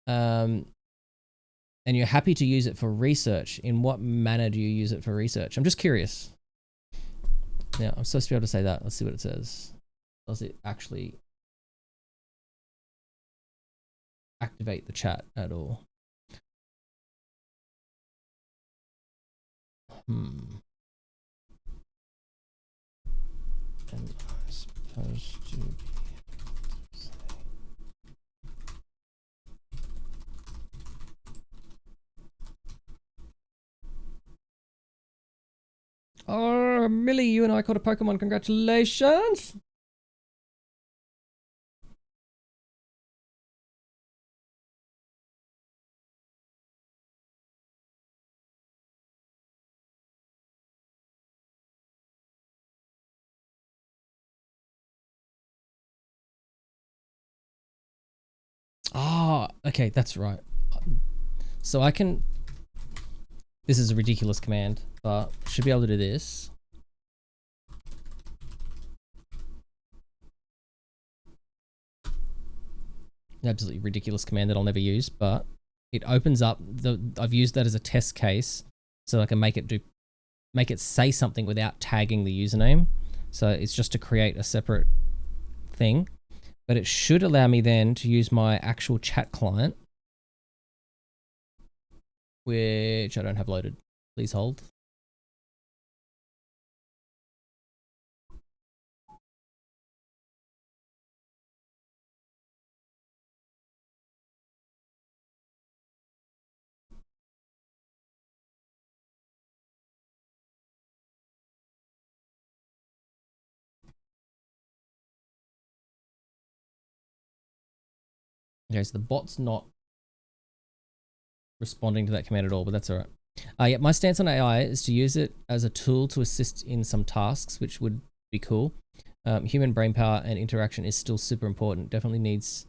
And you're happy to use it for research. In what manner do you use it for research? I'm just curious. Now, I'm supposed to be able to say that. Let's see what it says. Does it actually activate the chat at all? And I'm supposed to... Oh, Millie, you and I caught a Pokemon. Congratulations! Ah, okay, that's right. So I can, this is a ridiculous command, but should be able to do this. Absolutely ridiculous command that I'll never use, but it opens up I've used that as a test case so I can make it say something without tagging the username. So it's just to create a separate thing, but it should allow me then to use my actual chat client, which I don't have loaded. Please hold. Okay, so the bot's not responding to that command at all, but that's all right. Yeah, my stance on AI is to use it as a tool to assist in some tasks, which would be cool. Human brain power and interaction is still super important. Definitely needs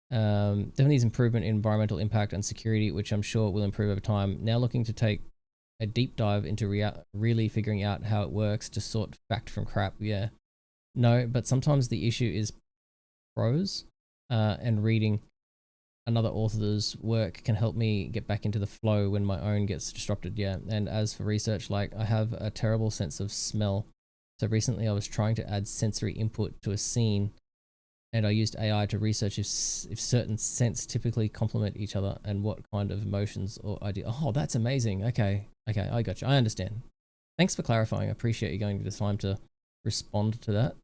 improvement in environmental impact and security, which I'm sure will improve over time. Now looking to take a deep dive into really figuring out how it works to sort fact from crap. Yeah, no, but sometimes the issue is prose, and reading another author's work can help me get back into the flow when my own gets disrupted. Yeah, and as for research, like I have a terrible sense of smell. So recently I was trying to add sensory input to a scene, and I used AI to research if certain scents typically complement each other and what kind of emotions or idea. Oh, that's amazing. Okay, I got you. I understand. Thanks for clarifying. I appreciate you going to the time to respond to that.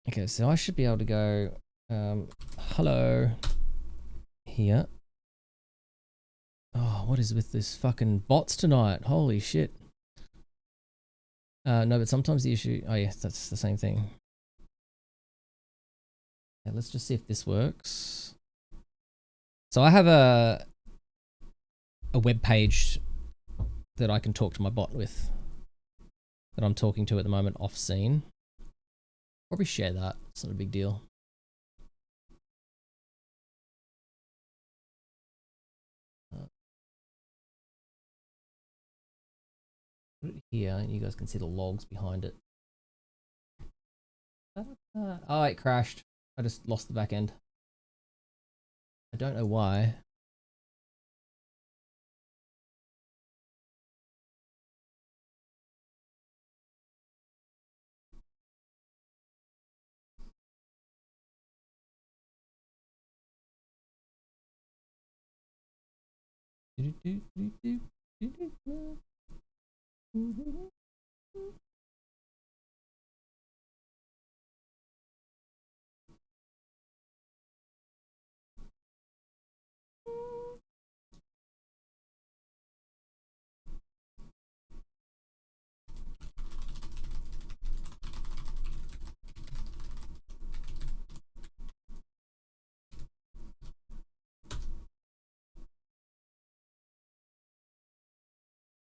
Okay, so I should be able to go, hello, here. Oh, what is with this fucking bots tonight? Holy shit. No, but sometimes the issue, oh yes, that's the same thing. Okay, let's just see if this works. So I have a web page that I can talk to my bot with, that I'm talking to at the moment off scene. Probably share that, it's not a big deal. Put it here, and you guys can see the logs behind it. Oh, it crashed. I just lost the back end. I don't know why.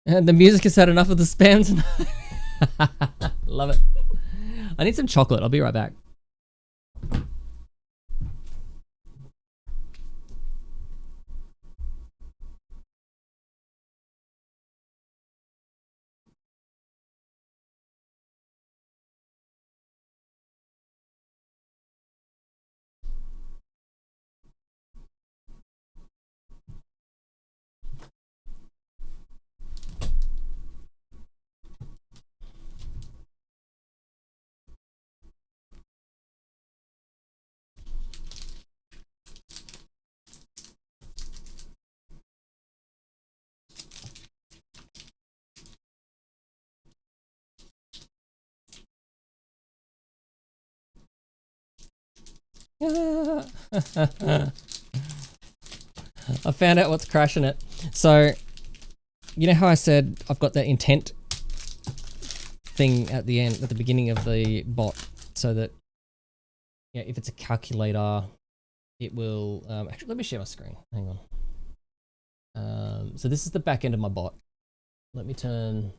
And the music has had enough of the spam tonight. Love it. I need some chocolate. I'll be right back. I found out what's crashing it. So, you know how I said I've got that intent thing at the end, at the beginning of the bot, so that, yeah, if it's a calculator, it will, actually, let me share my screen. Hang on. So this is the back end of my bot. Let me turn, I'm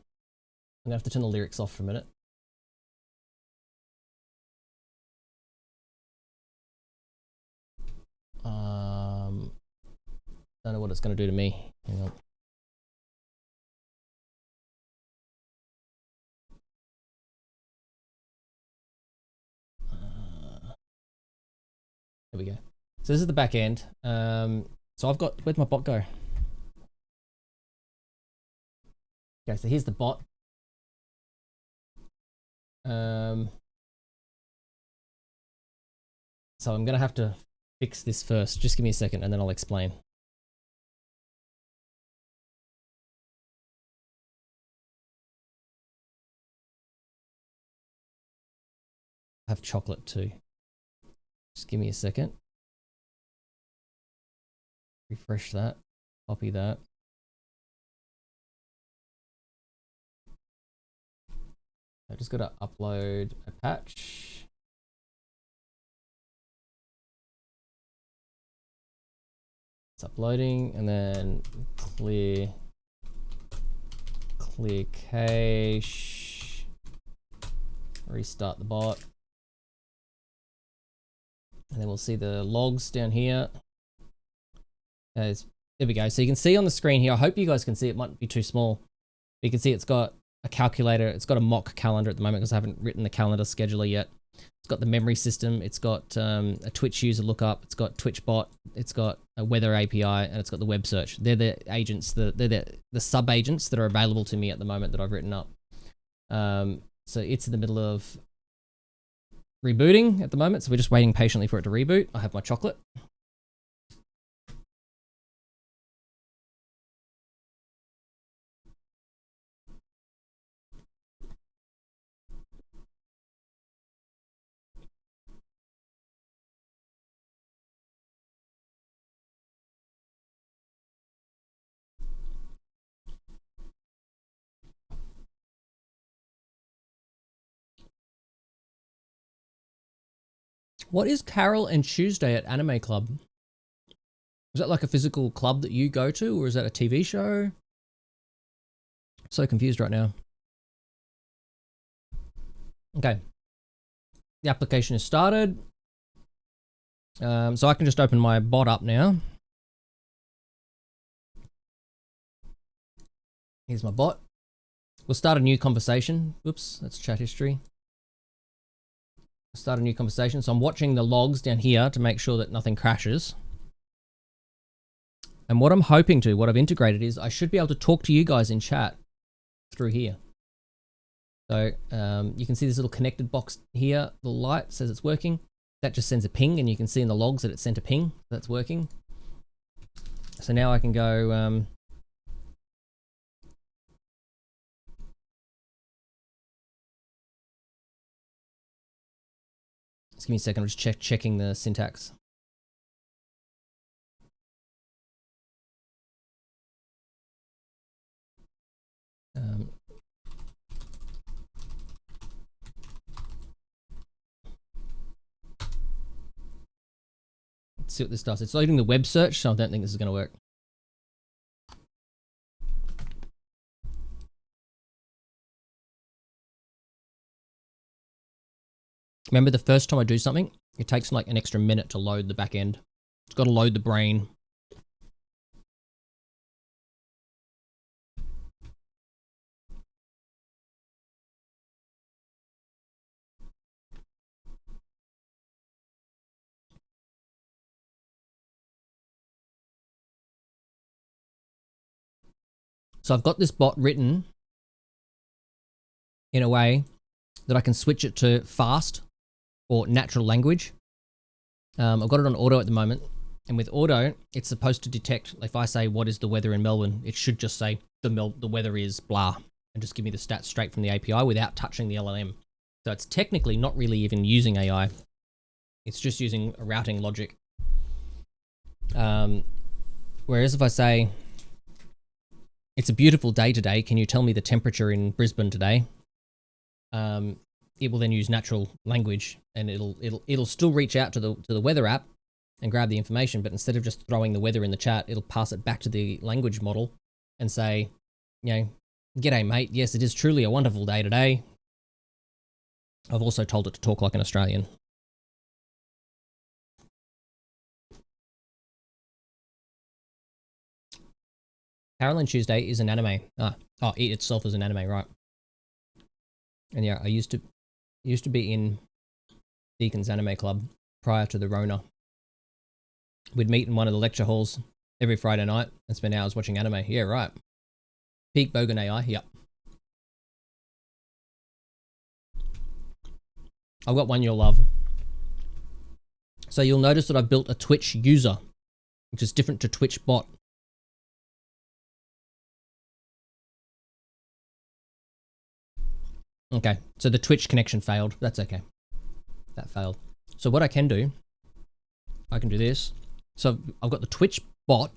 gonna have to turn the lyrics off for a minute. Don't know what it's going to do to me. Hang on. There we go. So this is the back end. So I've got, where'd my bot go? Okay, so here's the bot. So I'm gonna have to fix this first. Just give me a second and then I'll explain. I have chocolate too. Just give me a second. Refresh that, copy that. I just gotta upload a patch. It's uploading and then clear cache, restart the bot. And then we'll see the logs down here. There we go. So you can see on the screen here, I hope you guys can see, it might be too small. You can see it's got a calculator. It's got a mock calendar at the moment because I haven't written the calendar scheduler yet. It's got the memory system. It's got a Twitch user lookup. It's got Twitch bot. It's got a weather API, and it's got the web search. They're the agents, they're the sub agents that are available to me at the moment that I've written up. So it's in the middle of rebooting at the moment. So we're just waiting patiently for it to reboot. I have my chocolate. What is Carol and Tuesday at Anime Club? Is that like a physical club that you go to, or is that a TV show? So confused right now. Okay. The application is started. So I can just open my bot up now. Here's my bot. We'll start a new conversation. Oops, that's chat history. Start a new conversation. So I'm watching the logs down here to make sure that nothing crashes. And what I'm hoping to, what I've integrated is I should be able to talk to you guys in chat through here. So you can see this little connected box here. The light says it's working. That just sends a ping, and you can see in the logs that it sent a ping. That's working. So now I can go just give me a second, I'm just checking the syntax. Let's see what this does. It's loading the web search, so I don't think this is going to work. Remember, the first time I do something, it takes like an extra minute to load the back end. It's got to load the brain. So I've got this bot written in a way that I can switch it to fast or natural language. I've got it on auto at the moment. And with auto, it's supposed to detect, if I say, what is the weather in Melbourne? It should just say the weather is blah, and just give me the stats straight from the API without touching the LLM. So it's technically not really even using AI. It's just using a routing logic. Whereas if I say, it's a beautiful day today, can you tell me the temperature in Brisbane today? It will then use natural language, and it'll still reach out to the weather app and grab the information, but instead of just throwing the weather in the chat, it'll pass it back to the language model and say, you know, g'day mate, yes, it is truly a wonderful day today. I've also told it to talk like an Australian. Carolyn Tuesday is an anime. Oh, it itself is an anime, right? And yeah, I used to be in Deacon's Anime Club prior to the Rona. We'd meet in one of the lecture halls every Friday night and spend hours watching anime. Yeah, right. Peak Bogan AI, yep. I've got one you'll love. So you'll notice that I've built a Twitch user, which is different to Twitch bot. Okay, so the Twitch connection failed. That's okay. That failed. So what I can do this. So I've got the Twitch bot,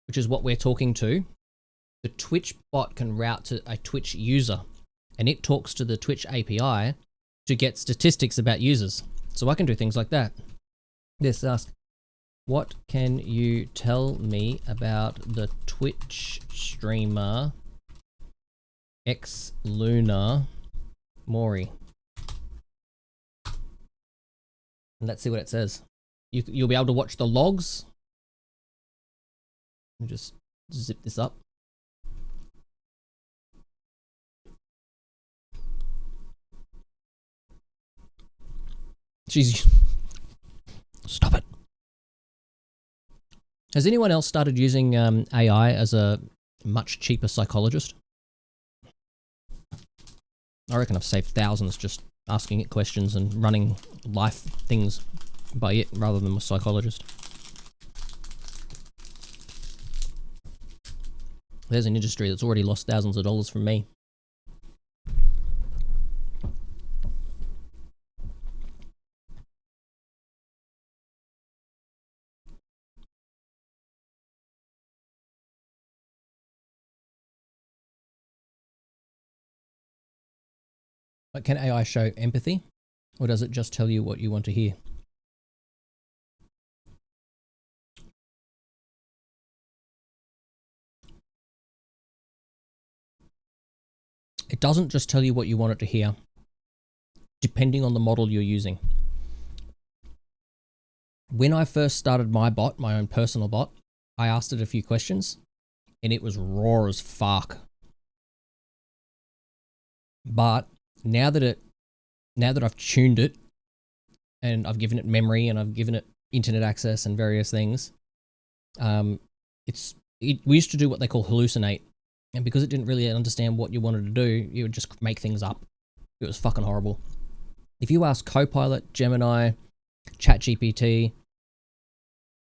which is what we're talking to. The Twitch bot can route to a Twitch user, and it talks to the Twitch API to get statistics about users. So I can do things like that. This ask, what can you tell me about the Twitch streamer X Luna Mori? And let's see what it says. You'll be able to watch the logs. Let me just zip this up. Jeez. Stop it. Has anyone else started using AI as a much cheaper psychologist? I reckon I've saved thousands just asking it questions and running life things by it rather than a psychologist. There's an industry that's already lost thousands of dollars from me. But can AI show empathy, or does it just tell you what you want to hear? It doesn't just tell you what you want it to hear, depending on the model you're using. When I first started my bot, my own personal bot, I asked it a few questions, and it was raw as fuck. But now that I've tuned it, and I've given it memory, and I've given it internet access and various things, we used to do what they call hallucinate. And because it didn't really understand what you wanted to do, you would just make things up. It was fucking horrible. If you ask Copilot, Gemini, ChatGPT,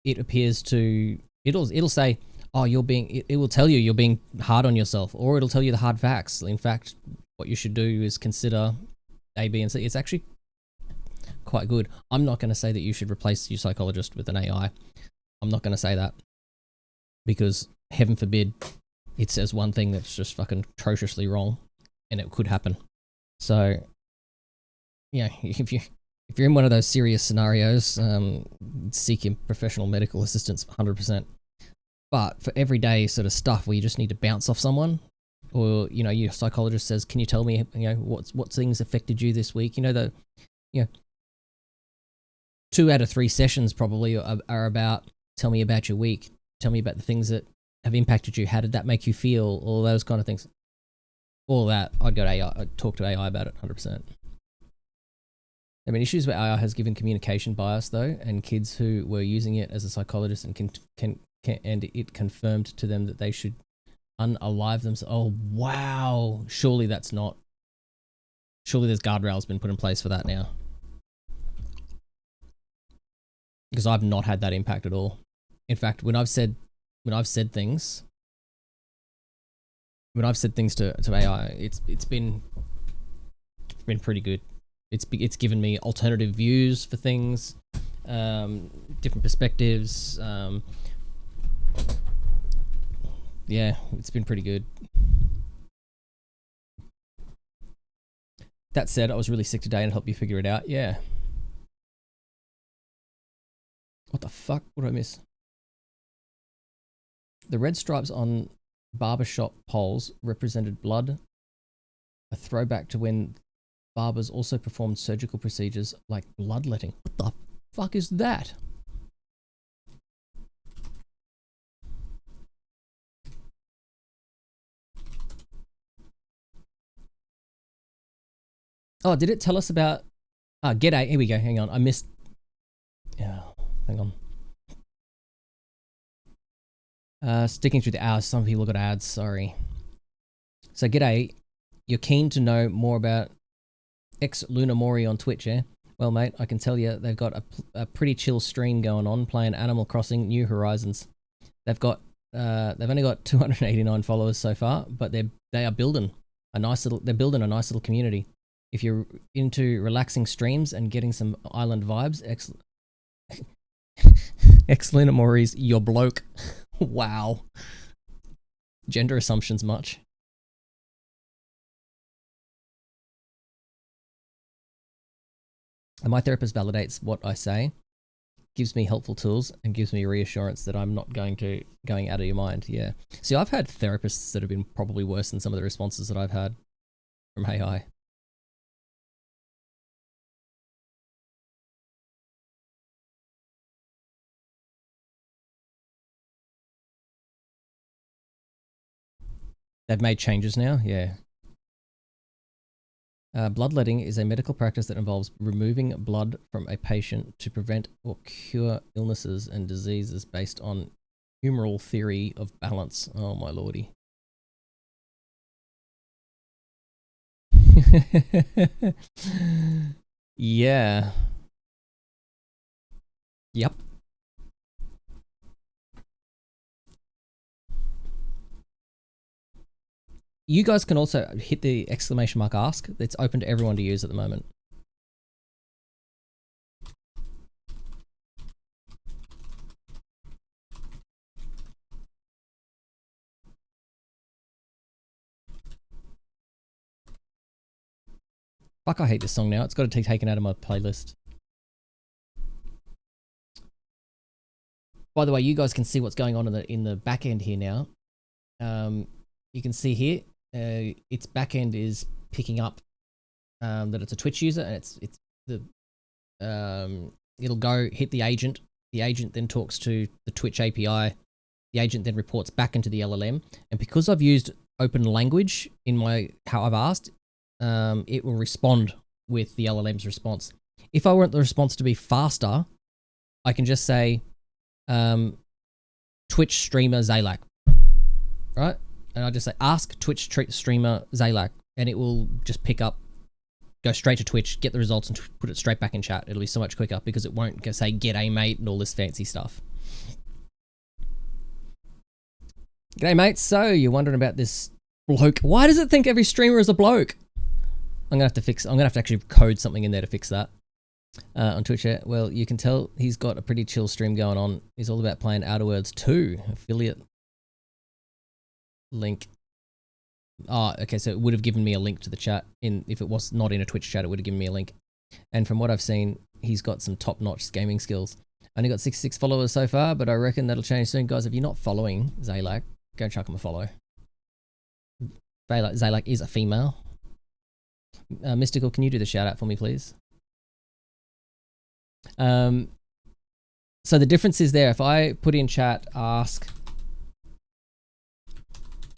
it appears to... It'll say, oh, it will tell you you're being hard on yourself, or it'll tell you the hard facts. In fact, what you should do is consider A, B, and C. It's actually quite good. I'm not going to say that you should replace your psychologist with an AI. I'm not going to say that. Because, heaven forbid, it says one thing that's just fucking atrociously wrong, and it could happen. So, yeah, if you're in one of those serious scenarios, seek your professional medical assistance 100%. But for everyday sort of stuff where you just need to bounce off someone, or your psychologist says, "Can you tell me what things affected you this week?" 2 out of 3 sessions probably are about, tell me about your week, tell me about the things that have impacted you. How did that make you feel? All those kind of things. All that, I'd go to AI. I'd talk to AI about it 100%. I mean, issues where AI has given communication bias though, and kids who were using it as a psychologist and and it confirmed to them that they should unalive themselves. Oh wow! Surely there's guardrails been put in place for that now. Because I've not had that impact at all. In fact, when I've said things to AI, it's been pretty good. It's given me alternative views for things, different perspectives. Yeah, it's been pretty good. That said, I was really sick today and helped you figure it out. Yeah. What the fuck? What did I miss? The red stripes on barbershop poles represented blood, a throwback to when barbers also performed surgical procedures like bloodletting. What the fuck is that? Oh, did it tell us about... G'day. Here we go. Hang on. I missed... Oh, hang on. Sticking through the hours. Some people got ads. Sorry. So, g'day. You're keen to know more about Luna Mori on Twitch, yeah? Well, mate, I can tell you they've got a pretty chill stream going on playing Animal Crossing New Horizons. They've only got 289 followers so far, but they are building a nice little community. If you're into relaxing streams and getting some island vibes, Luna Mori's your bloke. Wow. Gender assumptions much. And my therapist validates what I say, gives me helpful tools, and gives me reassurance that I'm not going out of your mind. Yeah. See, I've had therapists that have been probably worse than some of the responses that I've had from AI. They've made changes now, yeah. Bloodletting is a medical practice that involves removing blood from a patient to prevent or cure illnesses and diseases based on humoral theory of balance. Oh my lordy. Yeah. Yep. You guys can also hit the exclamation mark ask. It's open to everyone to use at the moment. Fuck, I hate this song now. It's got to be taken out of my playlist. By the way, you guys can see what's going on in the back end here now. You can see here, its back end is picking up that it's a Twitch user, and it'll go hit the agent. The agent then talks to the Twitch API. The agent then reports back into the LLM, and because I've used open language in how I've asked, it will respond with the LLM's response. If I want the response to be faster, I can just say Twitch streamer Zalak, right? And I just say ask Twitch streamer Zalak, and it will just go straight to Twitch, get the results, and put it straight back in chat. It'll be so much quicker because it won't say "G'day mate" and all this fancy stuff. G'day mate. So you're wondering about this bloke? Why does it think every streamer is a bloke? I'm gonna have to actually code something in there to fix that. On Twitch, well, you can tell he's got a pretty chill stream going on. He's all about playing Outer Worlds 2 affiliate link. Oh, okay, so it would have given me a link to the chat. If it was not in a Twitch chat, it would have given me a link. And from what I've seen, he's got some top-notch gaming skills. Only got 66 followers so far, but I reckon that'll change soon. Guys, if you're not following Zalak, go chuck him a follow. Zalak is a female. Mystical, can you do the shout out for me, please? So the difference is there. If I put in chat, ask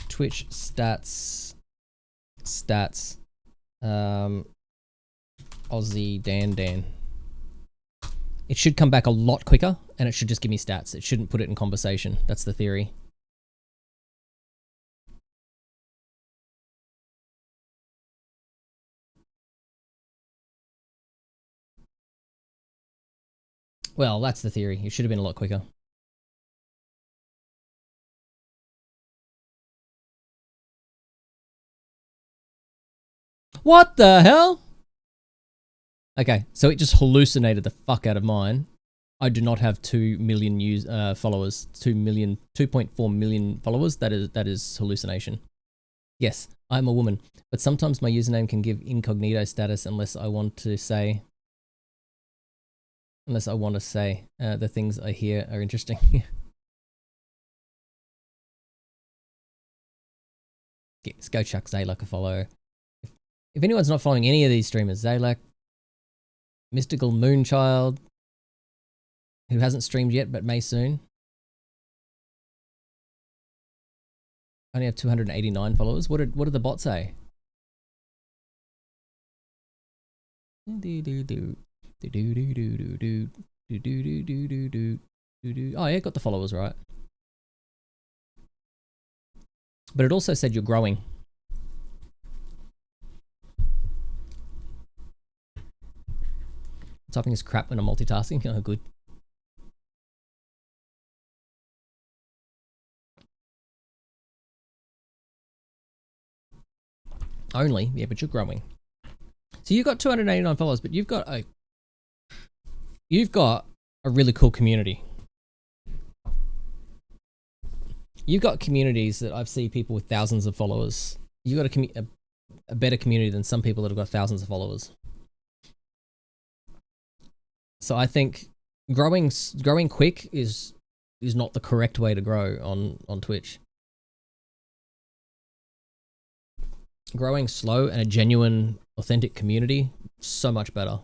Twitch stats, Aussie Dan. It should come back a lot quicker, and it should just give me stats. It shouldn't put it in conversation. That's the theory. Well, that's the theory. It should have been a lot quicker. What the hell? Okay, so it just hallucinated the fuck out of mine. I do not have 2 million followers. 2.4 million followers. That is hallucination. Yes, I'm a woman, but sometimes my username can give incognito status unless I want to say the things I hear are interesting. Let's go chuck Zalak a follow. If anyone's not following any of these streamers, Zalak, Mystical Moonchild, who hasn't streamed yet but may soon. I only have 289 followers. What did the bot say? Oh yeah, got the followers right. But it also said you're growing. Typing is crap when I'm multitasking. Oh, good. Only, yeah, but you're growing. So you've got 289 followers, but you've got a really cool community. You've got communities that I've seen people with thousands of followers. You've got a better community than some people that have got thousands of followers. So I think growing quick is not the correct way to grow on Twitch. Growing slow and a genuine, authentic community, so much better.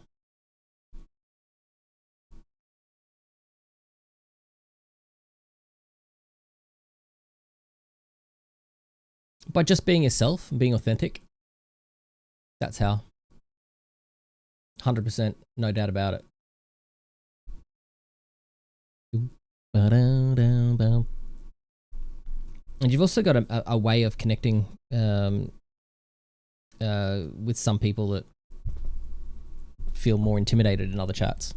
By just being yourself and being authentic. That's how. 100%, no doubt about it. And you've also got a way of connecting with some people that feel more intimidated in other chats.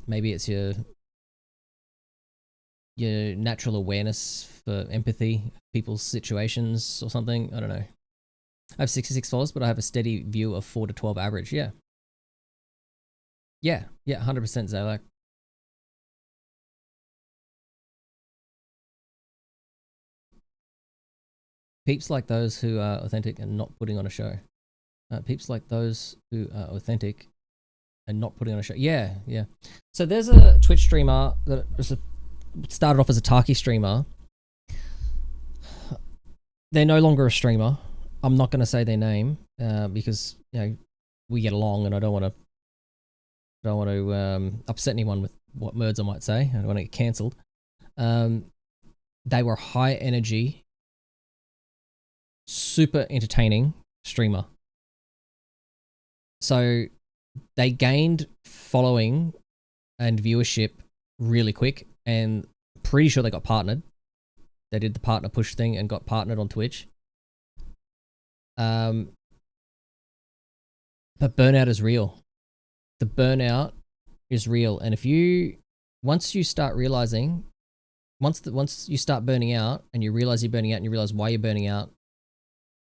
Maybe it's your natural awareness for empathy, people's situations or something. I don't know. I have 66 followers, but I have a steady view of 4 to 12 average. Yeah. Yeah, 100% Zalak. Peeps like those who are authentic and not putting on a show. Peeps like those who are authentic and not putting on a show. Yeah. So there's a Twitch streamer that started off as a Taki streamer. They're no longer a streamer. I'm not going to say their name because we get along, and I don't want to upset anyone with what words I might say. I don't want to get cancelled. They were high energy, super entertaining streamer. So they gained following and viewership really quick, and pretty sure they got partnered. They did the partner push thing and got partnered on Twitch. But burnout is real. The burnout is real, and once you start realizing, once you start burning out, and you realize you're burning out, and you realize why you're burning out,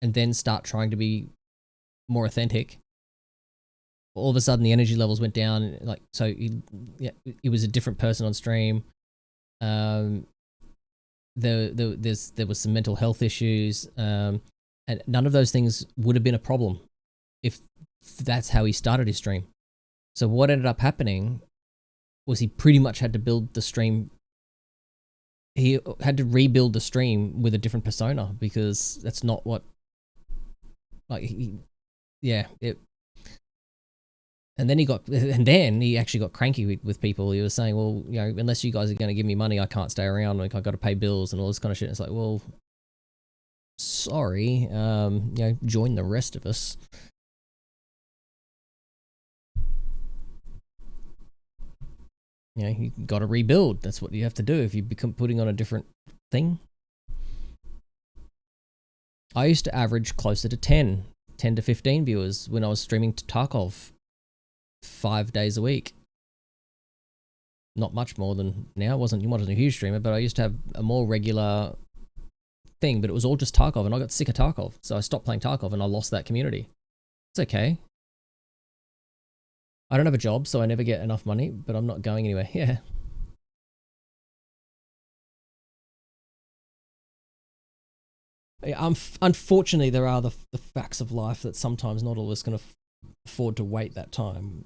and then start trying to be more authentic, all of a sudden the energy levels went down. Like, so it was a different person on stream. There was some mental health issues, and none of those things would have been a problem if that's how he started his stream. So what ended up happening was he pretty much had to build the stream. He had to rebuild the stream with a different persona, because that's not what, and then he actually got cranky with people. He was saying, well, unless you guys are going to give me money, I can't stay around. Like, I got to pay bills and all this kind of shit. It's like, well, sorry, join the rest of us. You got to rebuild. That's what you have to do if you become putting on a different thing. I used to average closer to 10 to 15 viewers when I was streaming to Tarkov 5 days a week. Not much more than now. It wasn't a huge streamer, but I used to have a more regular thing, but it was all just Tarkov, and I got sick of Tarkov. So I stopped playing Tarkov and I lost that community. It's okay. I don't have a job, so I never get enough money, but I'm not going anywhere. Yeah. Unfortunately, there are the facts of life that sometimes not all of us can afford to wait that time.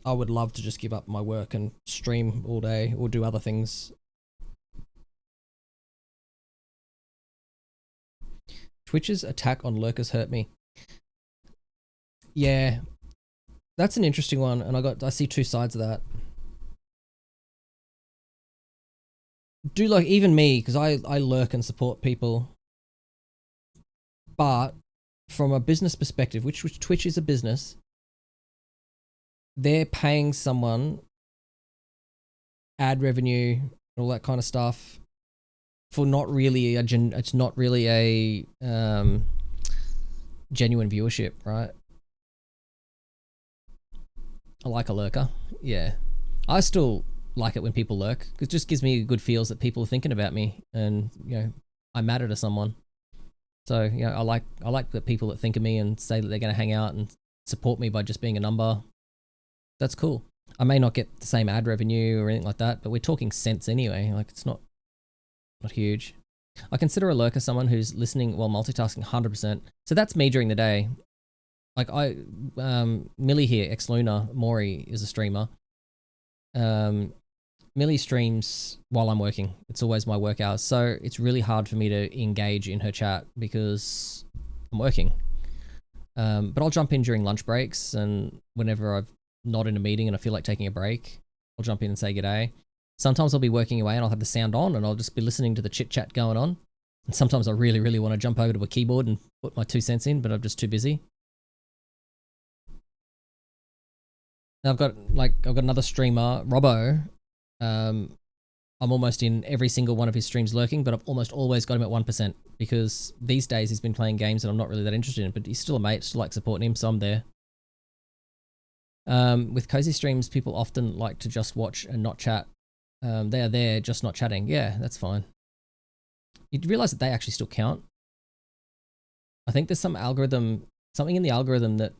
I would love to just give up my work and stream all day or do other things. Twitch's attack on lurkers hurt me. Yeah, that's an interesting one, and I see two sides of that. Do like even me, because I lurk and support people, but from a business perspective, which Twitch is a business, they're paying someone ad revenue, all that kind of stuff for not really it's not really a genuine viewership, right? I like a lurker. Yeah. I still like it when people lurk. It just gives me good feels that people are thinking about me and, you know, I matter to someone. So, you know, I like the people that think of me and say that they're going to hang out and support me by just being a number. That's cool. I may not get the same ad revenue or anything like that, but we're talking cents anyway. Like, it's not huge. I consider a lurker someone who's listening while multitasking 100%. So that's me during the day. Like Millie here, ex Luna, Maury is a streamer. Millie streams while I'm working. It's always my work hours. So it's really hard for me to engage in her chat because I'm working. But I'll jump in during lunch breaks and whenever I'm not in a meeting and I feel like taking a break, I'll jump in and say g'day. Sometimes I'll be working away and I'll have the sound on and I'll just be listening to the chit chat going on. And sometimes I really, really want to jump over to a keyboard and put my 2 cents in, but I'm just too busy. I've got another streamer, Robbo. I'm almost in every single one of his streams lurking, but I've almost always got him at 1% because these days he's been playing games that I'm not really that interested in, but he's still a mate, still like supporting him, so I'm there. With cozy streams, people often like to just watch and not chat. They are there, just not chatting. Yeah, that's fine. You'd realize that they actually still count. I think there's something in the algorithm that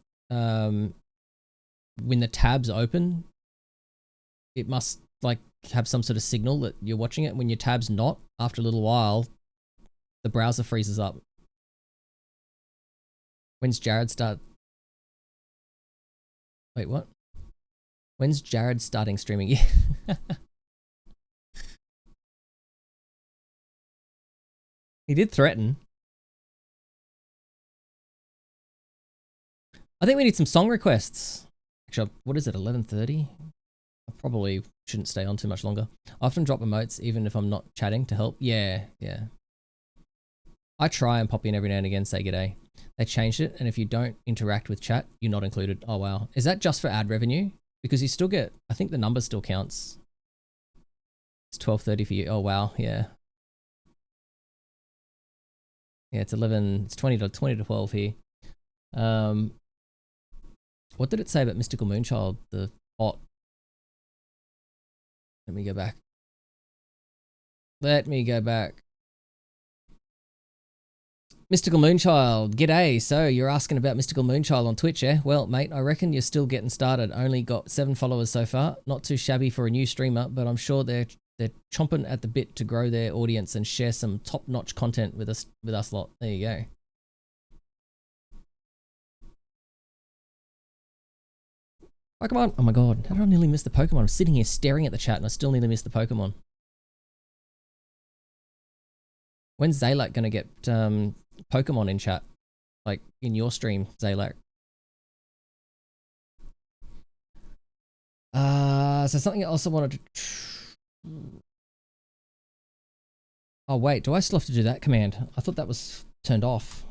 when the tab's open, it must like have some sort of signal that you're watching it. When your tab's not, after a little while, the browser freezes up. When's Jared start? Wait, what? When's Jared starting streaming? Yeah. He did threaten. I think we need some song requests. Actually, what is it, 11:30? I probably shouldn't stay on too much longer. I often drop emotes even if I'm not chatting to help. Yeah. I try and pop in every now and again, say g'day. They changed it, and if you don't interact with chat, you're not included. Oh, wow. Is that just for ad revenue? Because you still get, I think the number still counts. It's 12:30 for you. Oh, wow. Yeah. Yeah, it's 20 to 12 here. What did it say about Mystical Moonchild, the bot? Let me go back. Mystical Moonchild, g'day. So you're asking about Mystical Moonchild on Twitch, eh? Well, mate, I reckon you're still getting started. Only got 7 followers so far. Not too shabby for a new streamer, but I'm sure they're chomping at the bit to grow their audience and share some top-notch content with us lot. There you go. Pokemon. Oh my god, how did I nearly miss the Pokemon? I'm sitting here staring at the chat and I still nearly missed the Pokemon. When's Zaylak gonna get Pokemon in chat? Like in your stream, Zaylak. So something else I wanted to... Oh wait, do I still have to do that command? I thought that was turned off.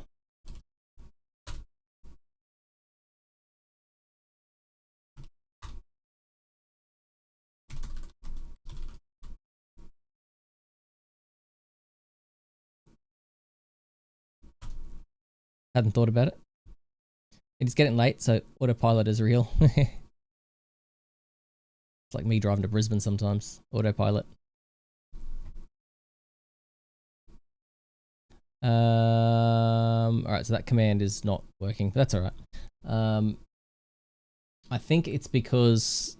Hadn't thought about it. It's getting late, so autopilot is real. It's like me driving to Brisbane sometimes. Autopilot. Alright, so that command is not working, but that's alright. I think it's because...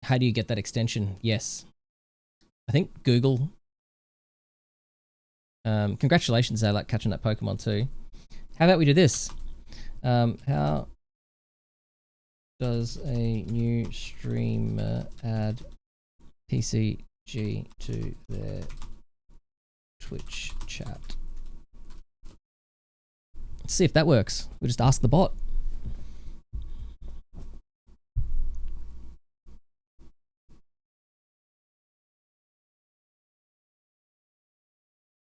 How do you get that extension? Yes. I think Google... congratulations, I like catching that Pokemon too. How about we do this? How does a new streamer add PCG to their Twitch chat? Let's see if that works. We'll just ask the bot.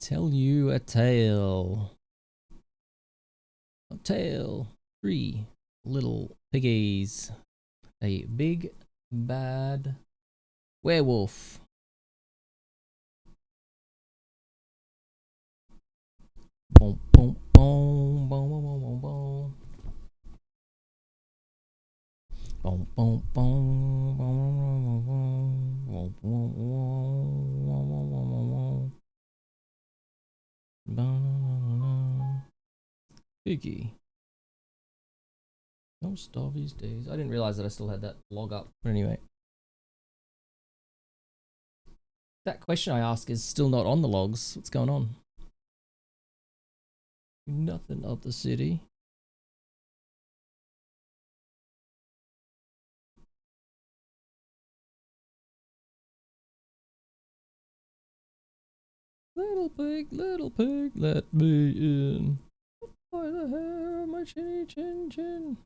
Tell you a tale. tail. 3 little piggies. A big bad werewolf. Boom, boom, boom, boom, boom, boom, boom. Boom, boom, boom, boom, boom, boom, boom, boom. Piggy. No starve these days. I didn't realize that I still had that log up. But anyway. That question I ask is still not on the logs. What's going on? Nothing of the city. Little pig, let me in. By the hair of my chinny chin chin.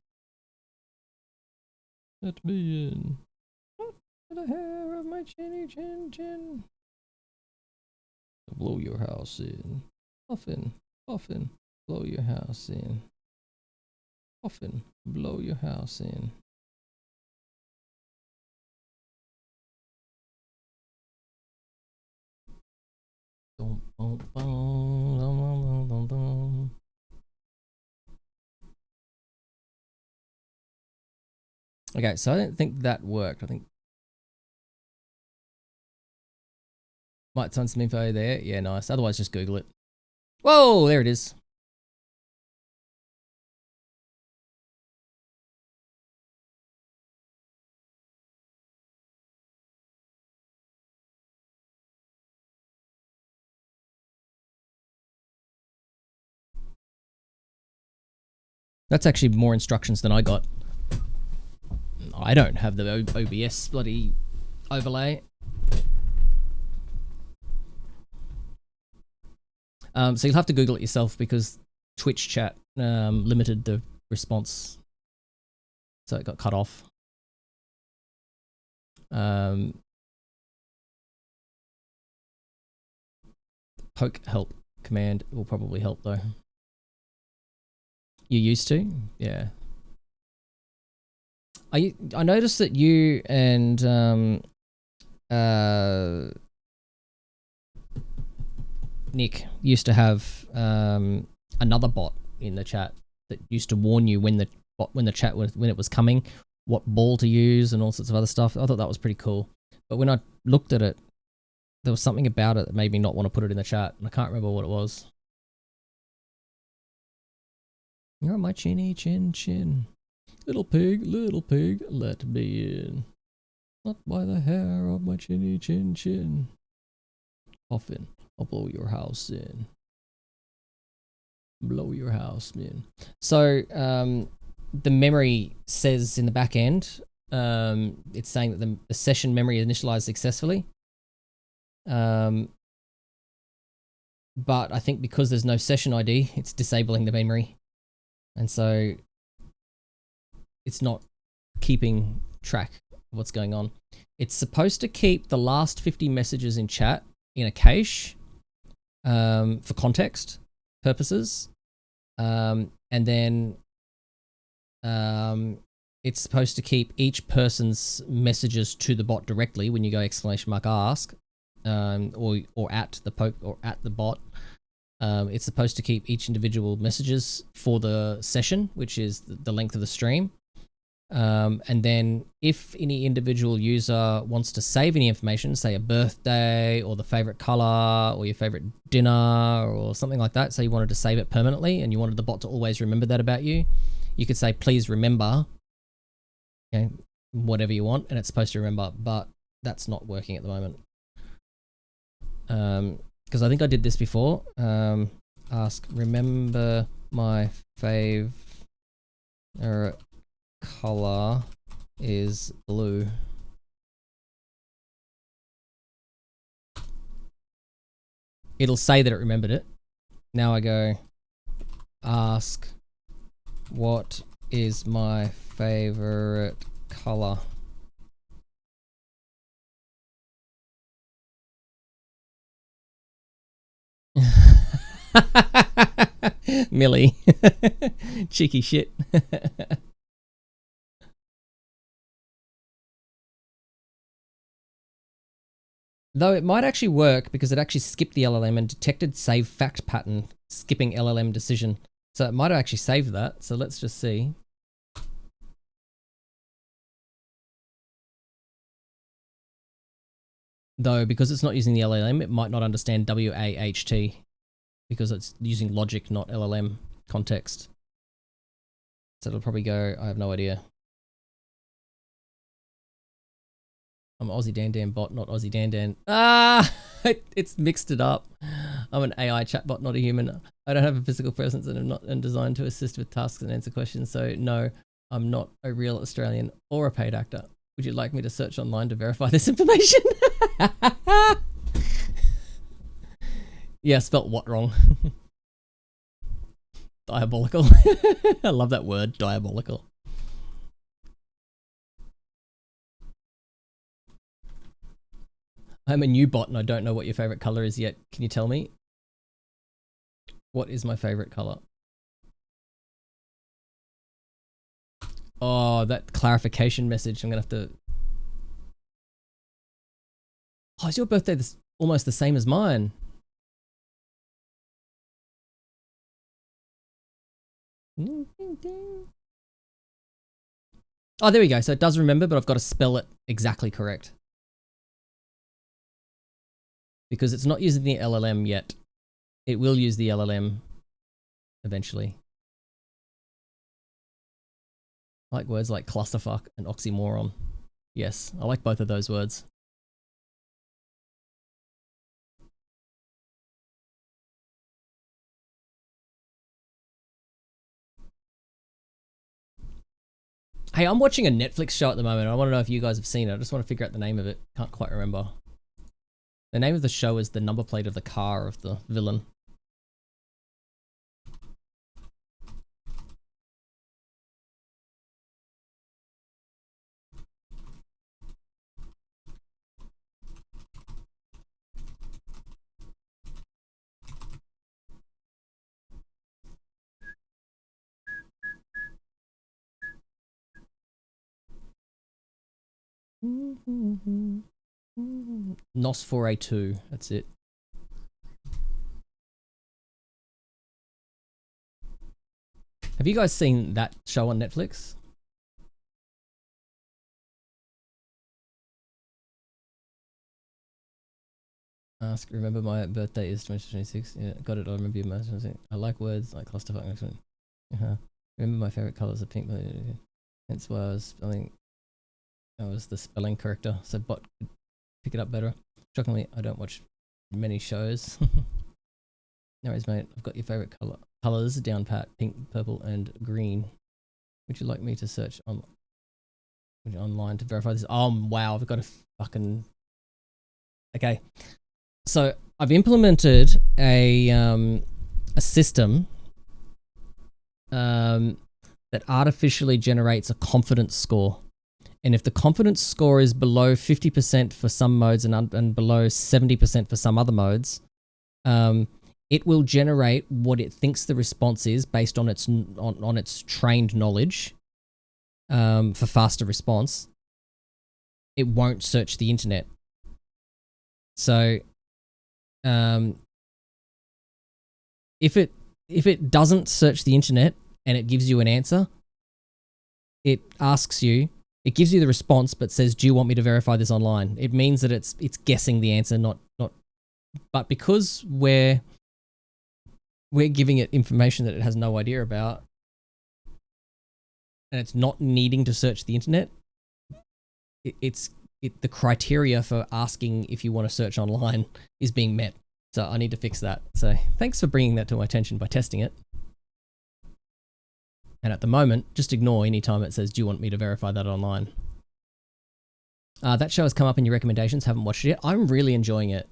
Let me in. By the hair of my chinny chin chin. Blow your house in. Puffin, puffin, blow your house in. Puffin, blow your house in. Dum, dum, dum, dum, dum, dum, dum. Okay, so I don't think that worked. I think might find some info there. Yeah, nice. Otherwise, just Google it. Whoa, there it is. That's actually more instructions than I got. I don't have the OBS bloody overlay. So you'll have to Google it yourself because Twitch chat limited the response, so it got cut off. Poke help command will probably help though. You used to? Yeah. I noticed that you and Nick used to have another bot in the chat that used to warn you when the chat when it was coming, what ball to use and all sorts of other stuff. I thought that was pretty cool. But when I looked at it, there was something about it that made me not want to put it in the chat, and I can't remember what it was. You're on my chinny chin chin. Little pig, let me in. Not by the hair of my chinny chin chin. Often, I'll blow your house in. Blow your house in. So, the memory says in the back end, it's saying that the session memory initialized successfully. But I think because there's no session ID, it's disabling the memory. And so it's not keeping track of what's going on. It's supposed to keep the last 50 messages in chat in a cache for context purposes. And then it's supposed to keep each person's messages to the bot directly when you go !ask or at the poke or at the bot. It's supposed to keep each individual messages for the session, which is the length of the stream. And then if any individual user wants to save any information, say a birthday or the favorite color or your favorite dinner or something like that, so you wanted to save it permanently and you wanted the bot to always remember that about you, you could say, please remember, okay, whatever you want, and it's supposed to remember, but that's not working at the moment. Because I think I did this before. Ask, remember my favorite color is blue. It'll say that it remembered it. Now I go, ask, what is my favorite color? Millie. Cheeky shit. Though it might actually work because it actually skipped the LLM and detected save fact pattern, skipping LLM decision. So it might have actually saved that. So let's just see. Though because it's not using the LLM, it might not understand WAHT because it's using logic, not LLM context. So it'll probably go, I have no idea. I'm Aussie Dan Dan bot, not Aussie Dan Dan. Ah, it's mixed it up. I'm an AI chatbot, not a human. I don't have a physical presence and I'm not designed to assist with tasks and answer questions. So no, I'm not a real Australian or a paid actor. Would you like me to search online to verify this information? Yeah, spelt what wrong? Diabolical. I love that word, diabolical. I'm a new bot and I don't know what your favorite color is yet. Can you tell me? What is my favorite color? Oh, that clarification message. I'm gonna have to. Oh, is your birthday almost the same as mine? Oh, there we go. So it does remember, but I've got to spell it exactly correct. Because it's not using the LLM yet. It will use the LLM eventually. I like words like clusterfuck and oxymoron. Yes, I like both of those words. Hey, I'm watching a Netflix show at the moment. I want to know if you guys have seen it. I just want to figure out the name of it. Can't quite remember. The name of the show is the number plate of the car of the villain. NOS 4A2, that's it. Have you guys seen that show on Netflix? Ask, remember my birthday is 2026. Yeah, got it. I remember your message. I like words like clusterfuck. Remember my favorite colors are pink. Hence why I was spelling. I was the spelling corrector, so bot could pick it up better. Shockingly, I don't watch many shows. No worries, mate. I've got your favorite colors down pat: pink, purple, and green. Would you like me to search online to verify this? Oh wow, I've got a fucking. Okay, so I've implemented a system that artificially generates a confidence score. And if the confidence score is below 50% for some modes and below 70% for some other modes, it will generate what it thinks the response is based on its trained knowledge for faster response. It won't search the internet. So if it doesn't search the internet and it gives you an answer, it asks you. It gives you the response, but says, "Do you want me to verify this online?" It means that it's guessing the answer, not. But because we're giving it information that it has no idea about, and it's not needing to search the internet, the criteria for asking if you want to search online is being met. So I need to fix that. So thanks for bringing that to my attention by testing it. And at the moment, just ignore any time it says, "Do you want me to verify that online?" That show has come up in your recommendations. Haven't watched it yet. I'm really enjoying it.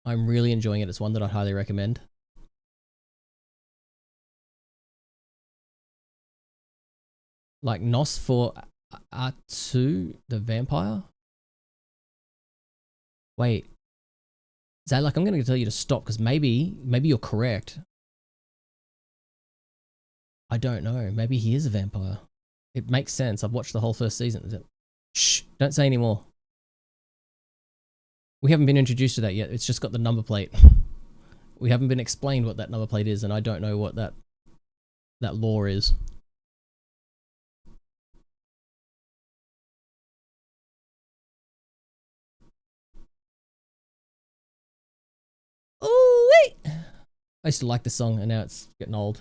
It's one that I'd highly recommend. Like NOS for Atu, the vampire? Wait. Zalak, I'm going to tell you to stop because maybe you're correct. I don't know. Maybe he is a vampire. It makes sense. I've watched the whole first season. Shh, don't say anymore. We haven't been introduced to that yet. It's just got the number plate. We haven't been explained what that number plate is, and I don't know what that lore is. Oh, wait! I used to like the song, and now it's getting old.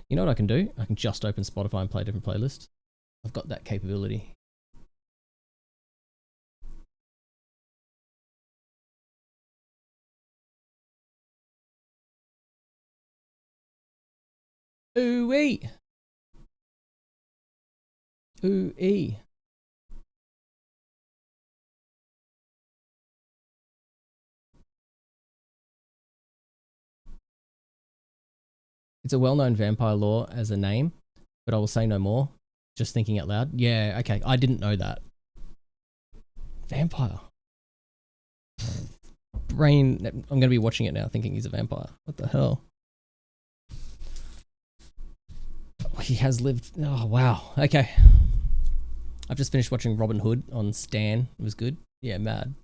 You know what I can do? I can just open Spotify and play a different playlist. I've got that capability. Ooh-wee! Ooh-ee. It's a well-known vampire lore as a name, but I will say no more. Just thinking out loud. Yeah, okay. I didn't know that. Vampire. Brain. I'm going to be watching it now thinking he's a vampire. What the hell? He has lived. Oh, wow. Okay. I've just finished watching Robin Hood on Stan. It was good. Yeah, mad.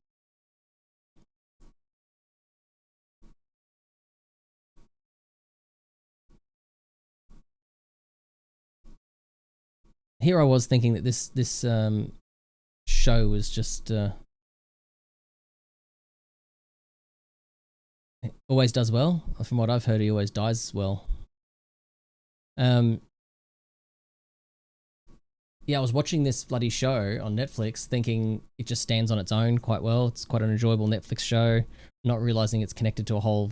Here I was thinking that this show was just always does well. From what I've heard, he always dies well. Yeah, I was watching this bloody show on Netflix thinking it just stands on its own quite well. It's quite an enjoyable Netflix show, not realizing it's connected to a whole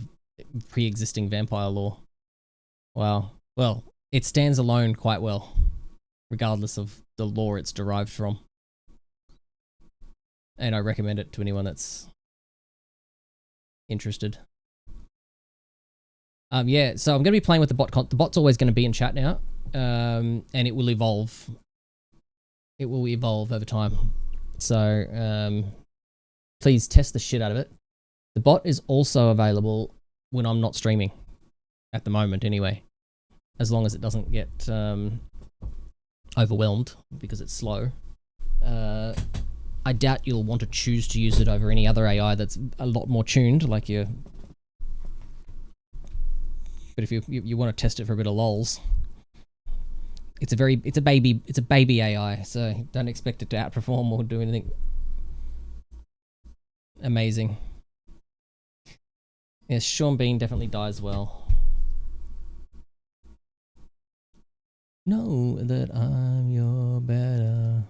pre-existing vampire lore. Wow. Well, it stands alone quite well, regardless of the lore it's derived from. And I recommend it to anyone that's interested. Yeah, so I'm going to be playing with the bot. The bot's always going to be in chat now, and it will evolve. It will evolve over time. So please test the shit out of it. The bot is also available when I'm not streaming, at the moment anyway, as long as it doesn't get overwhelmed because it's slow. I doubt you'll want to choose to use it over any other AI that's a lot more tuned, like your. But if you want to test it for a bit of lols, it's a baby AI, so don't expect it to outperform or do anything amazing. Yes, Sean Bean definitely dies well. Know that I'm your better.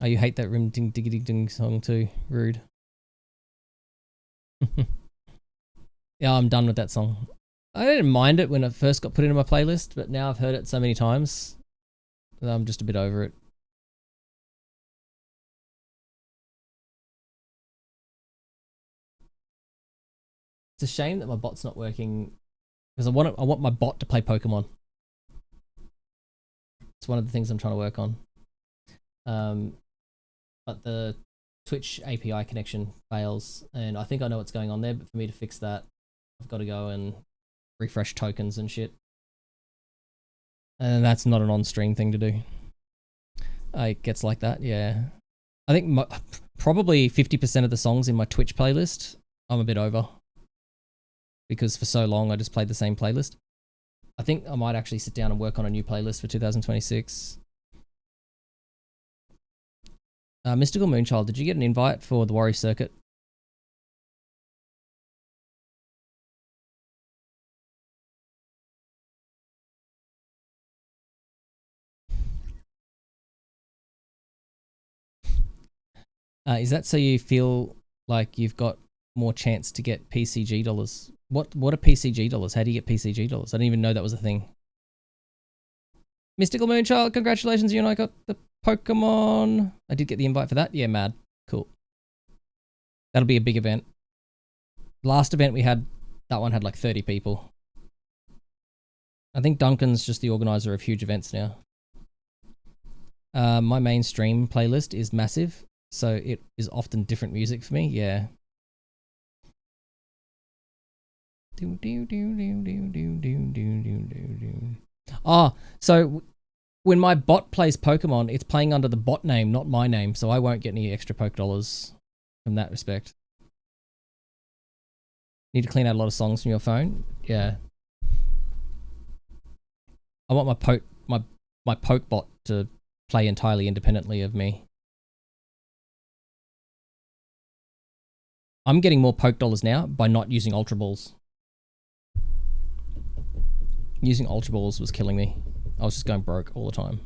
Oh, you hate that rim ding diggity ding song too. Rude. Yeah, I'm done with that song. I didn't mind it when it first got put into my playlist, but now I've heard it so many times that I'm just a bit over it. It's a shame that my bot's not working because I want my bot to play Pokemon. It's one of the things I'm trying to work on. But the Twitch API connection fails, and I think I know what's going on there, but for me to fix that, I've got to go and refresh tokens and shit. And that's not an on-stream thing to do. It gets like that, yeah. I think probably 50% of the songs in my Twitch playlist, I'm a bit over. Because for so long, I just played the same playlist. I think I might actually sit down and work on a new playlist for 2026. Mystical Moonchild, did you get an invite for the Warrior Circuit? Is that so you feel like you've got more chance to get PCG dollars? What are PCG dollars? How do you get PCG dollars? I didn't even know that was a thing. Mystical Moonchild, congratulations, you and I got the Pokemon. I did get the invite for that. Yeah, mad. Cool. That'll be a big event. Last event we had, that one had like 30 people. I think Duncan's just the organizer of huge events now. My mainstream playlist is massive, so it is often different music for me, yeah. Oh, so when my bot plays Pokemon, it's playing under the bot name, not my name, so I won't get any extra Poke Dollars from that respect. Need to clean out a lot of songs from your phone? Yeah. I want my Poke bot to play entirely independently of me. I'm getting more Poke Dollars now by not using Ultra Balls. Using Ultra Balls was killing me. I was just going broke all the time.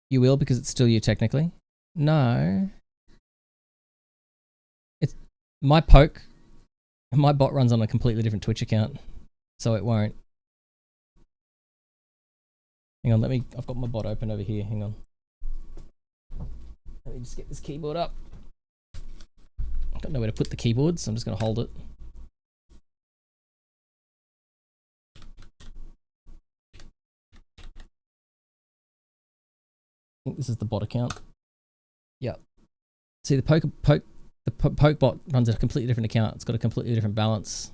You will because it's still you technically? No. It's my bot runs on a completely different Twitch account, so it won't. Hang on, I've got my bot open over here, hang on. Let me just get this keyboard up. I've got nowhere to put the keyboard, so I'm just gonna hold it. I think this is the bot account. Yep. See, the Poke bot runs a completely different account. It's got a completely different balance.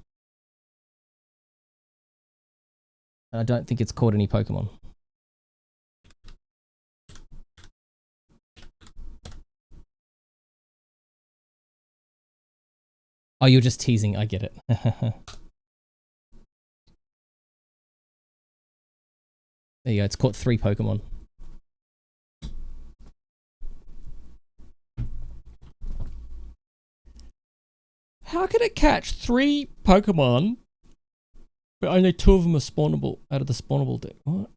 And I don't think it's caught any Pokemon. Oh, you're just teasing. I get it. There you go. It's caught 3 Pokemon. How can it catch 3 Pokemon, but only 2 of them are spawnable out of the spawnable deck? What?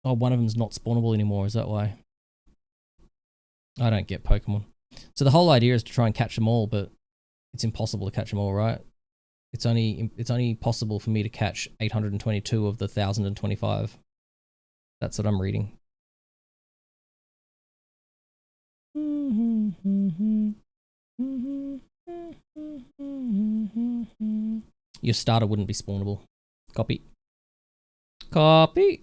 Oh, one of them's not spawnable anymore. Is that why? I don't get Pokemon. So the whole idea is to try and catch them all, but it's impossible to catch them all, right? It's only possible for me to catch 822 of the 1,025. That's what I'm reading. Your starter wouldn't be spawnable. Copy. Copy.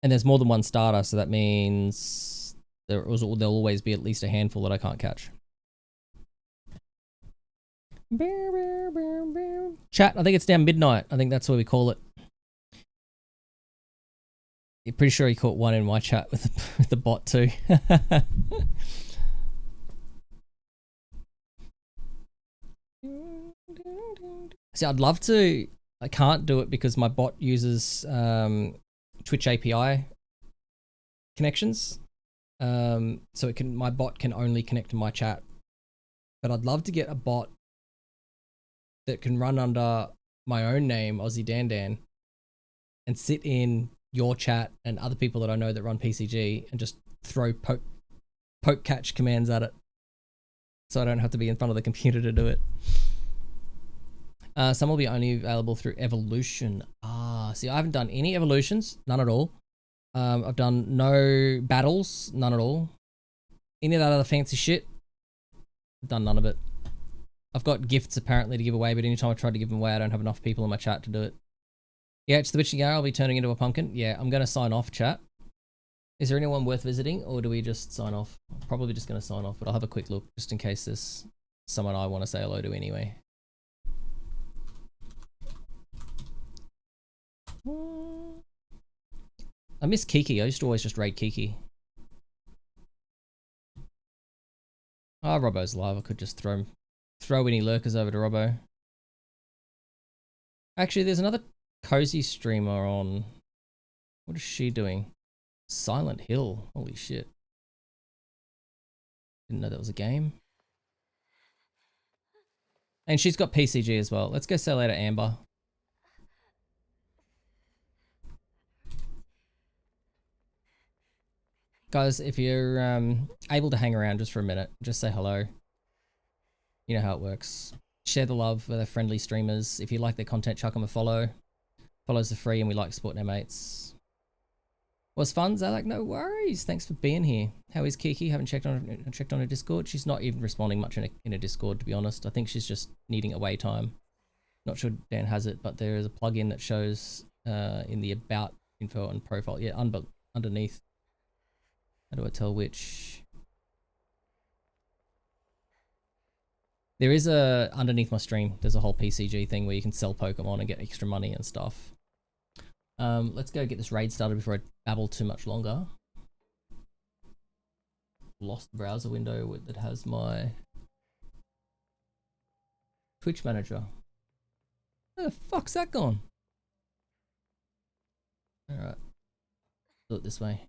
And there's more than one starter, so that means there'll always be at least a handful that I can't catch. Chat, I think it's down midnight. I think that's what we call it. You're pretty sure he caught one in my chat with the bot too. See, I'd love to. I can't do it because my bot uses Twitch API connections. So it can. My bot can only connect to my chat. But I'd love to get a bot that can run under my own name, Aussie Dan, and sit in your chat and other people that I know that run PCG and just throw poke catch commands at it. So I don't have to be in front of the computer to do it. Some will be only available through evolution. See, I haven't done any evolutions, none at all. I've done no battles, none at all. Any of that other fancy shit, I've done none of it. I've got gifts apparently to give away, but anytime I try to give them away, I don't have enough people in my chat to do it. Yeah, it's the witching hour. I'll be turning into a pumpkin. Yeah, I'm going to sign off, chat. Is there anyone worth visiting, or do we just sign off? Probably just going to sign off, but I'll have a quick look just in case there's someone I want to say hello to anyway. I miss Kiki. I used to always just raid Kiki. Ah, Robbo's live. I could just throw any lurkers over to Robbo. Actually, there's another cozy streamer on. What is she doing? Silent Hill. Holy shit. Didn't know that was a game. And she's got PCG as well. Let's go say hello to Amber. Guys, if you're able to hang around just for a minute, just say hello. You know how it works. Share the love with our friendly streamers. If you like their content, chuck them a follow. Follows are free and we like supporting our mates. Was fun, Zalak? No worries. Thanks for being here. How is Kiki? Haven't checked on her Discord. She's not even responding much in a Discord, to be honest. I think she's just needing away time. Not sure Dan has it, but there is a plugin that shows in the about info and profile. Yeah, underneath. How do I tell which? There is a, underneath my stream, there's a whole PCG thing where you can sell Pokemon and get extra money and stuff. Let's go get this raid started before I babble too much longer. Lost the browser window that has my Twitch manager. Where the fuck's that gone? Alright. Do it this way.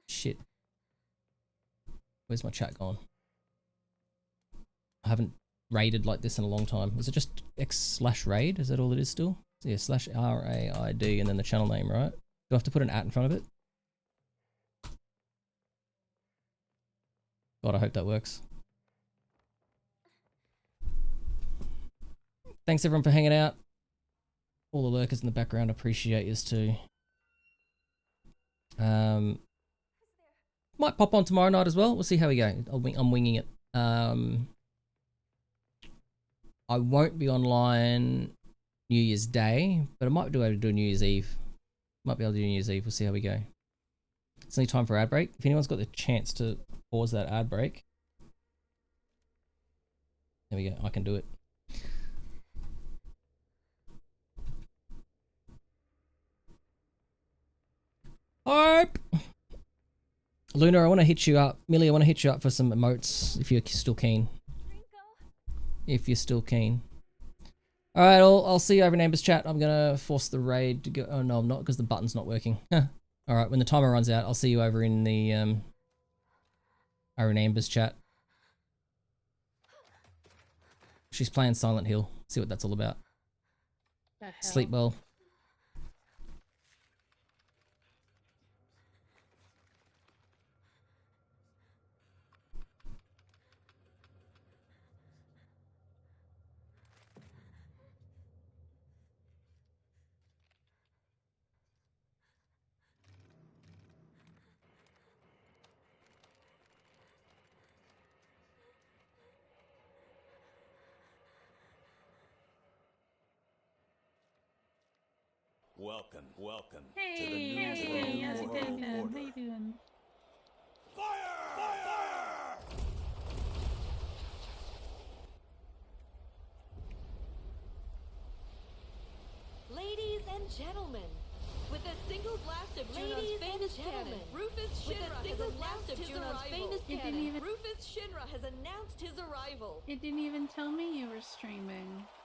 Shit. Where's my chat gone? I haven't raided like this in a long time. Is it just x/raid? Is that all it is still? Yeah, /RAID and then the channel name, right? Do I have to put an @ in front of it? God, I hope that works. Thanks everyone for hanging out. All the lurkers in the background, appreciate yous too. Might pop on tomorrow night as well. We'll see how we go. I'm winging it. I won't be online New Year's Day, but I might be able to do a New Year's Eve. Might be able to do New Year's Eve. We'll see how we go. It's only time for ad break. If anyone's got the chance to pause that ad break. There we go. I can do it. Hope. Luna, I want to hit you up. Millie, I want to hit you up for some emotes if you're still keen. If you're still keen. Alright, I'll see you over in Amber's chat. I'm going to force the raid to go. Oh, no, I'm not because the button's not working. Alright, when the timer runs out, I'll see you over in the over in Amber's chat. She's playing Silent Hill. See what that's all about. Sleep well. Welcome Hey, to the new how's it world going? How's it order. going? How you doing? Fire! Ladies and gentlemen, with a single blast of Juno's famous cannon, Rufus Shinra has announced his arrival. Rufus Shinra has announced his arrival. It didn't even tell me you were streaming.